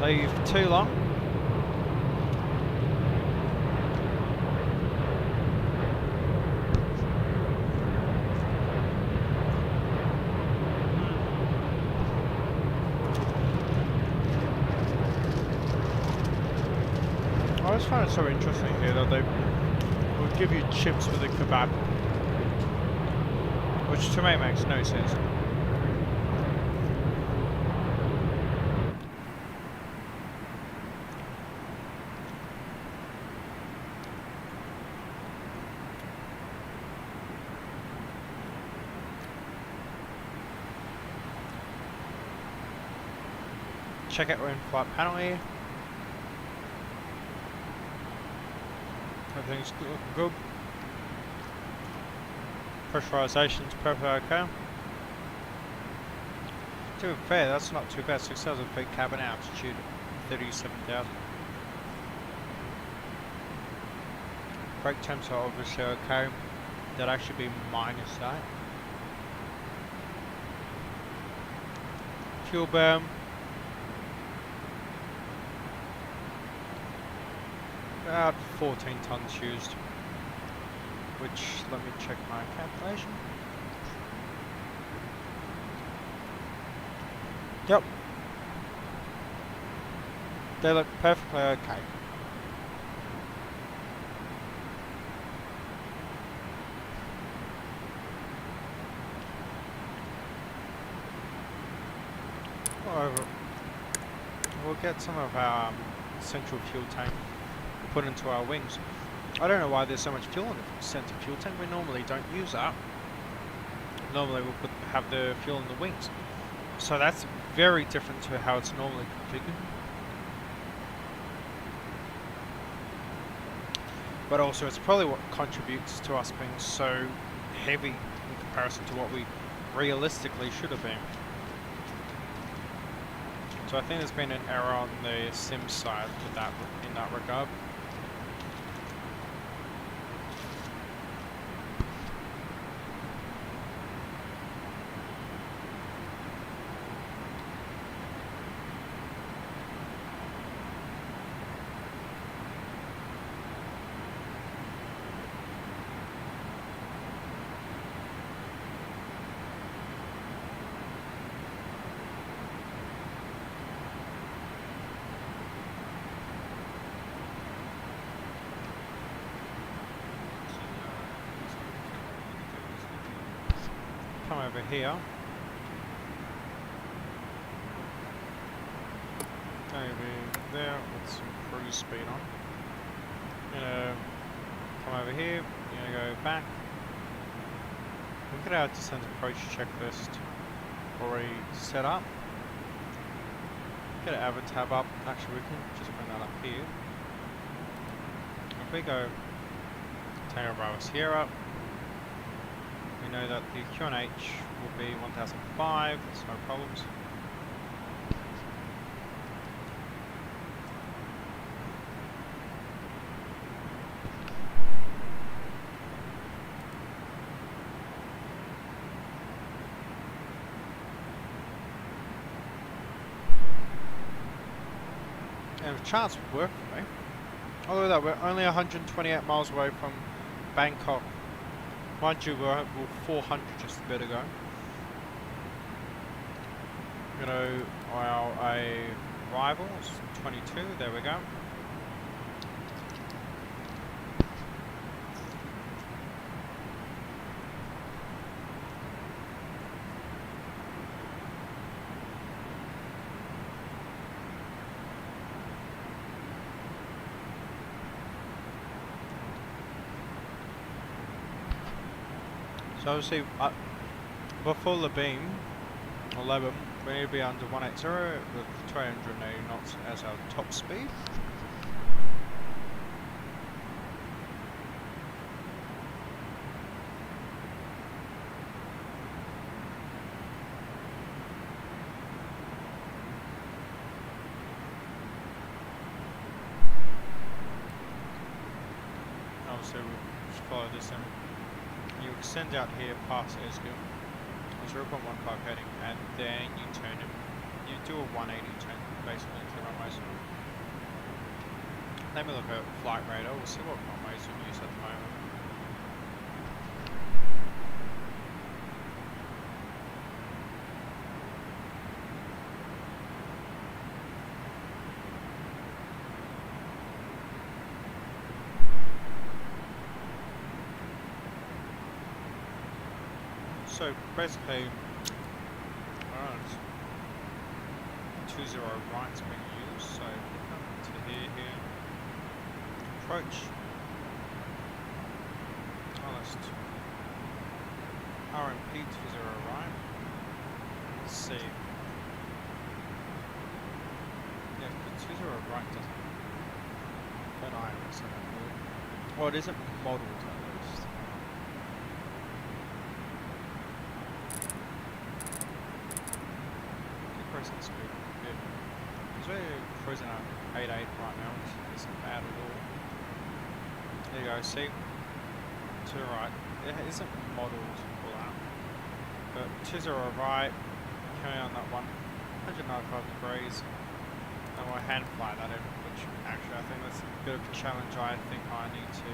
Leave too long. I always find it so interesting here that they will give you chips with a kebab, which to me makes no sense. Check out our in-flight panel here. Everything's looking good. Pressurization's perfectly okay. To be fair, that's not too bad. 6,000 feet cabin altitude, 37,000. Brake temps are obviously okay. That'd actually be -8. Fuel burn. About 14 tons used, which, let me check my calculation. Yep. They look perfectly okay. However, we'll get some of our central fuel tank put into our wings. I don't know why there's so much fuel in the center fuel tank. We normally don't use that. Normally we'll have the fuel in the wings. So that's very different to how it's normally configured. But also it's probably what contributes to us being so heavy in comparison to what we realistically should have been. So I think there's been an error on the sim side with that, in that regard. come over here. Over there with some cruise speed on. Gonna come over here. Gonna go back. Look at our descent approach checklist already set up. Get our tab up. Actually, we can just bring that up here. If we go Tango Bravo Sierra, we know that the QNH will be 1005. That's no problems. And a chance would work for me. Although that we're only 128 miles away from Bangkok. Mind you, we're 400 just a bit ago. You know, our arrivals 22. There we go. So obviously, before the beam, 11, we need to be under 180 with 280 knots as our top speed. Obviously, we'll just follow this in. You extend out here past Esgill, 0.15 heading, and then you turn it. You do a 180 turn, basically, to runways. Let me look at flight radar. We'll see what runways we use at the moment. So basically, 20 right's being used, so come to here, approach, last RMP 20 right, let's see, yeah, the 20 right doesn't, but I understand that. Well, it isn't modelled at least. Cruising speed, yeah. Because we're cruising at 88 right now, which isn't bad at all. There you go, see? To the right. It isn't modelled all that. But 20 right, coming on that one, 195 degrees. And we'll hand fly that in, which actually I think that's a bit of a challenge I think I need to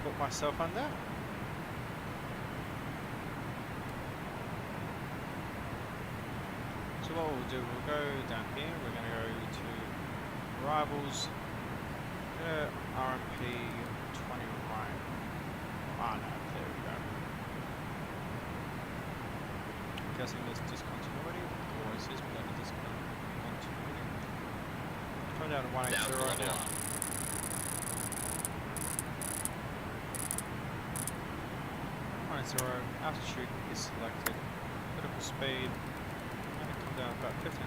put myself under. So what we'll do, we'll go down here, we're going to go to arrivals, RMP 20 right, no, there we go. I'm guessing there's discontinuity, or is this without a discontinuity? Come down to 180 right now. 180, altitude is selected, critical speed, down about 1500.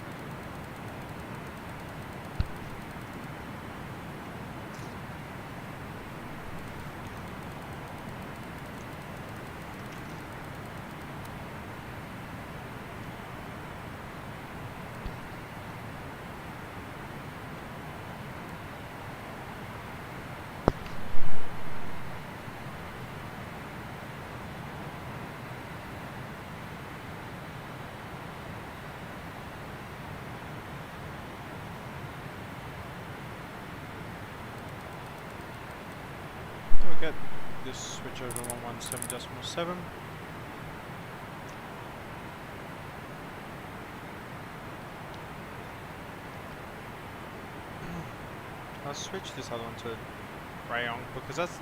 Get this switch over 117.7. I'll switch this other one to Rayong because that's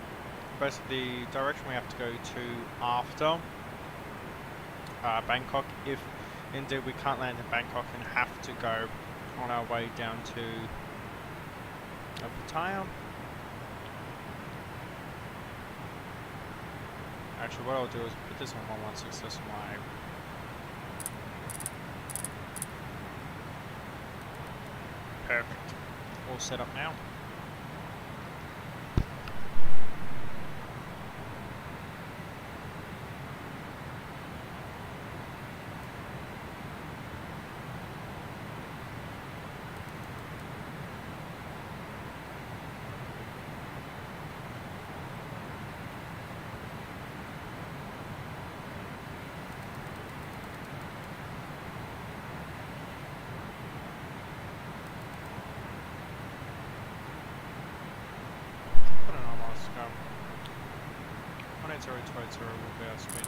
basically the direction we have to go to after Bangkok if indeed we can't land in Bangkok and have to go on our way down to Pattaya. Actually, what I'll do is put this on 116 decimal 8. Perfect. All set up now. I don't know, I'll go. 180 will be our speed.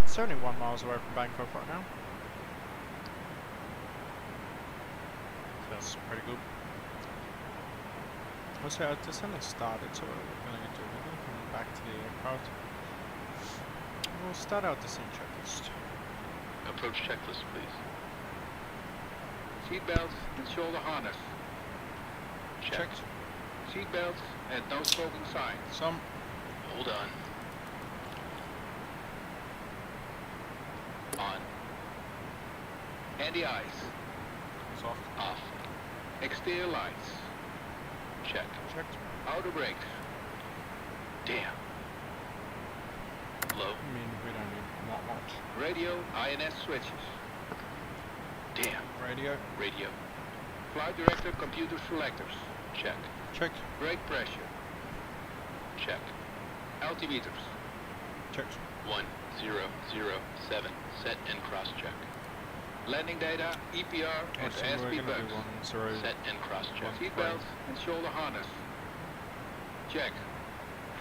It's only 1 mile away from Bangkok right now. So that's pretty good. Also, I just only started, so what we're going to do, we're going to come back to the aircraft. We'll start our descent checklist.
Approach checklist, please.
Seatbelts and shoulder harness.
Checked.
Seatbelts and no smoking signs.
Some.
Hold on. On.
Handy eyes.
Soft.
Off.
Exterior lights.
Check.
Checked.
Outer brakes.
Damn. Low.
I mean, we don't need not much.
Radio INS switches.
Damn.
Radio.
Radio.
Flight director computer selectors.
Check.
Checked.
Brake pressure.
Check.
Altimeters.
Checked.
1007. Set and cross check.
Landing data, EPR, and
Actually, we're
ASP
going to do
bugs.
10.
Set and cross check.
Seatbelts and shoulder harness. Check.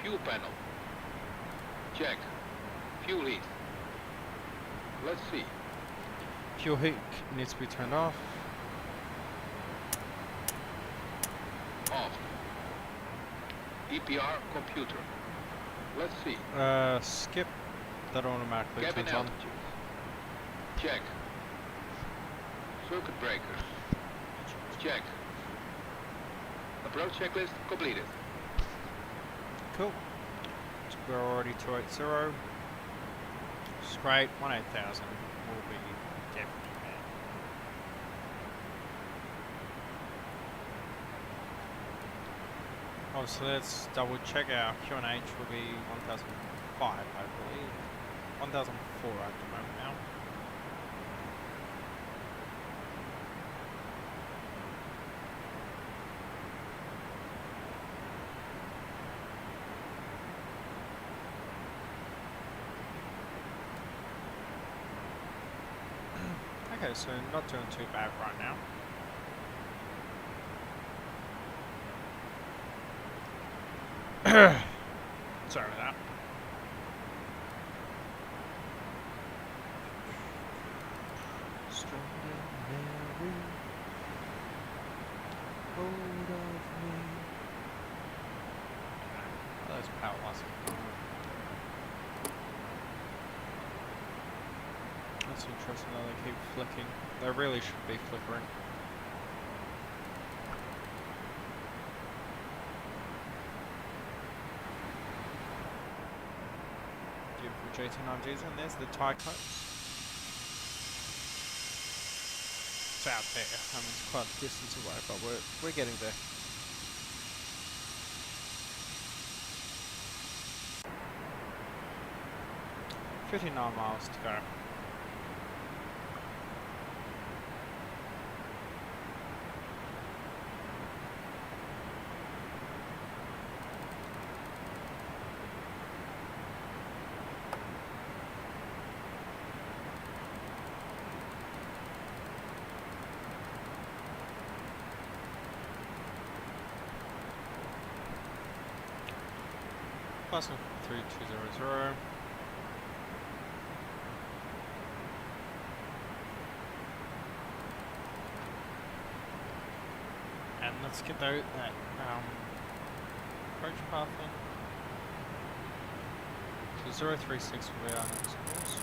Fuel panel. Check. Fuel heat. Let's see.
Fuel heat needs to be turned off.
Off. EPR computer. Let's see.
Skip. That automatically
Cabin
turns on.
altitude. Check. Circuit breakers. Check. Approach checklist completed.
Cool. So we're already 280. Straight 18,000 will be definitely there. Oh, so let's double check our Q&H will be 1005, I believe. 1,004 at the moment now. Okay, so not doing too bad right now. Sorry about that. Strong and merry, hold of me. Oh, those power lights. That's interesting though, they keep flicking. They really should be flickering. Beautiful GT9Gs, and there's the tie coat. It's out there. I mean, it's quite a distance away, but we're getting there. $59 miles to go. Passing 3200. And let's get that approach path in. So 036 will be our next course.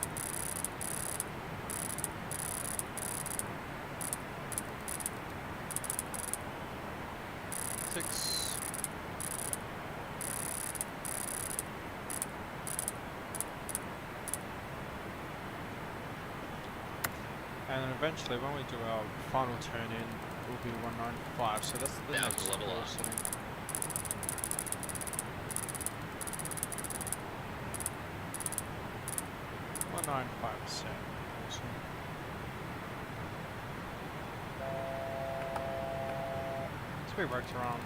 Six. And then eventually, when we do our final turn in, it will be 195. So that's the next
level up.
setting. 195%. Awesome. Speed brakes around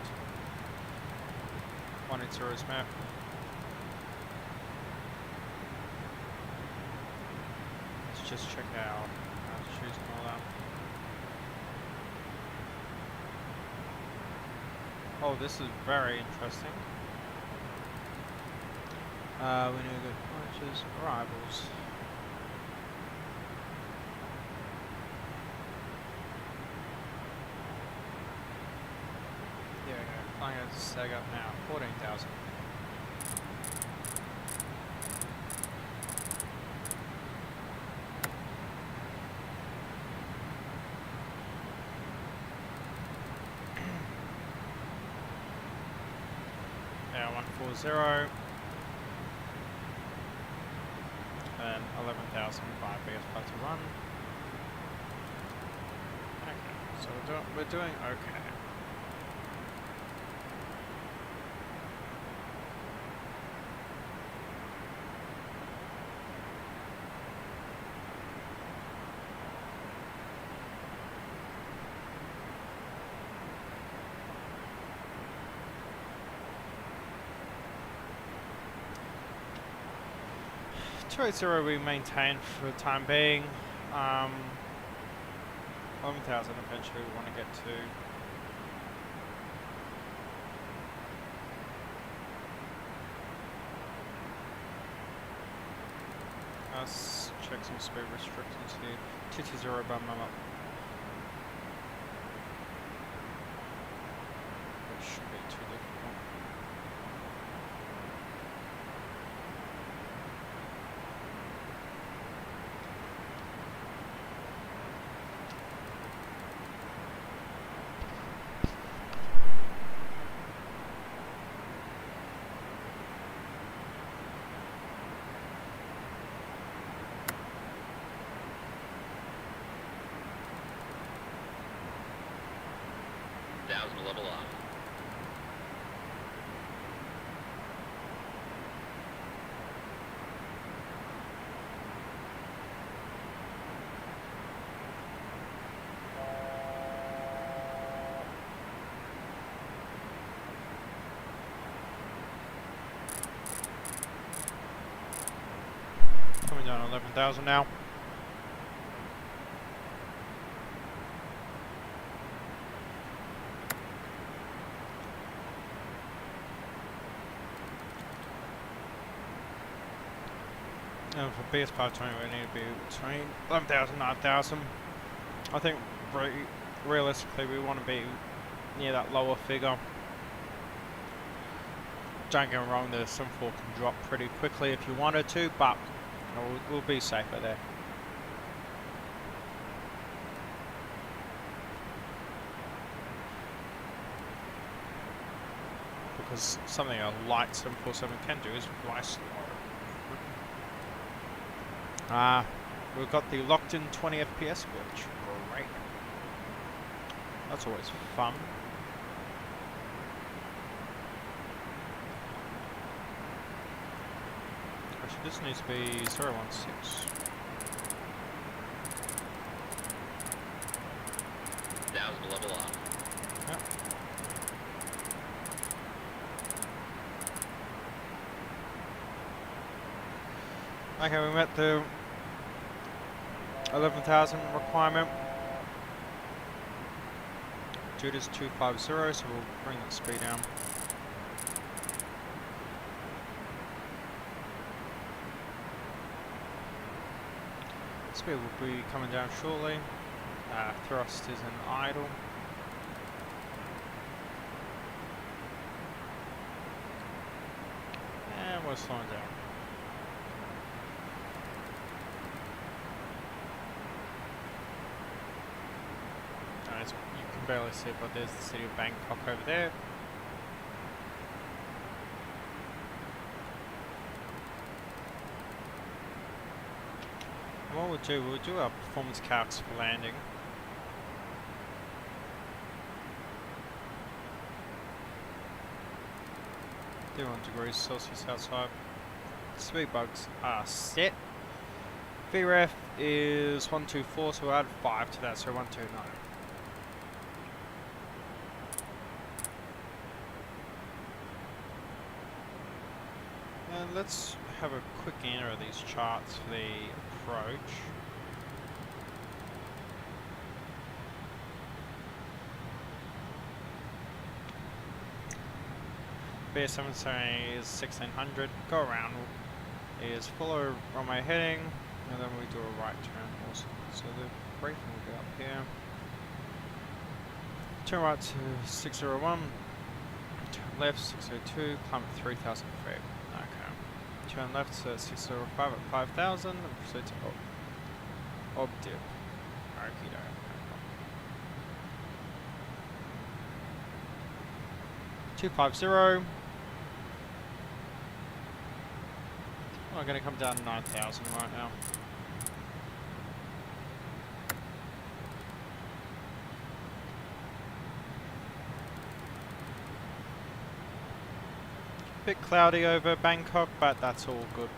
180's map. Let's just check out shoes and all that. Oh, this is very interesting. We need to go punches, arrivals. There we go. Flying out to sag up now, 14,000. Now 140 and 11,005 BS to run. Okay, so we're doing okay. Zero we maintain for the time being. 11,000 eventually we want to get to. Let's check some speed restrictions here. 220 bum them up. Which shouldn't be too difficult.
Level off.
coming down 11,000 now. And for BS520 we need to be between 11,000 and 9,000. I think realistically we want to be near that lower figure. Don't get me wrong, the Sim4 can drop pretty quickly if you wanted to, but you know, we'll be safer there. Because something a light 747 can do is fly slow. We've got the locked in 20 FPS glitch. Great. That's always fun. Actually, this needs to be 016.
Now's the level off.
Yep. Okay, we met the 11,000 requirement. Dude is 250, so we'll bring that speed down. Speed will be coming down shortly. Thrust is in idle. And we're slowing down. You can barely see it, but there's the city of Bangkok over there. And what we'll do our performance calcs for landing. degrees Celsius outside. Speed bugs are set. VREF is 124, so we'll add 5 to that, so 129. And let's have a quick enter of these charts for the approach. BS7 saying is 1600. Go around is follow runway heading, and then we do a right turn also. So the briefing will be up here. Turn right to 601. Turn left 602. Climb at 3,000 feet. Okay. Turn left to 605 at 5,000 and proceed to Obdip. Okie doke. No problem. 250. I'm going to come down to 9,000 right now. Bit cloudy over Bangkok, but that's all good.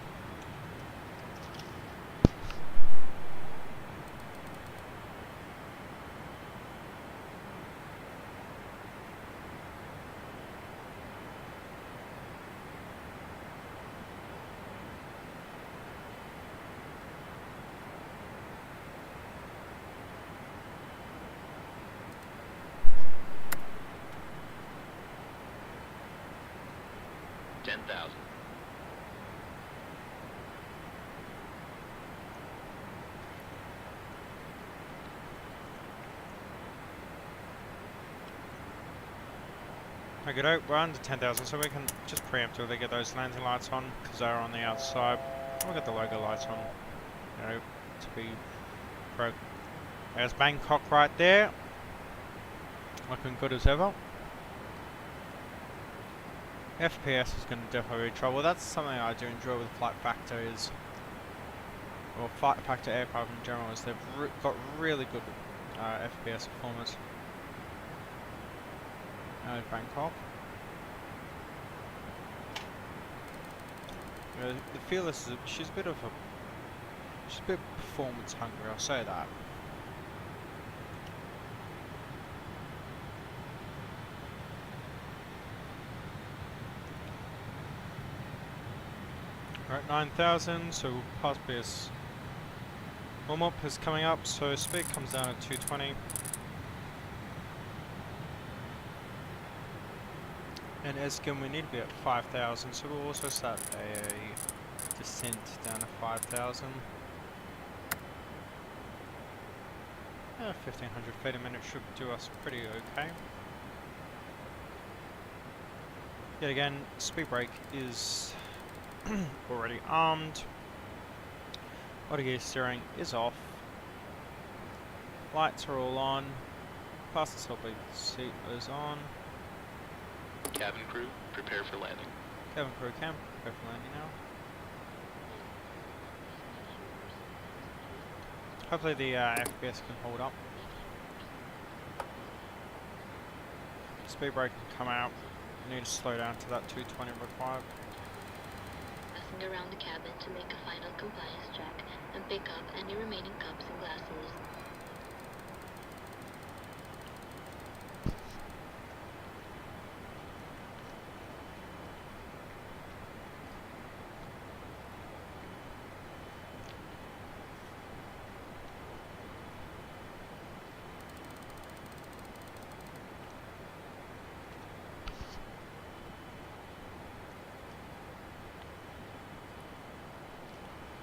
Okay, we're under 10,000, so we can just preemptively get those landing lights on because they're on the outside. We'll get the logo lights on, you know, to be pro. There's Bangkok right there, looking good as ever. FPS is going to definitely be trouble. That's something I do enjoy with Flightfactor is, well, Flightfactor aircraft in general is they've got really good FPS performance. Bangkok. You know, the Fearless is she's a bit performance hungry, I'll say that. We're at 9,000, so we'll pass BS. Warm-up is coming up, so speed comes down at 220. And as again, we need to be at 5,000, so we'll also start a descent down to 5,000. 1,500 feet a minute should do us pretty okay. Yet again, speed brake is already armed. Auto gear steering is off. Lights are all on. Fasten stop seat is on.
Cabin crew, prepare for landing.
Cabin crew can prepare for landing now. Hopefully the FPS can hold up. Speed brake can come out. We need to slow down to that 220 required.
Passing around the cabin to make a final compliance check and pick up any remaining cups and glasses.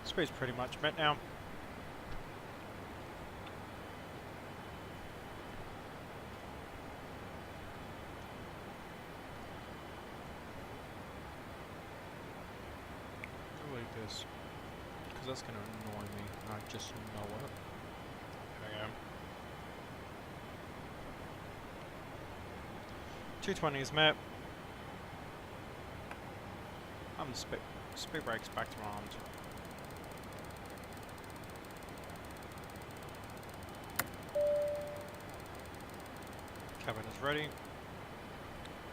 Speed's pretty much met now. Delete this, because that's going to annoy me. I just know it. There we go. 220 is met. Speed brake's back to armed. Cabin is ready.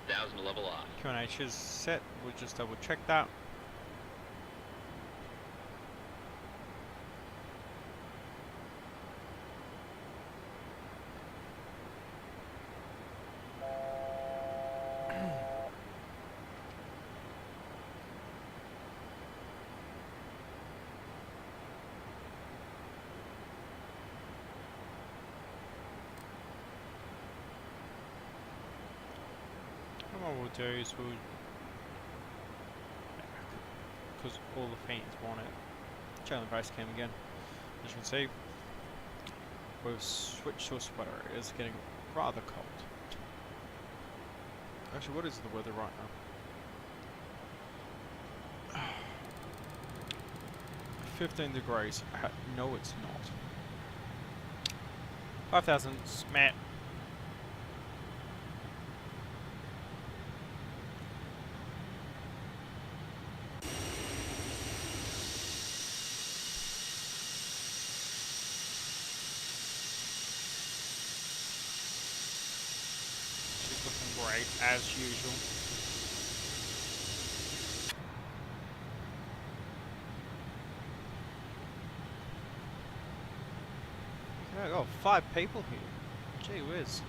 1000 level off.
QNH is set. We'll just double check that. What we'll do is because all the fans want it, Chang base cam again. As you can see, we've switched to a sweater. It's getting rather cold. Actually, what is the weather right now? 15 degrees. No, it's not. 5,000 Matt. Great, as usual. Okay, oh, 5 people here. Gee whiz.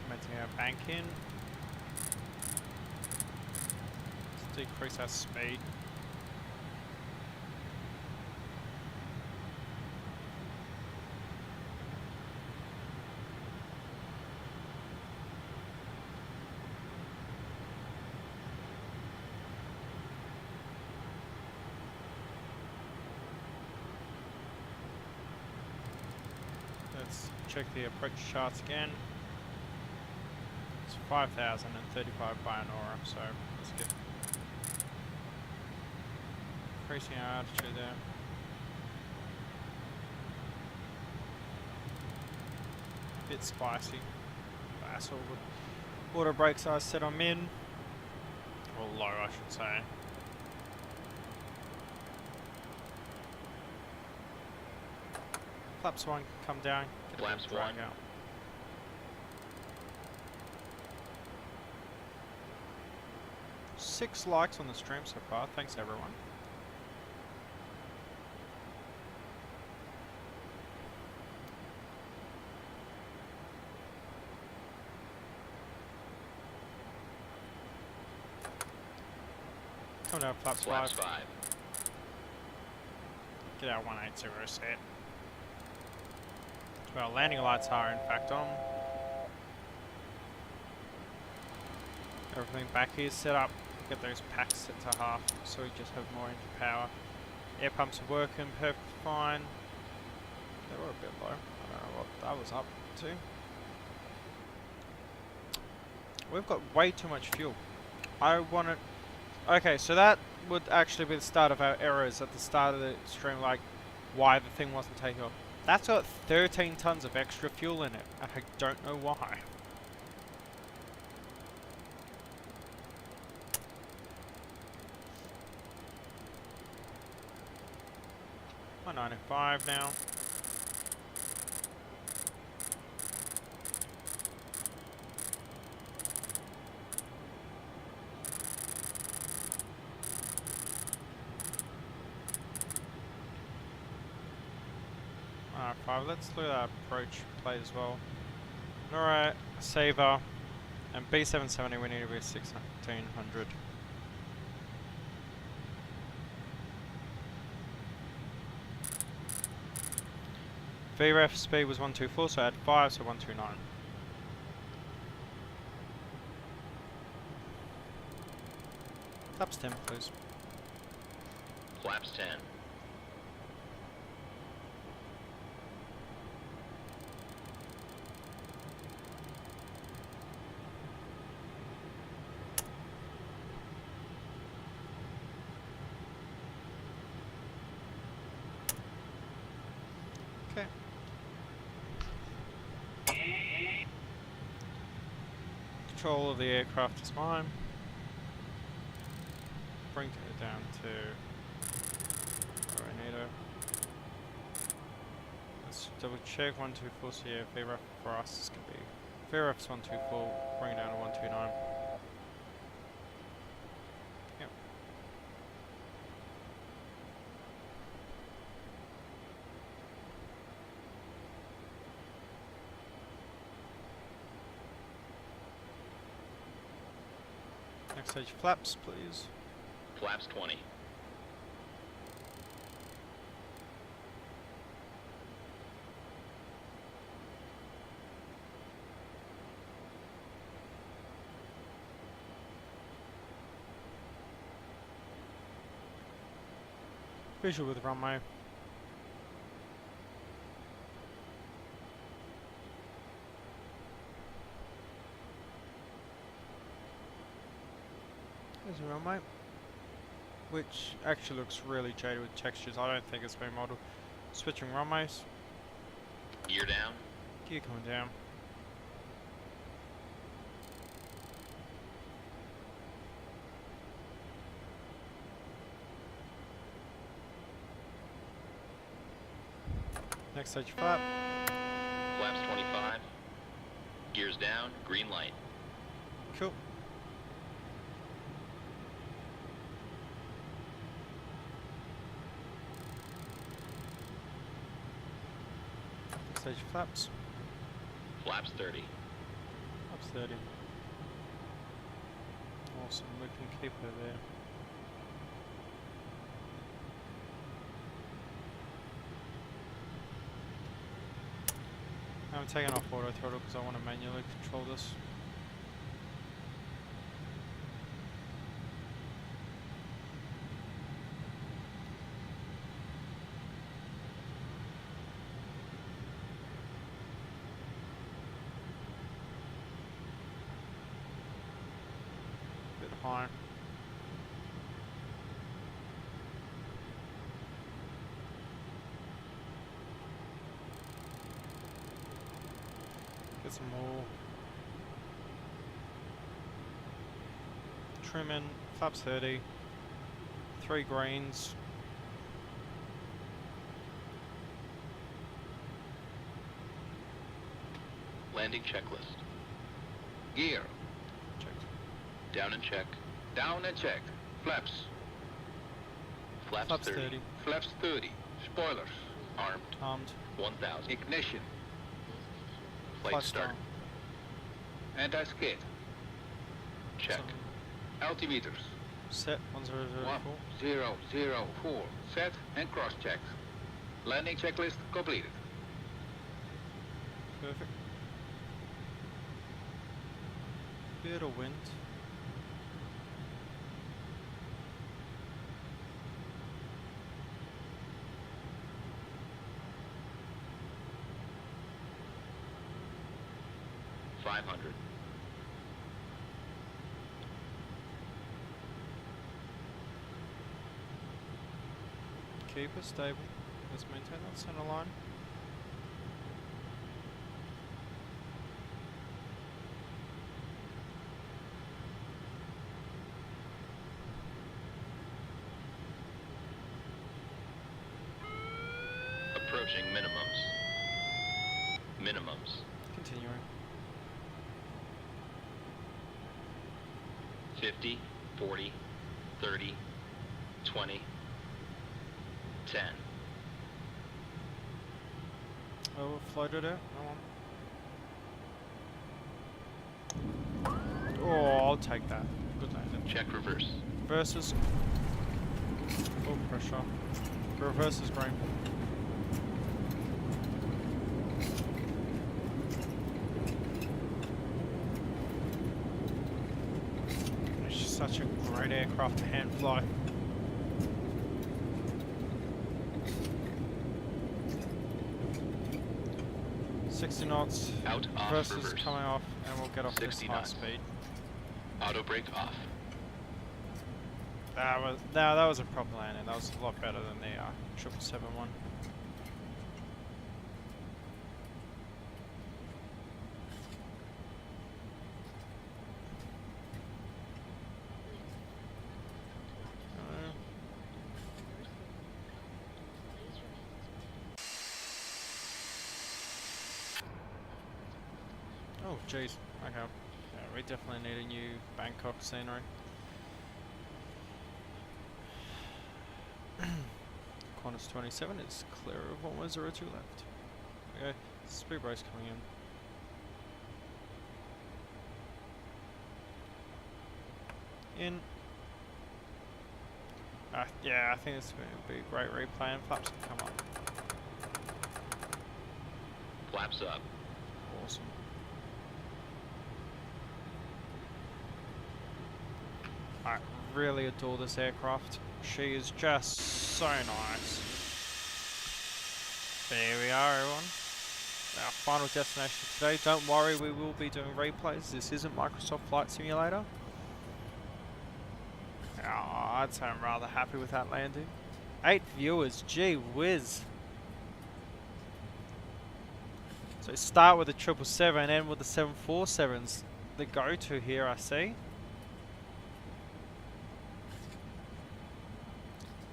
Commencing our bank in. Let's decrease our speed. Let's check the approach charts again. It's 5,035 by an aura, so let's get increasing our altitude there. A bit spicy. That's all good. Auto brakes are set on min, or low I should say. Flaps 1 come down.
Flaps 1.
Out. Six likes on the stream so far. Thanks everyone. Coming down flaps
Flaps
5.
5.
Get our 180 set. Well, landing lights are in fact on. Everything back here is set up. Get those packs set to half so we just have more engine power. Air pumps are working perfect fine. They were a bit low. I don't know what that was up to. We've got way too much fuel. I want it. Okay, so that would actually be the start of our errors at the start of the stream, like why the thing wasn't taking off. That's got 13 tons of extra fuel in it, and I don't know why. $195 now. Alright, let's look at our approach plate as well. Alright, Saver and B770 we need to be 1600. VREF speed was 124, so I had 5, so 129. Flaps 10, please.
Flaps 10.
Okay. Control of the aircraft is mine. Bring it down to where I need it. Let's double check 124, so yeah, VREF for us is going to be VREF's 124, bring it down to 129. Yep. Next stage flaps, please.
Flaps 20.
Visual with runway. There's a runway, which actually looks really jaded with textures. I don't think it's been modeled. Switching runways.
Gear down.
Gear coming down. Next stage flap.
Flaps 25. Gears down. Green light.
Cool. Next stage flaps.
Flaps 30.
Flaps 30. Awesome, we can keep her there. I'm taking off auto throttle because I want to manually control this. Bit high. Get some more trimming, flaps 30, 3 greens.
Landing checklist.
Gear.
Checked.
Down and check.
Down and check. Flaps.
Flaps,
Flaps
30.
30.
Flaps 30. Spoilers.
Armed.
Armed.
1000.
Ignition.
Flight start.
Anti-skid.
Check.
Some
Altimeters.
Set 1004.
1004. Set and cross-checked. Landing checklist completed.
Perfect. Bit of wind. Keep it stable. Let's maintain that center line.
Approaching minimums. Minimums.
Continuing.
50, 40, 30, 20, 10.
Oh, floated out. No one. Oh, I'll take that. Good landing.
Check reverse.
Versus. Full pressure. Reverse is green. It's such a great aircraft to hand fly. $60 knots.
Out, off,
Reverse is
reverse.
coming off, and we'll get off this
60
high
knots.
speed.
Auto brake off.
That was a proper landing. That was a lot better than the 777 one. Oh, jeez. Okay. Yeah, we definitely need a new Bangkok scenery. Qantas 27 is clear of 102 left. Okay, speed brace coming in. In. Yeah, I think it's going to be a great replay and flaps can come up.
Flaps up.
Awesome. I really adore this aircraft. She is just so nice. There we are, everyone. Our final destination today. Don't worry, we will be doing replays. This isn't Microsoft Flight Simulator. Oh, I'd say I'm rather happy with that landing. 8 viewers, gee whiz. So start with the 777, end with the 747s. The go-to here, I see.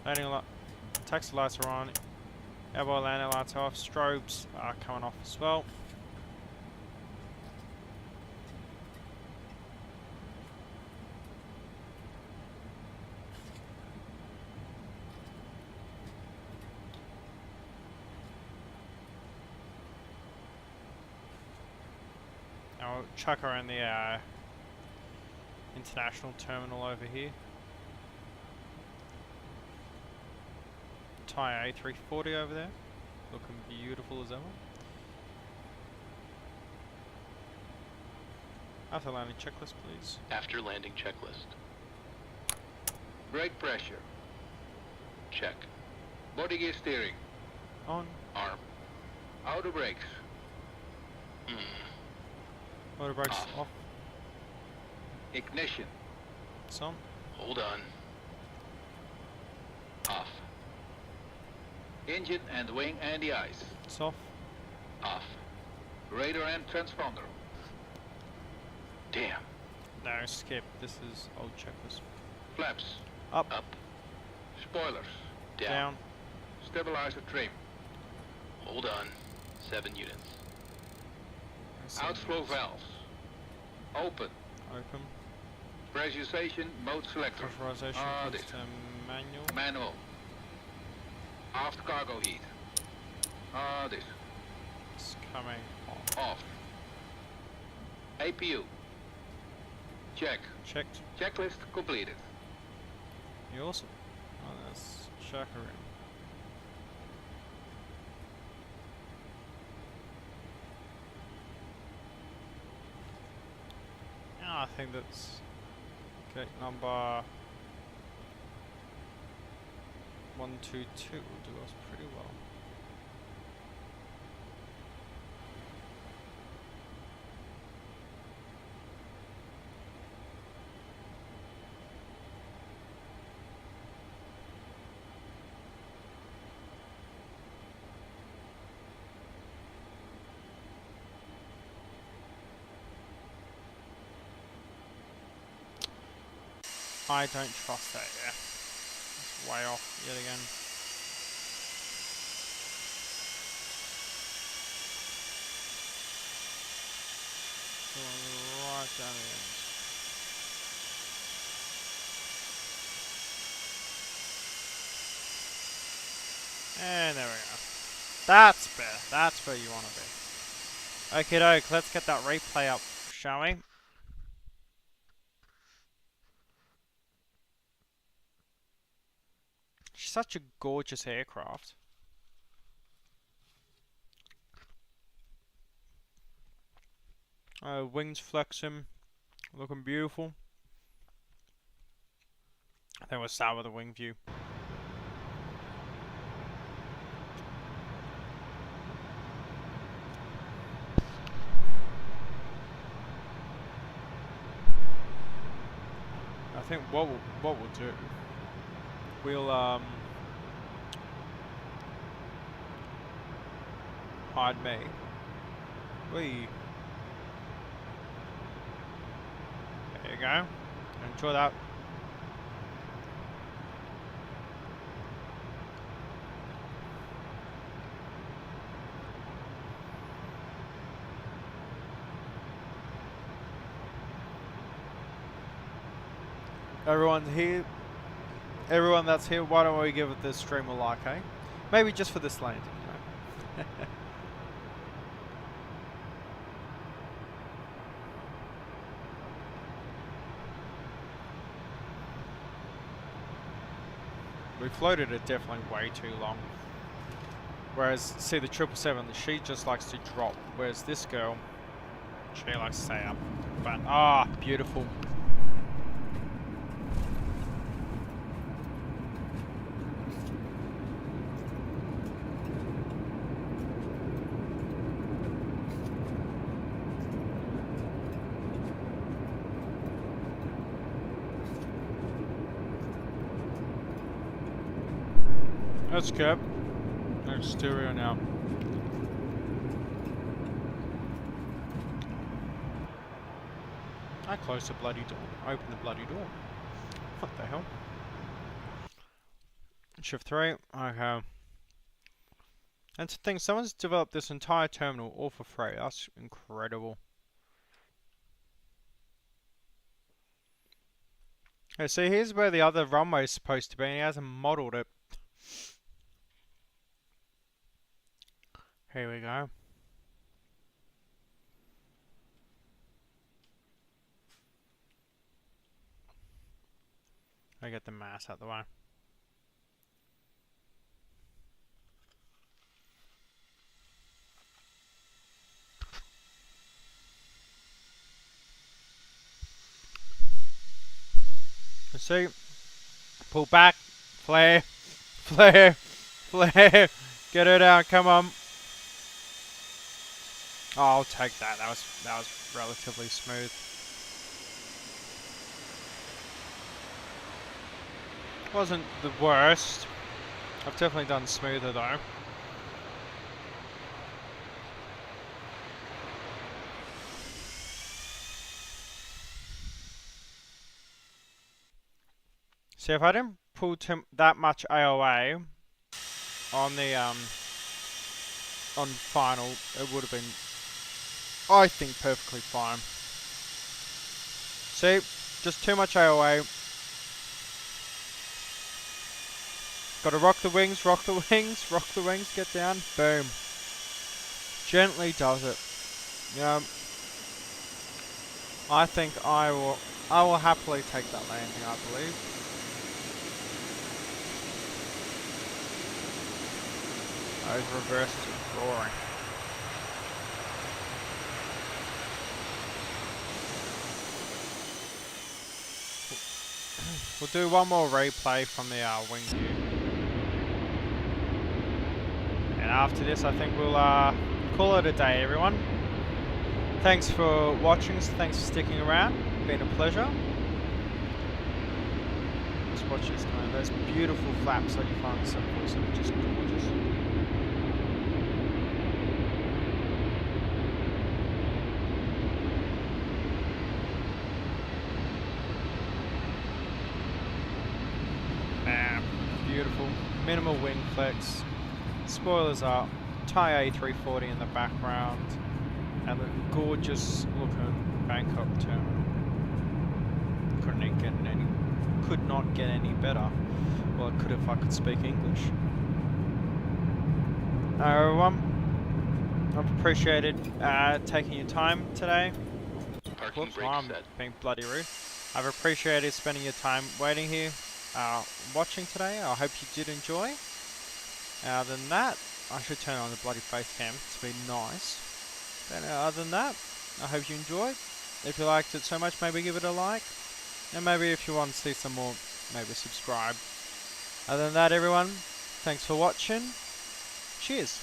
Landing light, taxi lights are on. Airboy landing lights are off. Strobes are coming off as well. Now we'll chuck her in the international terminal over here. Thai A340 over there, looking beautiful as ever. After landing checklist, please.
After landing checklist.
Brake pressure.
Check.
Body gear steering.
On.
Arm.
Outer brakes.
Motor brakes
Off.
off.
Ignition.
It's on.
Hold on. Off.
Engine and wing anti-ice.
It's off.
Off.
Radar and transponder.
Damn.
No, skip. This is old checklist.
Flaps.
Up.
Up.
Spoilers.
Down.
Stabilizer trim.
Hold on. 7 units.
Outflow valves. Open.
Open.
Pressurization mode selector.
Pressurization
This.
goes to manual.
Manual. Aft cargo heat. This.
It's coming on.
Off. APU. Check.
Checked.
Checklist completed.
You awesome. Oh, that's Shakarin. I think that's gate number 122 will do us pretty well. I don't trust that, yeah. It's way off yet again. Going right down the end. And there we go. That's better. That's where you want to be. Okie doke, let's get that replay up, shall we? Such a gorgeous aircraft. Wings flexing, looking beautiful. I think we'll start with the wing view. I think what we'll do, we'll hide me. There you go. Enjoy that. Everyone here, everyone that's here, why don't we give it this stream a like, eh? Maybe just for this landing, you know. We floated it definitely way too long. Whereas, see the 777, she just likes to drop. Whereas this girl, she likes to stay up. But, beautiful. That's good. No stereo now. I closed the bloody door. Open the bloody door. What the hell? Shift 3. Okay. That's the thing. Someone's developed this entire terminal all for free. That's incredible. Okay, so here's where the other runway is supposed to be, and he hasn't modelled it. Here we go. I get the mass out of the way. Let's see. Pull back. Flare. Flare. Flare. Get it out. Come on. Oh, I'll take that. That was relatively smooth. Wasn't the worst. I've definitely done smoother though. See, if I didn't pull that much AOA on the on final, it would have been, I think, perfectly fine. See, just too much AOA. Gotta rock the wings, rock the wings, rock the wings, get down, boom. Gently does it. Yeah. I think I will happily take that landing, I believe. Those reverses are roaring. We'll do one more replay from the wing view. And after this, I think we'll call it a day, everyone. Thanks for watching, thanks for sticking around. Been a pleasure. Let's watch this now. Those beautiful flaps that you find so awesome, just gorgeous. Man, beautiful. Minimal wing flex. Spoilers up. Thai A340 in the background. And the gorgeous looking Bangkok terminal. Could not get any better. Well, it could if I could speak English. Everyone, I've appreciated taking your time today.
Parking
Whoops,
brake
I'm
set.
being bloody rude. I've appreciated spending your time waiting here, watching today. I hope you did enjoy. Other than that, I should turn on the bloody face cam to be nice. But other than that, I hope you enjoyed. If you liked it so much, maybe give it a like. And maybe if you want to see some more, maybe subscribe. Other than that, everyone, thanks for watching. Cheers.